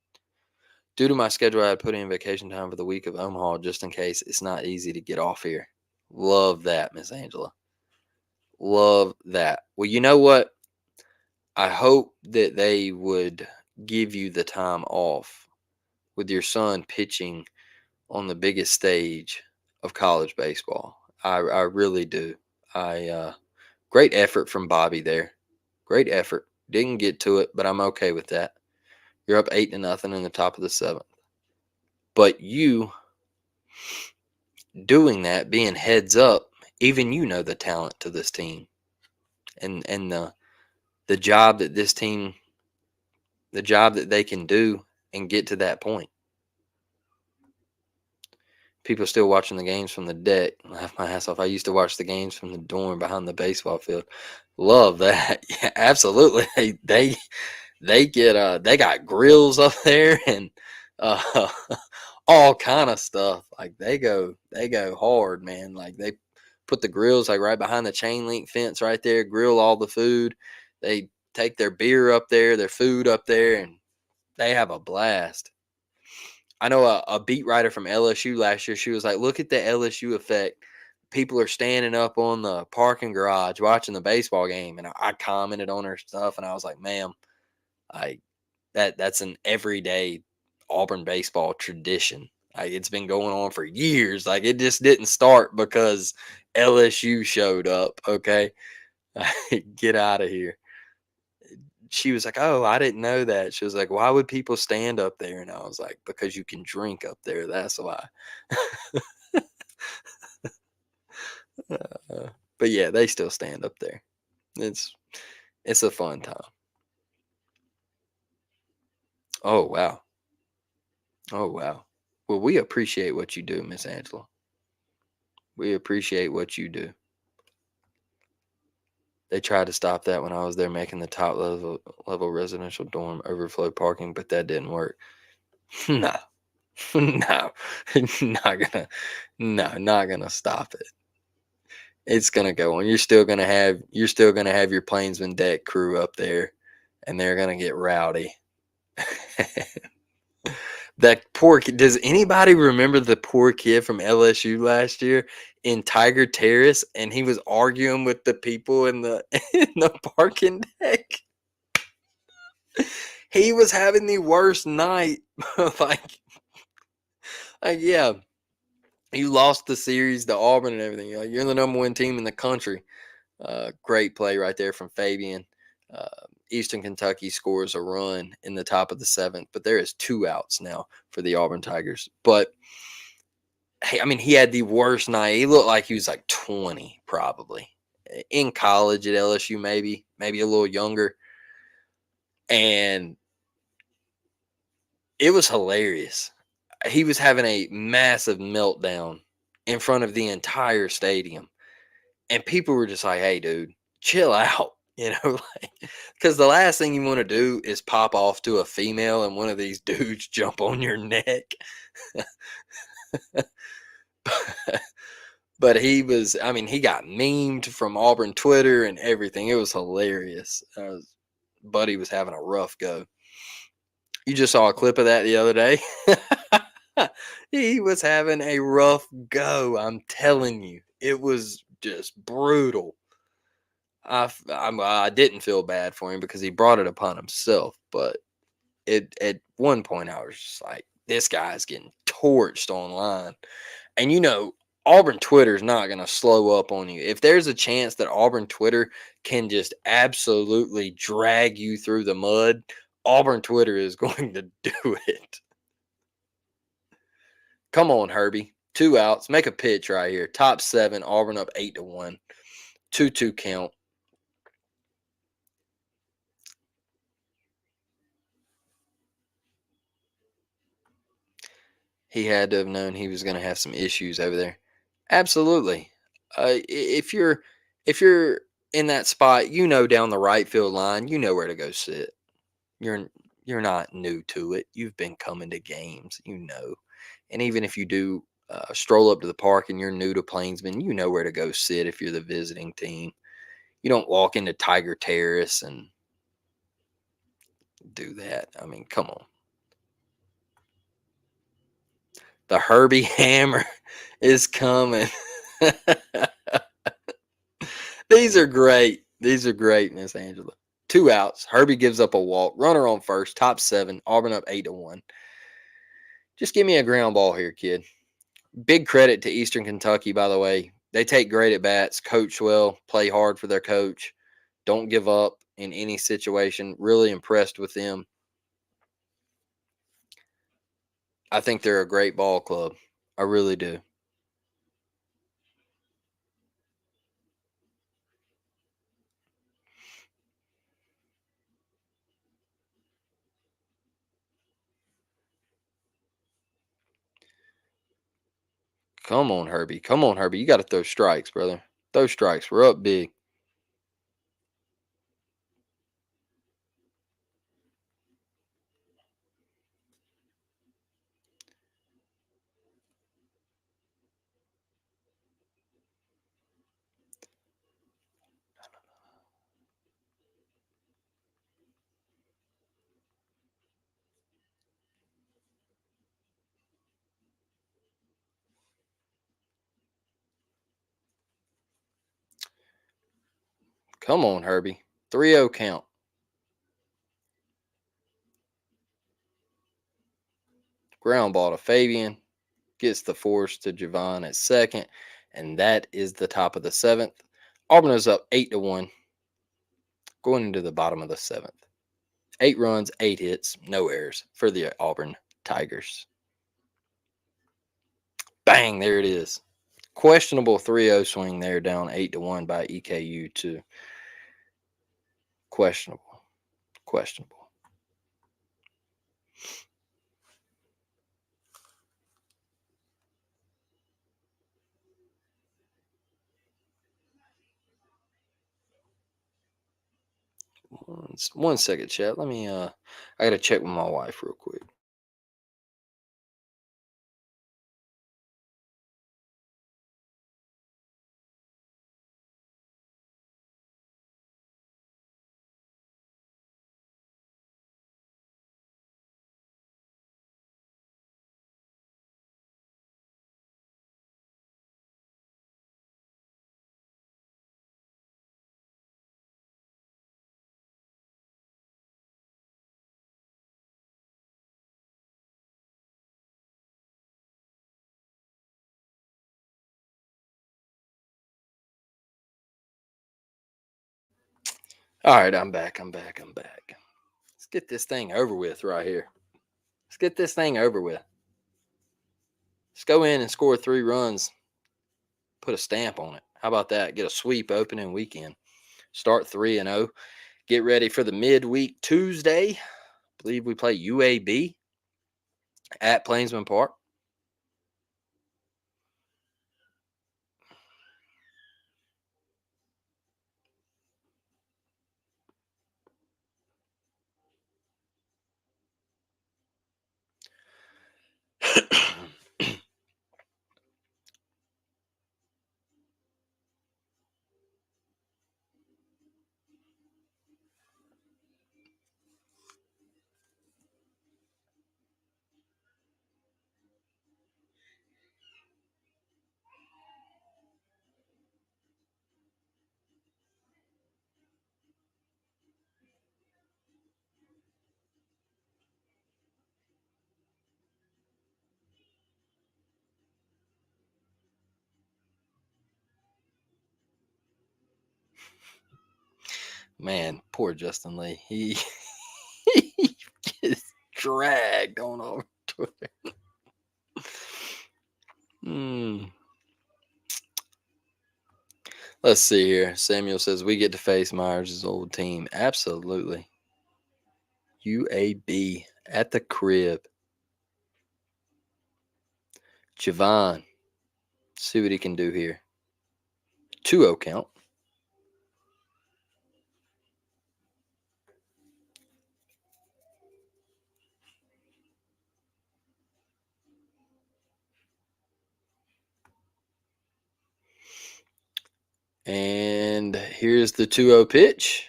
Due to my schedule, I had put in vacation time for the week of Omaha just in case it's not easy to get off here. Love that, Miss Angela. Love that. Well, you know what? I hope that they would give you the time off with your son pitching on the biggest stage of college baseball. I really do. Great effort from Bobby there. Great effort. Didn't get to it, but I'm okay with that. You're up 8-0 in the top of the seventh. But you doing that, being heads up, even you know the talent to this team, and the job that this team, the job that they can do and get to that point. People still watching the games from the deck. Laugh my ass off. I used to watch the games from the dorm behind the baseball field. Love that. Yeah, absolutely. They got grills up there and uh all kind of stuff. Like they go hard, man. Like they put the grills like right behind the chain link fence right there, grill all the food. They take their beer up there, their food up there, and they have a blast. I know a beat writer from LSU last year, she was like, look at the LSU effect. People are standing up on the parking garage watching the baseball game. And I commented on her stuff and I was like, ma'am, I that's an everyday Auburn baseball tradition. Like it's been going on for years. Like it just didn't start because LSU showed up. Okay. Get out of here. She was like, "Oh, I didn't know that." She was like, "Why would people stand up there?" And I was like, "Because you can drink up there. That's why." But yeah, they still stand up there. It's it's a fun time. Oh wow. Oh wow. Well, we appreciate what you do, Miss Angela. We appreciate what you do. They tried to stop that when I was there making the top level residential dorm overflow parking, but that didn't work. No, no, not gonna, no, not gonna stop it. It's gonna go on. You're still gonna have your Plainsman deck crew up there, and they're gonna get rowdy. That poor kid. Does anybody remember the poor kid from LSU last year in Tiger Terrace, and he was arguing with the people in the in the parking deck? He was having the worst night. like, yeah, you lost the series to Auburn and everything. You're the number one team in the country. Great play right there from Fabian. Uh, Eastern Kentucky scores a run in the top of the seventh, but there is 2 outs now for the Auburn Tigers. But hey, I mean, he had the worst night. He looked like he was like 20, probably in college at LSU, maybe a little younger, and it was hilarious. He was having a massive meltdown in front of the entire stadium. And people were just like, hey, dude, chill out. Because the last thing you want to do is pop off to a female and one of these dudes jump on your neck. But he got memed from Auburn Twitter and everything. It was hilarious. Buddy was having a rough go. You just saw a clip of that the other day. He was having a rough go. I'm telling you, it was just brutal. I didn't feel bad for him because he brought it upon himself. But at one point, I was just like, this guy's getting torched online. And Auburn Twitter is not going to slow up on you. If there's a chance that Auburn Twitter can just absolutely drag you through the mud, Auburn Twitter is going to do it. Come on, Herbie. 2 outs. Make a pitch right here. Top 7. Auburn up 8-1. 2-2 count. He had to have known he was going to have some issues over there. Absolutely. If you're in that spot, down the right field line, you know where to go sit. You're not new to it. You've been coming to games, And even if you do stroll up to the park and you're new to Plainsman, you know where to go sit if you're the visiting team. You don't walk into Tiger Terrace and do that. I mean, come on. The Herbie Hammer is coming. These are great. These are great, Miss Angela. 2 outs. Herbie gives up a walk. Runner on first. Top 7. Auburn up 8-1. Just give me a ground ball here, kid. Big credit to Eastern Kentucky, by the way. They take great at bats, coach well, play hard for their coach, don't give up in any situation. Really impressed with them. I think they're a great ball club. I really do. Come on, Herbie. Come on, Herbie. You got to throw strikes, brother. Throw strikes. We're up big. Come on, Herbie. 3-0 count. Ground ball to Fabian. Gets the force to Javon at second. And that is the top of the seventh. Auburn is up 8-1. Going into the bottom of the seventh. 8 runs, 8 hits, no errors for the Auburn Tigers. Bang, there it is. Questionable 3-0 swing there, down 8-1 by EKU to questionable. Questionable. One second, chat. Let me I gotta check with my wife real quick. All right, I'm back. Let's get this thing over with right here. Let's get this thing over with. Let's go in and score 3 runs. Put a stamp on it. How about that? Get a sweep opening weekend. Start 3-0. Get ready for the midweek Tuesday. I believe we play UAB at Plainsman Park. Man, poor Justin Lee. He gets dragged on over Twitter. Let's see here. Samuel says we get to face Myers' old team. Absolutely. UAB at the crib. Javon. See what he can do here. 2-0 count. And here's the 2-0 pitch.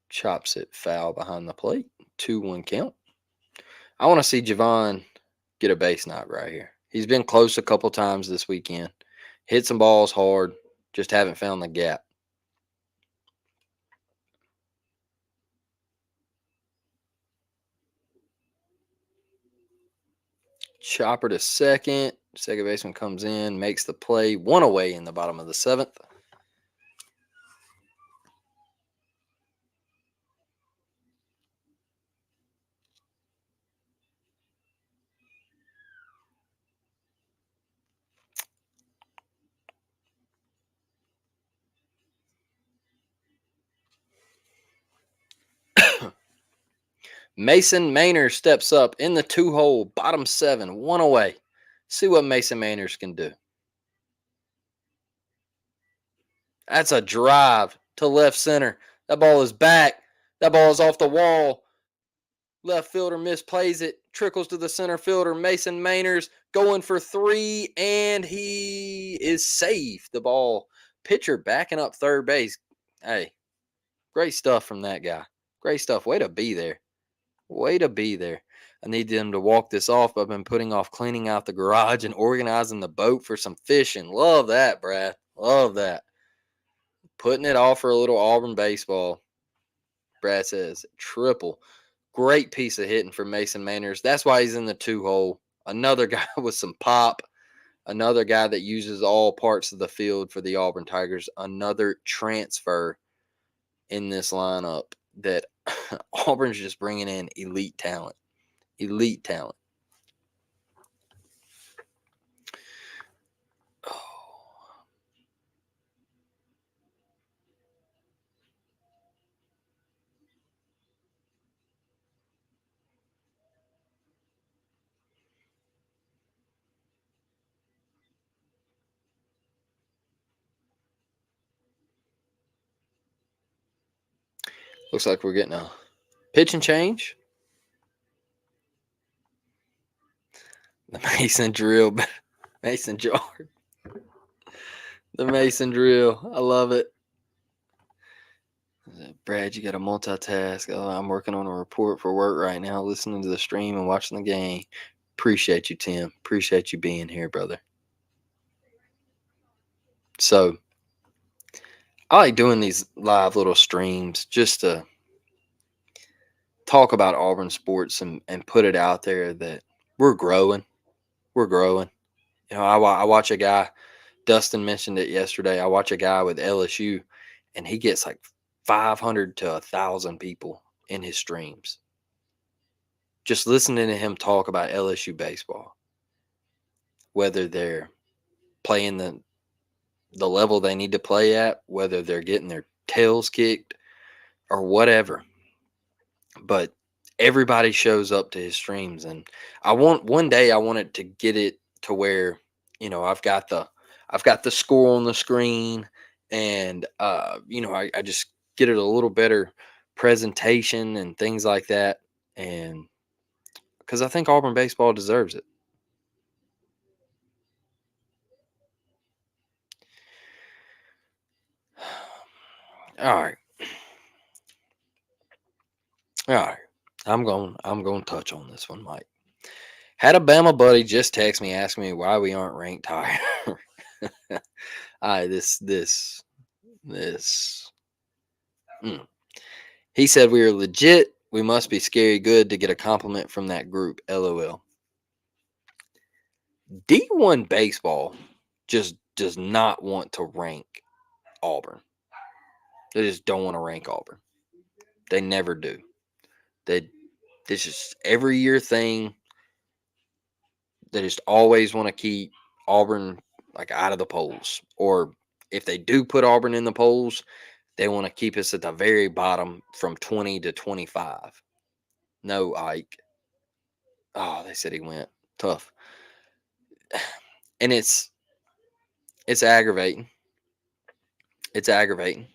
Chops it foul behind the plate. 2-1 count. I want to see Javon get a base knock right here. He's been close a couple times this weekend. Hit some balls hard. Just haven't found the gap. Chopper to second. Second baseman comes in, makes the play. 1 away in the bottom of the 7th. Mason Meyers steps up in the 2-hole, bottom 7, 1 away. See what Mason Meyers can do. That's a drive to left center. That ball is back. That ball is off the wall. Left fielder misplays it. Trickles to the center fielder. Mason Meyers going for 3, and he is safe. The ball. Pitcher backing up third base. Hey, great stuff from that guy. Great stuff. Way to be there. Way to be there. I need them to walk this off. I've been putting off cleaning out the garage and organizing the boat for some fishing. Love that, Brad. Love that. Putting it off for a little Auburn baseball. Brad says triple. Great piece of hitting for Mason Meyers. That's why he's in the 2-hole. Another guy with some pop. Another guy that uses all parts of the field for the Auburn Tigers. Another transfer in this lineup that Auburn's just bringing in elite talent. Elite talent. Looks like we're getting a pitching change. The Mason drill. Mason jar. The Mason drill. I love it. Brad, you got to multitask. Oh, I'm working on a report for work right now, listening to the stream and watching the game. Appreciate you, Tim. Appreciate you being here, brother. So, I like doing these live little streams just to talk about Auburn sports and put it out there that we're growing. We're growing. You know, I watch a guy, Dustin mentioned it yesterday. I watch a guy with LSU, and he gets like 500 to 1,000 people in his streams. Just listening to him talk about LSU baseball, whether they're playing the level they need to play at, whether they're getting their tails kicked or whatever. But everybody shows up to his streams, and one day I wanted to get it to where, you know, I've got the score on the screen, and you know, I just get it a little better presentation and things like that, and because I think Auburn baseball deserves it. All right. All right. I'm going to touch on this one, Mike. Had a Bama buddy just text me, ask me why we aren't ranked higher. All right, this. He said we are legit. We must be scary good to get a compliment from that group. LOL. D1 baseball just does not want to rank Auburn. They just don't want to rank Auburn. They never do. This is every year thing. They just always want to keep Auburn like out of the polls. Or if they do put Auburn in the polls, they want to keep us at the very bottom from 20 to 25. No, Ike. Oh, they said he went. Tough. And it's aggravating. It's aggravating.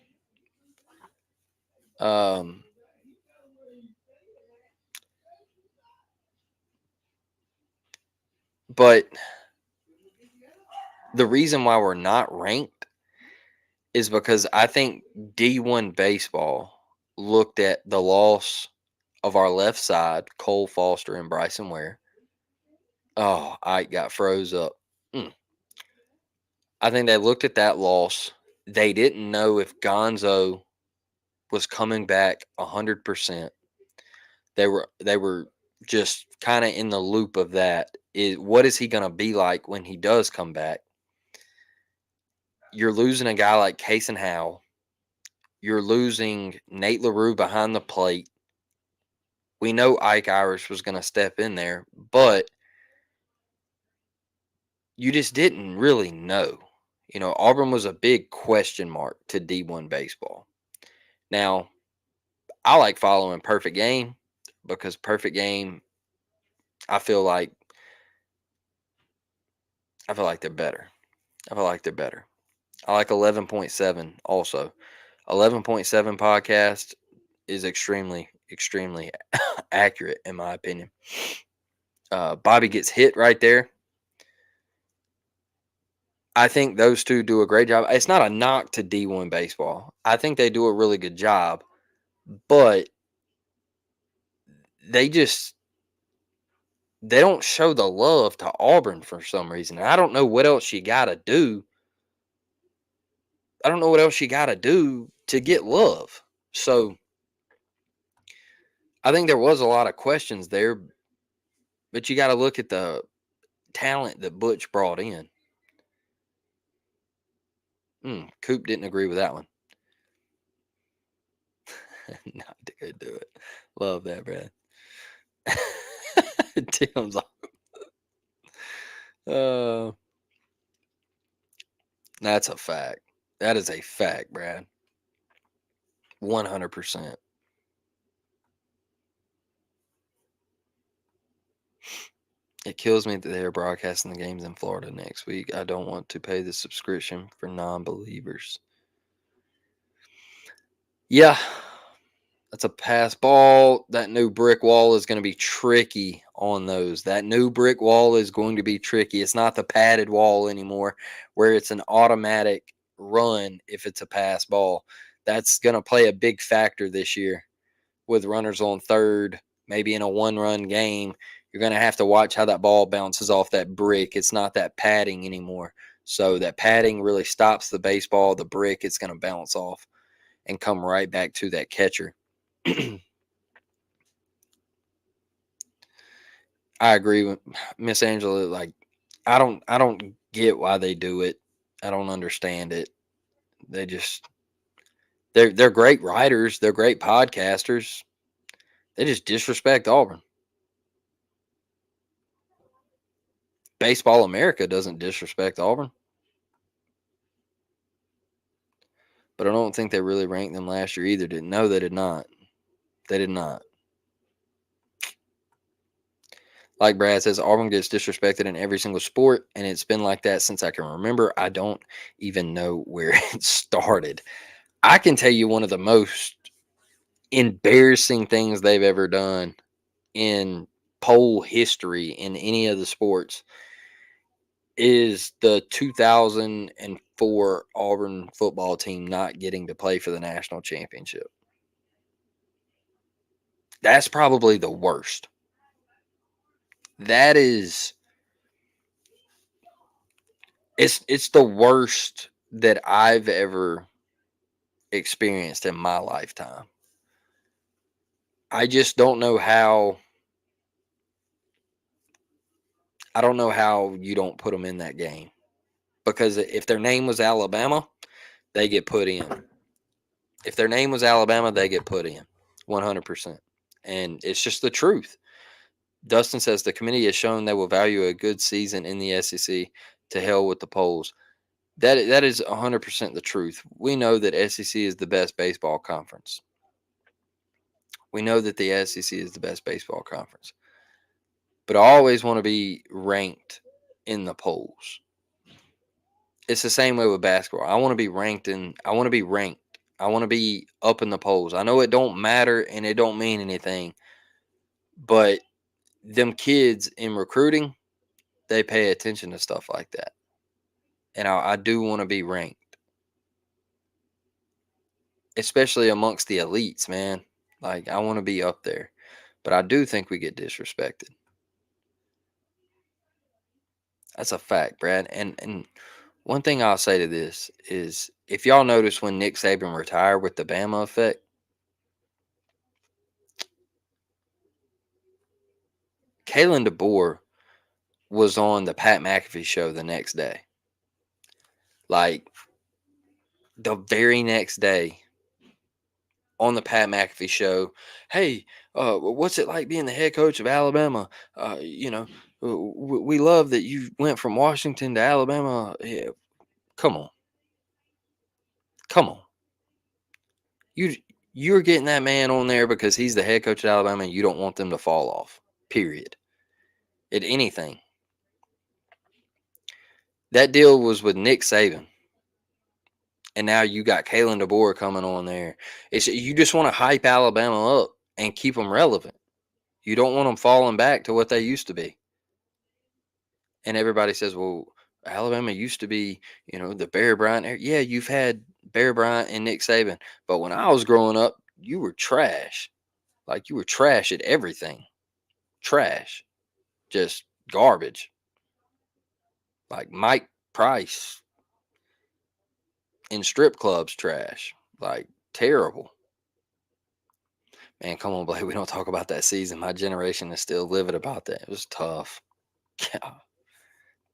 But the reason why we're not ranked is because I think D1 baseball looked at the loss of our left side, Cole Foster and Bryson Ware. Oh, Ike got froze up. I think they looked at that loss. They didn't know if Gonzo was coming back 100%. They were just kind of in the loop of that, is what is he going to be like when he does come back? You're losing a guy like Cason Howell. You're losing Nate LaRue behind the plate. We know Ike Irish was going to step in there, but you just didn't really know. Auburn was a big question mark to D1 baseball. Now, I like following Perfect Game because Perfect Game, I feel like they're better. I feel like they're better. I like 11.7 also. 11.7 podcast is extremely, extremely accurate in my opinion. Bobby Gets Hit right there. I think those two do a great job. It's not a knock to D1 baseball. I think they do a really good job, but they don't show the love to Auburn for some reason. I don't know what else you got to do. I don't know what else you got to do to get love. So I think there was a lot of questions there, but you got to look at the talent that Butch brought in. Coop didn't agree with that one. Not to go do it. Love that, Brad. Tim's like, that's a fact. That is a fact, Brad. 100%. It kills me that they're broadcasting the games in Florida next week. I don't want to pay the subscription for non-believers. Yeah, that's a pass ball. That new brick wall is going to be tricky on those. That new brick wall is going to be tricky. It's not the padded wall anymore where it's an automatic run if it's a pass ball. That's going to play a big factor this year with runners on third, maybe in a one-run game. You're going to have to watch how that ball bounces off that brick. It's not that padding anymore. So that padding really stops the baseball. The brick, it's going to bounce off and come right back to that catcher. I agree with Miss Angela. Like, I don't get why they do it. I don't understand it. They're great writers. They're great podcasters. They just disrespect Auburn. Baseball America doesn't disrespect Auburn. But I don't think they really ranked them last year either. No, they did not. They did not. Like Brad says, Auburn gets disrespected in every single sport, and it's been like that since I can remember. I don't even know where it started. I can tell you one of the most embarrassing things they've ever done in poll history in any of the sports is the 2004 Auburn football team not getting to play for the national championship. That's probably the worst. That is, it's the worst that I've ever experienced in my lifetime. I just don't know how. I don't know how you don't put them in that game, because if their name was Alabama, they get put in. If their name was Alabama, they get put in 100%. And it's just the truth. Dustin says the committee has shown they will value a good season in the SEC. To hell with the polls. That is 100% the truth. We know that SEC is the best baseball conference. We know that the SEC is the best baseball conference. But I always want to be ranked in the polls. It's the same way with basketball. I want to be ranked. I want to be up in the polls. I know it don't matter and it don't mean anything. But them kids in recruiting, they pay attention to stuff like that. And I do want to be ranked. Especially amongst the elites, man. Like, I want to be up there. But I do think we get disrespected. That's a fact, Brad. And one thing I'll say to this is, if y'all notice when Nick Saban retired with the Bama effect, Kalen DeBoer was on the Pat McAfee show the next day. Like, the very next day on the Pat McAfee show, hey, what's it like being the head coach of Alabama? We love that you went from Washington to Alabama. Yeah, come on. Come on. You're getting that man on there because he's the head coach at Alabama and you don't want them to fall off. Period. At anything. That deal was with Nick Saban. And now you got Kalen DeBoer coming on there. You just want to hype Alabama up and keep them relevant. You don't want them falling back to what they used to be. And everybody says, well, Alabama used to be, the Bear Bryant era. Yeah, you've had Bear Bryant and Nick Saban. But when I was growing up, you were trash. Like, you were trash at everything. Trash. Just garbage. Like Mike Price in strip clubs, trash. Like, terrible. Man, come on, Blake. We don't talk about that season. My generation is still livid about that. It was tough. Yeah,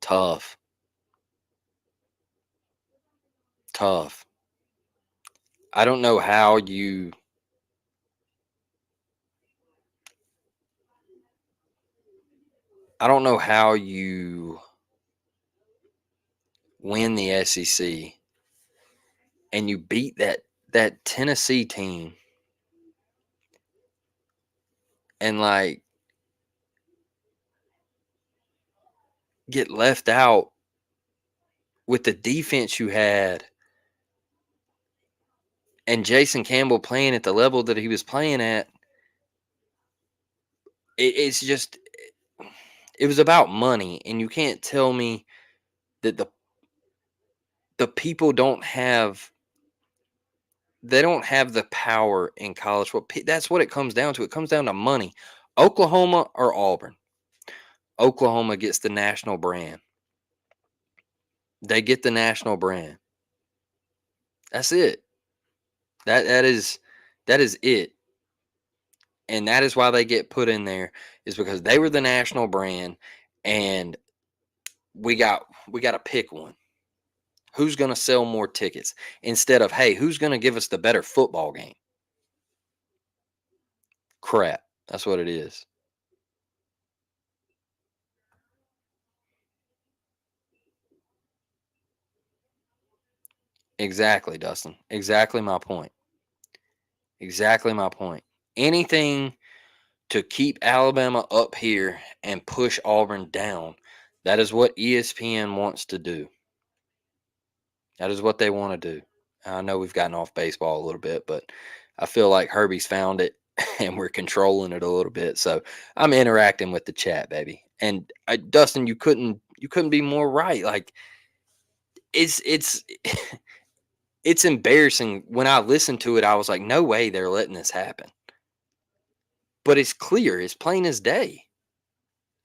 tough. Tough. I don't know how you win the SEC and you beat that Tennessee team and like get left out with the defense you had and Jason Campbell playing at the level that he was playing at. It's just, it was about money, and you can't tell me that the people don't have the power in college. That's what it comes down to. It comes down to money. Oklahoma or Auburn. Oklahoma gets the national brand. They get the national brand. That's it. That is it. And that is why they get put in there, is because they were the national brand, and we got to pick one. Who's going to sell more tickets instead of, hey, who's going to give us the better football game? Crap. That's what it is. Exactly, Dustin. Exactly my point. Exactly my point. Anything to keep Alabama up here and push Auburn down, that is what ESPN wants to do. That is what they want to do. I know we've gotten off baseball a little bit, but I feel like Herbie's found it and we're controlling it a little bit. So I'm interacting with the chat, baby. And Dustin, you couldn't be more right. Like, it's it's embarrassing. When I listened to it, I was like, no way they're letting this happen. But it's clear, it's plain as day.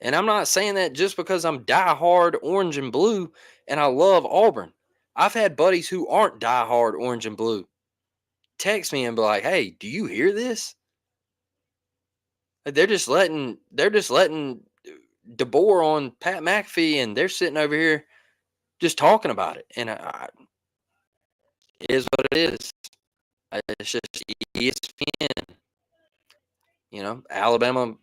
And I'm not saying that just because I'm diehard orange and blue and I love Auburn. I've had buddies who aren't diehard orange and blue text me and be like, "Hey, do you hear this? They're just letting DeBoer on Pat McAfee, and they're sitting over here just talking about it." And it is what it is. It's just ESPN. Alabama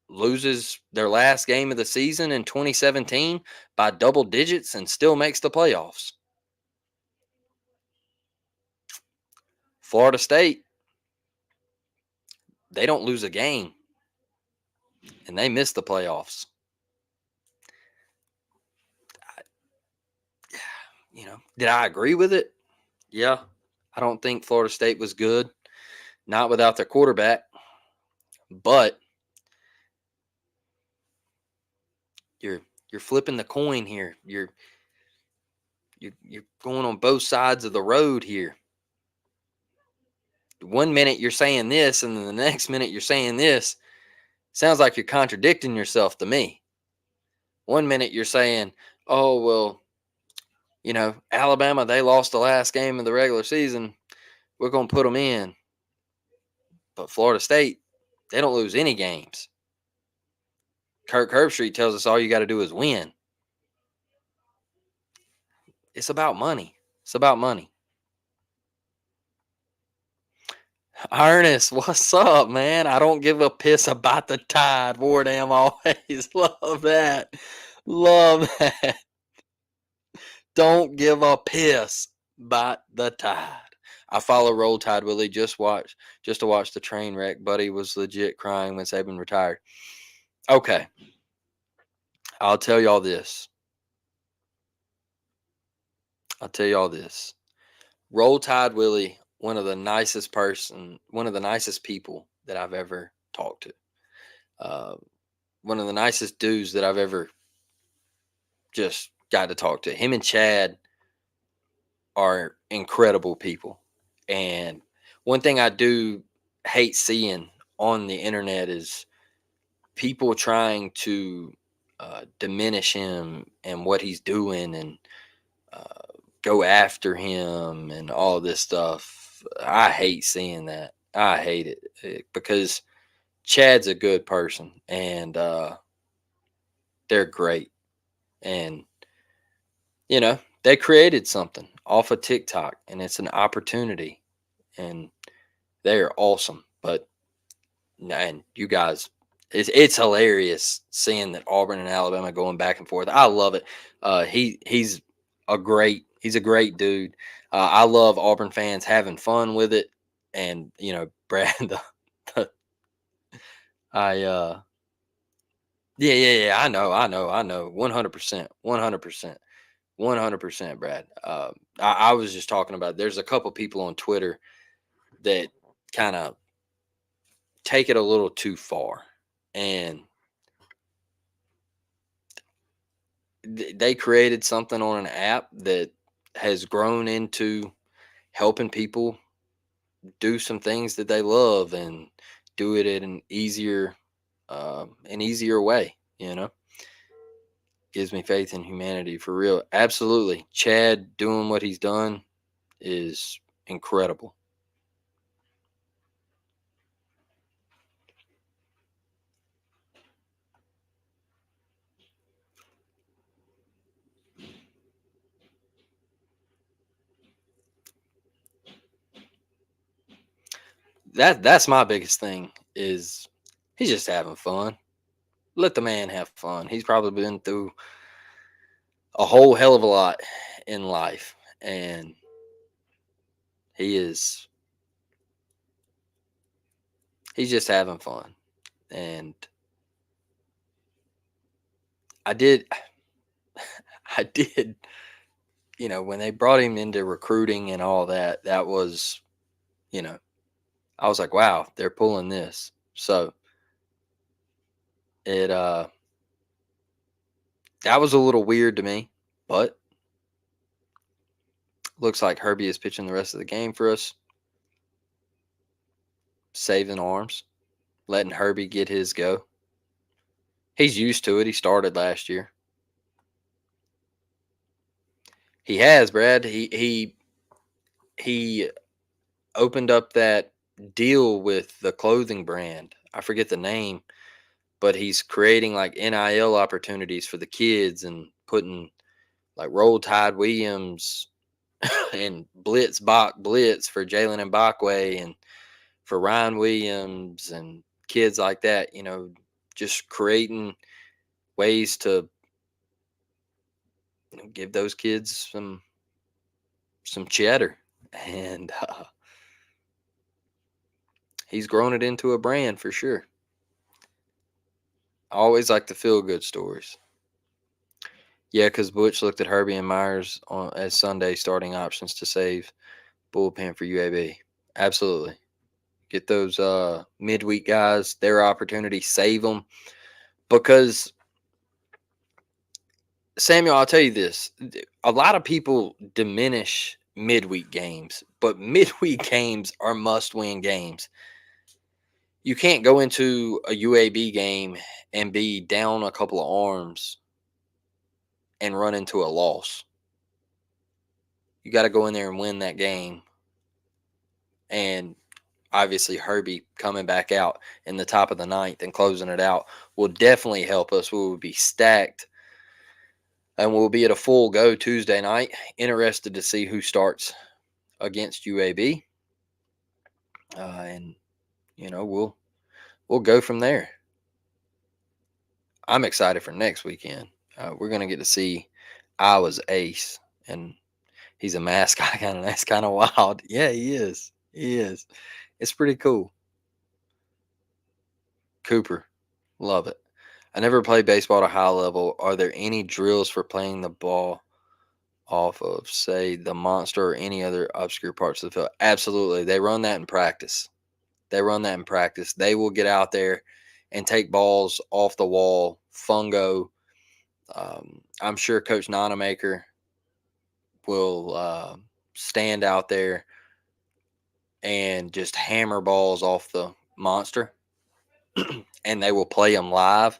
loses their last game of the season in 2017 by double digits and still makes the playoffs. Florida State, they don't lose a game and they miss the playoffs. Did I agree with it? Yeah. I don't think Florida State was good, not without their quarterback. But you're flipping the coin here. You're going on both sides of the road here. 1 minute you're saying this, and then the next minute you're saying this. Sounds like you're contradicting yourself to me. 1 minute you're saying, "Oh, well, Alabama, they lost the last game of the regular season. We're going to put them in." But Florida State, they don't lose any games. Kirk Herbstreit tells us all you got to do is win. It's about money. It's about money. Ernest, what's up, man? I don't give a piss about the Tide. Wardam always love that. Love that. Don't give a piss about the Tide. I follow Roll Tide Willie. Just to watch the train wreck. Buddy was legit crying when Saban retired. Okay, I'll tell y'all this. I'll tell y'all this. Roll Tide Willie, one of the nicest people that I've ever talked to. Uh, One of the nicest dudes that I've ever just got to talk to. Him and Chad are incredible people. And one thing I do hate seeing on the internet is people trying to diminish him and what he's doing and uh, go after him and all this stuff. I hate seeing that. I hate it because Chad's a good person and they're great. And, they created something off of TikTok and it's an opportunity and they're awesome. But, and you guys, it's hilarious seeing that Auburn and Alabama going back and forth. I love it. He's a great dude. I love Auburn fans having fun with it. And, Brad, the I, yeah. I know. 100%. 100%. 100%, Brad. I was just talking about there's a couple people on Twitter that kind of take it a little too far. And they created something on an app that has grown into helping people do some things that they love and do it in an easier way. Gives me faith in humanity for real. Absolutely, Chad doing what he's done is incredible. That's my biggest thing is he's just having fun. Let the man have fun. He's probably been through a whole hell of a lot in life, and he is he's just having fun. And I did I did, when they brought him into recruiting and all that, that was, you know, I was like, wow, they're pulling this. So it that was a little weird to me, but looks like Herbie is pitching the rest of the game for us, saving arms, letting Herbie get his go. He's used to it. He started last year. He has, Brad. He opened up that deal with the clothing brand. I forget the name, but he's creating like NIL opportunities for the kids and putting like Roll Tide Williams and Blitz Bach Blitz for Jalen Mbakwe and for Ryan Williams and kids like that, just creating ways to give those kids some cheddar. And he's grown it into a brand for sure. I always like the feel good stories. Yeah, because Butch looked at Herbie and Myers as Sunday starting options to save bullpen for UAB. Absolutely. Get those midweek guys their opportunity, save them. Because, Samuel, I'll tell you this. A lot of people diminish midweek games, but midweek games are must win games. You can't go into a UAB game and be down a couple of arms and run into a loss. You got to go in there and win that game. And obviously Herbie coming back out in the top of the ninth and closing it out will definitely help us. We will be stacked and we'll be at a full go Tuesday night. Interested to see who starts against UAB. And we'll go from there. I'm excited for next weekend. We're gonna get to see Iowa's ace, and he's a mascot. That's kind of wild. Yeah, he is. He is. It's pretty cool. Cooper, love it. I never played baseball at a high level. Are there any drills for playing the ball off of, say, the monster or any other obscure parts of the field? Absolutely. They run that in practice. They will get out there and take balls off the wall, fungo. I'm sure Coach Nonamaker will stand out there and just hammer balls off the monster, and they will play them live.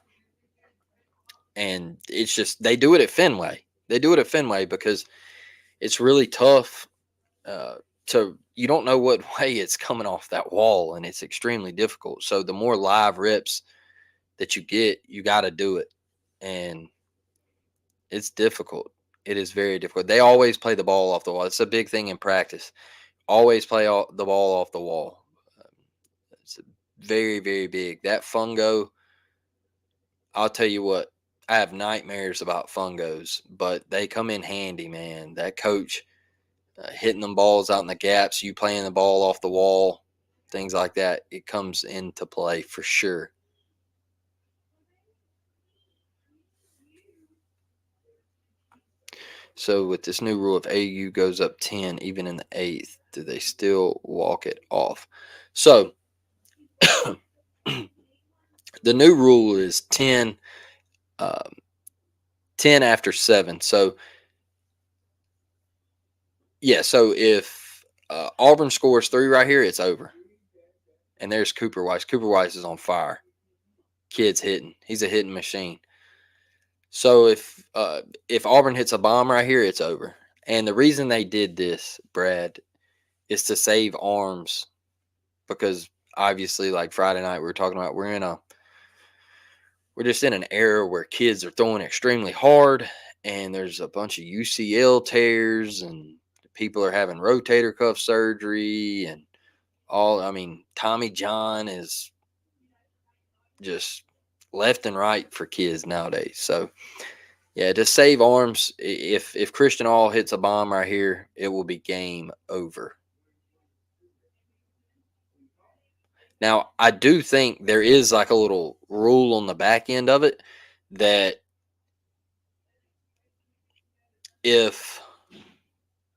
And it's just they do it at Fenway. They do it at Fenway because it's really tough to you don't know what way it's coming off that wall, and it's extremely difficult. So the more live rips that you get, you got to do it, and it's difficult. It is very difficult. They always play the ball off the wall. It's a big thing in practice. Always play the ball off the wall. It's very, very big. That fungo, I'll tell you what, I have nightmares about fungos, but they come in handy, man. That coach hitting them balls out in the gaps, you playing the ball off the wall, things like that, it comes into play for sure. So with this new rule, if AU goes up 10, even in the eighth, do they still walk it off? So the new rule is 10, 10 after 7. So, yeah, so if Auburn scores 3 right here, it's over. And there's Cooper Weiss. Cooper Weiss is on fire. Kid's hitting. He's a hitting machine. So if Auburn hits a bomb right here, it's over. And the reason they did this, Brad, is to save arms because obviously, like Friday night, we were talking about, we're just in an era where kids are throwing extremely hard, and there's a bunch of UCL tears, and people are having rotator cuff surgery, and all. I mean, Tommy John is just left and right for kids nowadays. So yeah, to save arms, if Christian All hits a bomb right here, it will be game over. Now, I do think there is like a little rule on the back end of it that if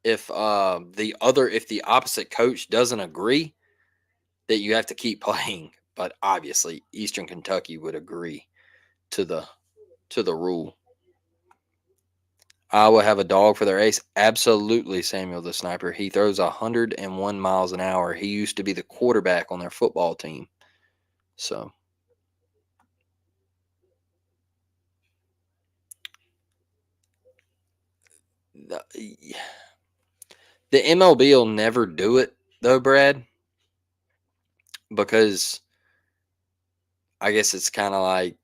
if the opposite coach doesn't agree, that you have to keep playing. But obviously, Eastern Kentucky would agree to the rule. Iowa have a dog for their ace. Absolutely, Samuel the Sniper. He throws 101 miles an hour. He used to be the quarterback on their football team. So the MLB will never do it though, Brad, because I guess it's kind of like,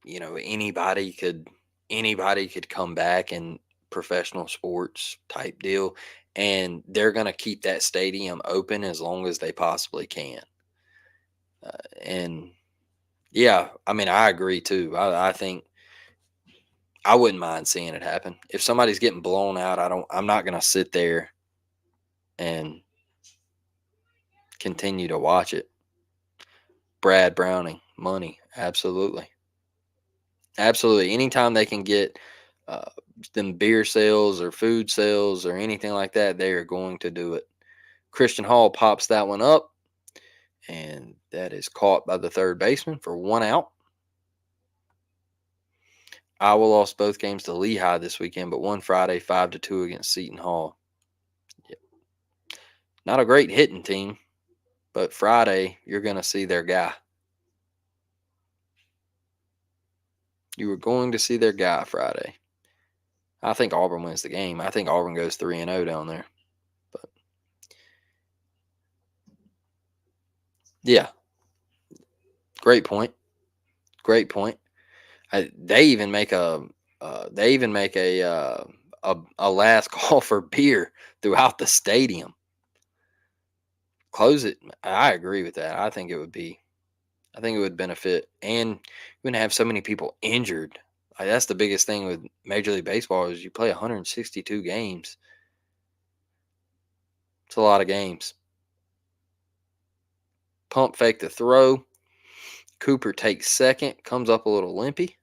anybody could come back in professional sports type deal, and they're going to keep that stadium open as long as they possibly can. And yeah, I mean, I agree too. I think I wouldn't mind seeing it happen. If somebody's getting blown out, I'm not going to sit there and continue to watch it. Brad Browning, money, absolutely. Absolutely. Anytime they can get uh, them beer sales or food sales or anything like that, they are going to do it. Christian Hall pops that one up, and that is caught by the third baseman for 1 out. Iowa lost both games to Lehigh this weekend, but won Friday 5-2 against Seton Hall. Yep. Not a great hitting team, but Friday you're going to see their guy. You were going to see their guy Friday. I think Auburn wins the game. I think Auburn goes 3-0 down there. But Yeah, great point. Great point. They even make a last call for beer throughout the stadium. Close it. I agree with that. I think it would benefit, and you're gonna have so many people injured. Like, that's the biggest thing with Major League Baseball is you play 162 games. It's a lot of games. Pump fake the throw. Cooper takes second, comes up a little limpy.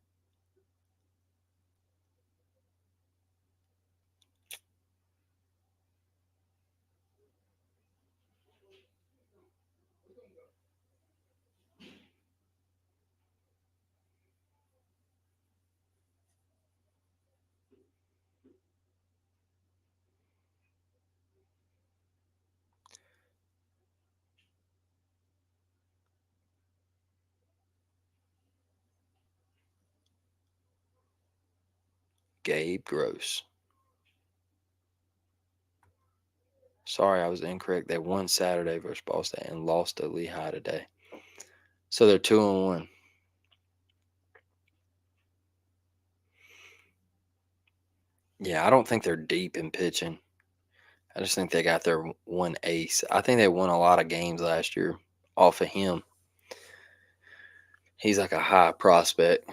Gabe Gross. Sorry, I was incorrect. They won Saturday versus Ball State and lost to Lehigh today. So they're 2-1. Yeah, I don't think they're deep in pitching. I just think they got their one ace. I think they won a lot of games last year off of him. He's like a high prospect.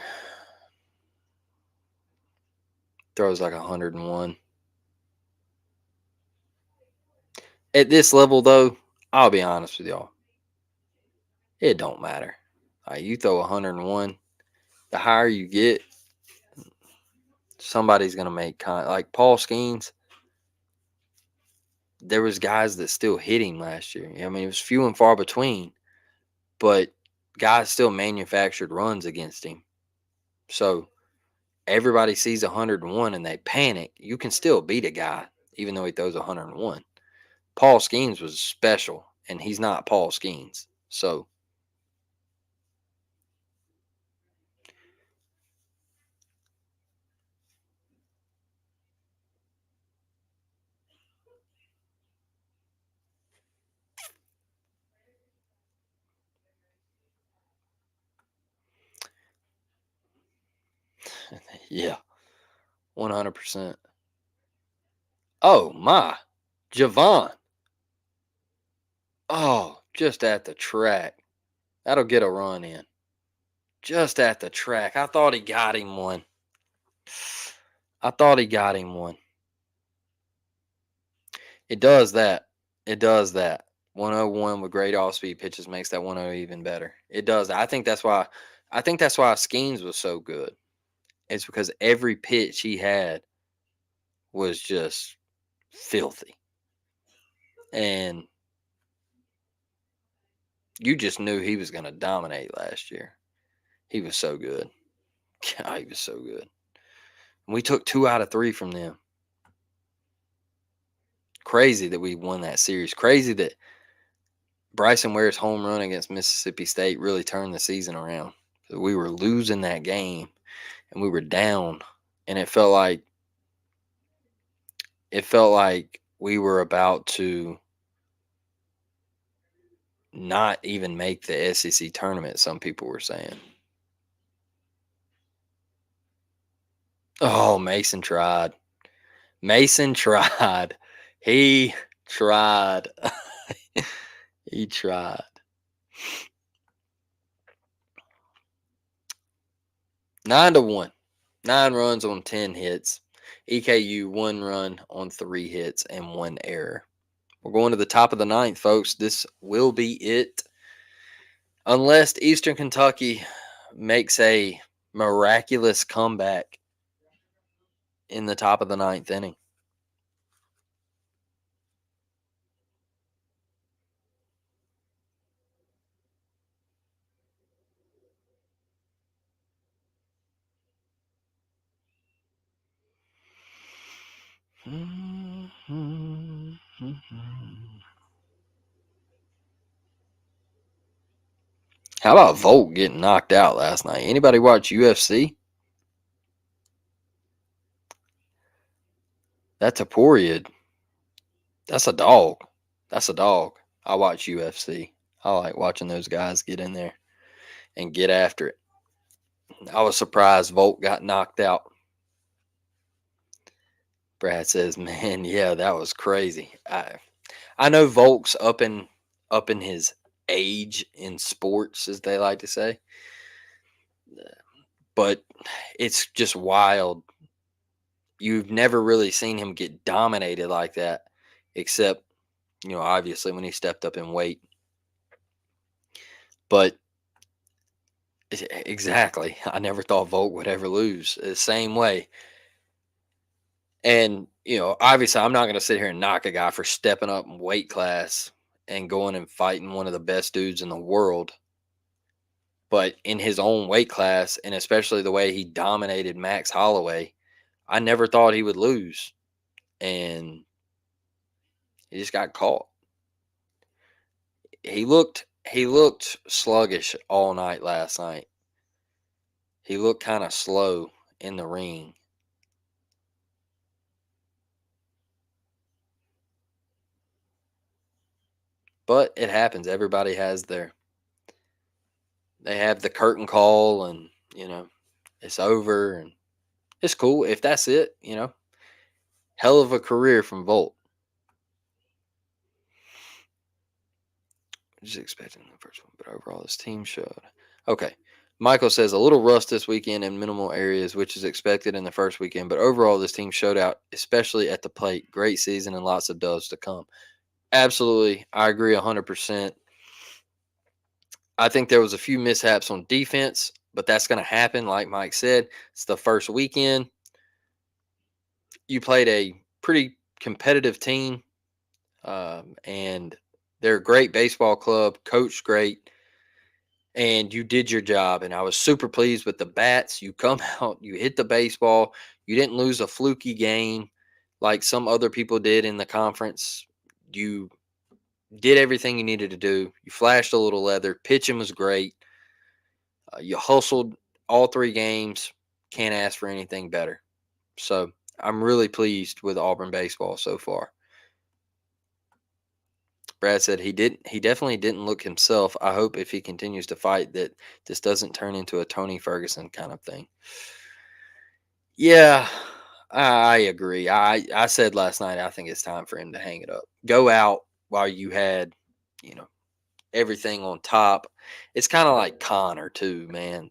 Throws like 101. At this level, though, I'll be honest with y'all. It don't matter. You throw 101, the higher you get, somebody's gonna make like Paul Skeens. There was guys that still hit him last year. I mean, it was few and far between, but guys still manufactured runs against him. So everybody sees 101 and they panic. You can still beat a guy even though he throws 101. Paul Skeens was special, and he's not Paul Skeens. So yeah, 100%. Oh my, Javon. Oh, just at the track. That'll get a run in. Just at the track. I thought he got him one. I thought he got him one. It does that. It does that. 101 with great off speed pitches makes that 100 even better. It does. I think that's why Skeens was so good. It's because every pitch he had was just filthy. And you just knew he was going to dominate last year. He was so good. God, he was so good. We took 2 out of 3 from them. Crazy that we won that series. Crazy that Bryson Ware's home run against Mississippi State really turned the season around. We were losing that game and we were down, and it felt like we were about to not even make the SEC tournament, some people were saying. Oh, Mason tried. Mason tried. He tried. He tried. 9-1. 9 runs on 10 hits. EKU 1 run on 3 hits and 1 error. We're going to the top of the 9th, folks. This will be it. Unless Eastern Kentucky makes a miraculous comeback in the top of the 9th inning. How about Volk getting knocked out last night? Anybody watch UFC? That's a Taporia. That's a dog. That's a dog. I watch UFC. I like watching those guys get in there and get after it. I was surprised Volt got knocked out. Brad says, "Man, yeah, that was crazy." I know Volk's up in his age in sports, as they like to say, but it's just wild. You've never really seen him get dominated like that, except obviously when he stepped up in weight. But exactly, I never thought Volk would ever lose the same way. And, obviously, I'm not going to sit here and knock a guy for stepping up in weight class and going and fighting one of the best dudes in the world. But in his own weight class, and especially the way he dominated Max Holloway, I never thought he would lose. And he just got caught. He looked sluggish all night last night. He looked kind of slow in the ring. But it happens. Everybody has they have the curtain call, and it's over, and it's cool if that's it. Hell of a career from Volt. Just expecting the first one, but overall this team showed. Okay. Michael says a little rust this weekend in minimal areas, which is expected in the first weekend, but overall this team showed out, especially at the plate. Great season and lots of dubs to come. Absolutely, I agree 100%. I think there was a few mishaps on defense, but that's going to happen. Like Mike said, it's the first weekend. You played a pretty competitive team, and they're a great baseball club, coached great, and you did your job. And I was super pleased with the bats. You come out, you hit the baseball, you didn't lose a fluky game like some other people did in the conference. You did everything you needed to do. You flashed a little leather. Pitching was great. You hustled all 3 games. Can't ask for anything better. So I'm really pleased with Auburn baseball so far. Brad said he definitely didn't look himself. I hope if he continues to fight that this doesn't turn into a Tony Ferguson kind of thing. Yeah, I agree. I said last night I think it's time for him to hang it up. Go out while you had, you know, everything on top. It's kind of like Connor too, man.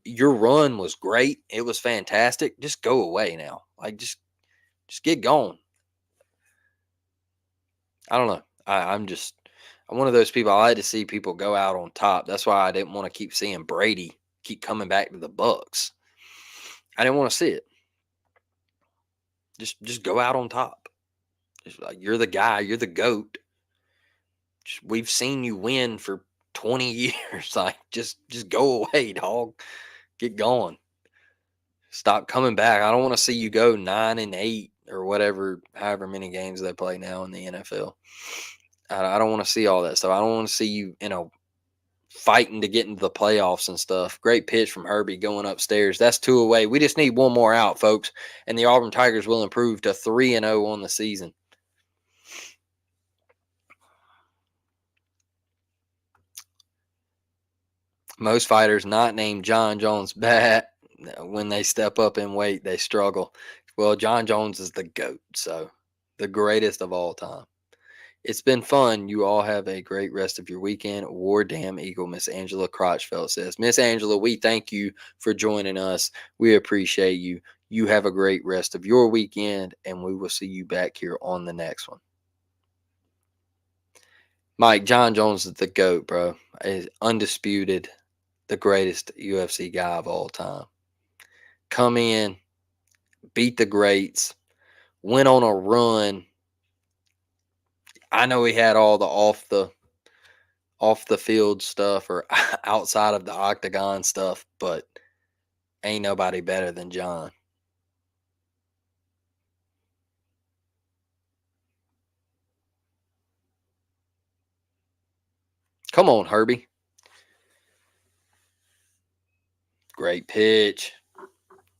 Your run was great. It was fantastic. Just go away now. Just get going. I don't know. I'm one of those people. I like to see people go out on top. That's why I didn't want to keep seeing Brady keep coming back to the Bucks. I didn't want to see it. Just go out on top. Just like you're the guy. You're the goat. We've seen you win for 20 years. Like just go away, dog. Get going. Stop coming back. I don't want to see you go 9-8 or whatever, however many games they play now in the NFL. I don't want to see all that stuff. I don't want to see you, fighting to get into the playoffs and stuff. Great pitch from Herbie going upstairs. That's 2 away. We just need one more out, folks, and the Auburn Tigers will improve to 3-0 on the season. Most fighters not named John Jones bat, when they step up in weight, they struggle. Well, John Jones is the GOAT, so the greatest of all time. It's been fun. You all have a great rest of your weekend. War Damn Eagle, Miss Angela Crotchfeld says. Miss Angela, we thank you for joining us. We appreciate you. You have a great rest of your weekend, and we will see you back here on the next one. Mike, John Jones is the GOAT, bro. Is undisputed the greatest UFC guy of all time. Come in, beat the greats, went on a run. I know he had all the off the field stuff or outside of the octagon stuff, but ain't nobody better than John. Come on, Herbie. Great pitch.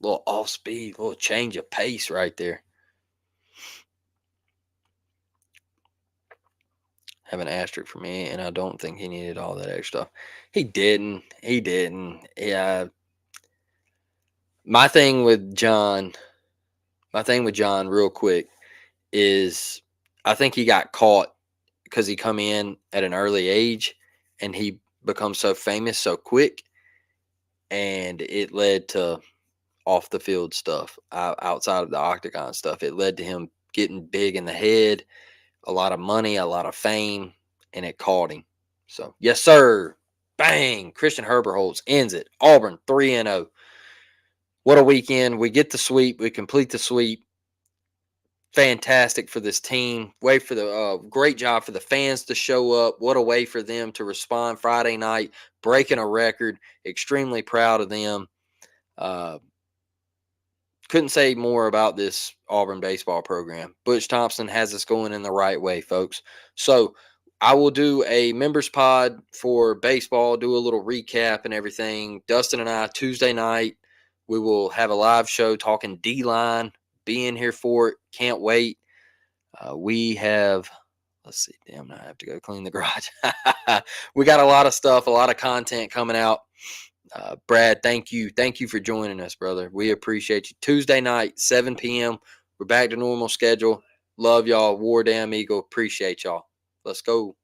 Little off speed, little change of pace right there. have an asterisk for me, and I don't think he needed all that extra stuff. He didn't. He didn't. Yeah. My thing with John, real quick, is I think he got caught because he come in at an early age, and he becomes so famous so quick, and it led to off the field stuff, outside of the octagon stuff. It led to him getting big in the head, a lot of money, a lot of fame, and it caught him. So, yes, sir. Bang. Christian Herberholz ends it. Auburn 3-0. What a weekend. We get the sweep. We complete the sweep. Fantastic for this team. Way for the great job for the fans to show up. What a way for them to respond Friday night, breaking a record. Extremely proud of them. Uh, couldn't say more about this Auburn baseball program. Butch Thompson has us going in the right way, folks. So I will do a members pod for baseball, do a little recap and everything. Dustin and I, Tuesday night, we will have a live show talking D-line. Be in here for it. Can't wait. We have, let's see, damn, I have to go clean the garage. We got a lot of stuff, a lot of content coming out. Brad, thank you. Thank you for joining us, brother. We appreciate you. Tuesday night, 7 p.m. We're back to normal schedule. Love y'all. War Damn Eagle. Appreciate y'all. Let's go.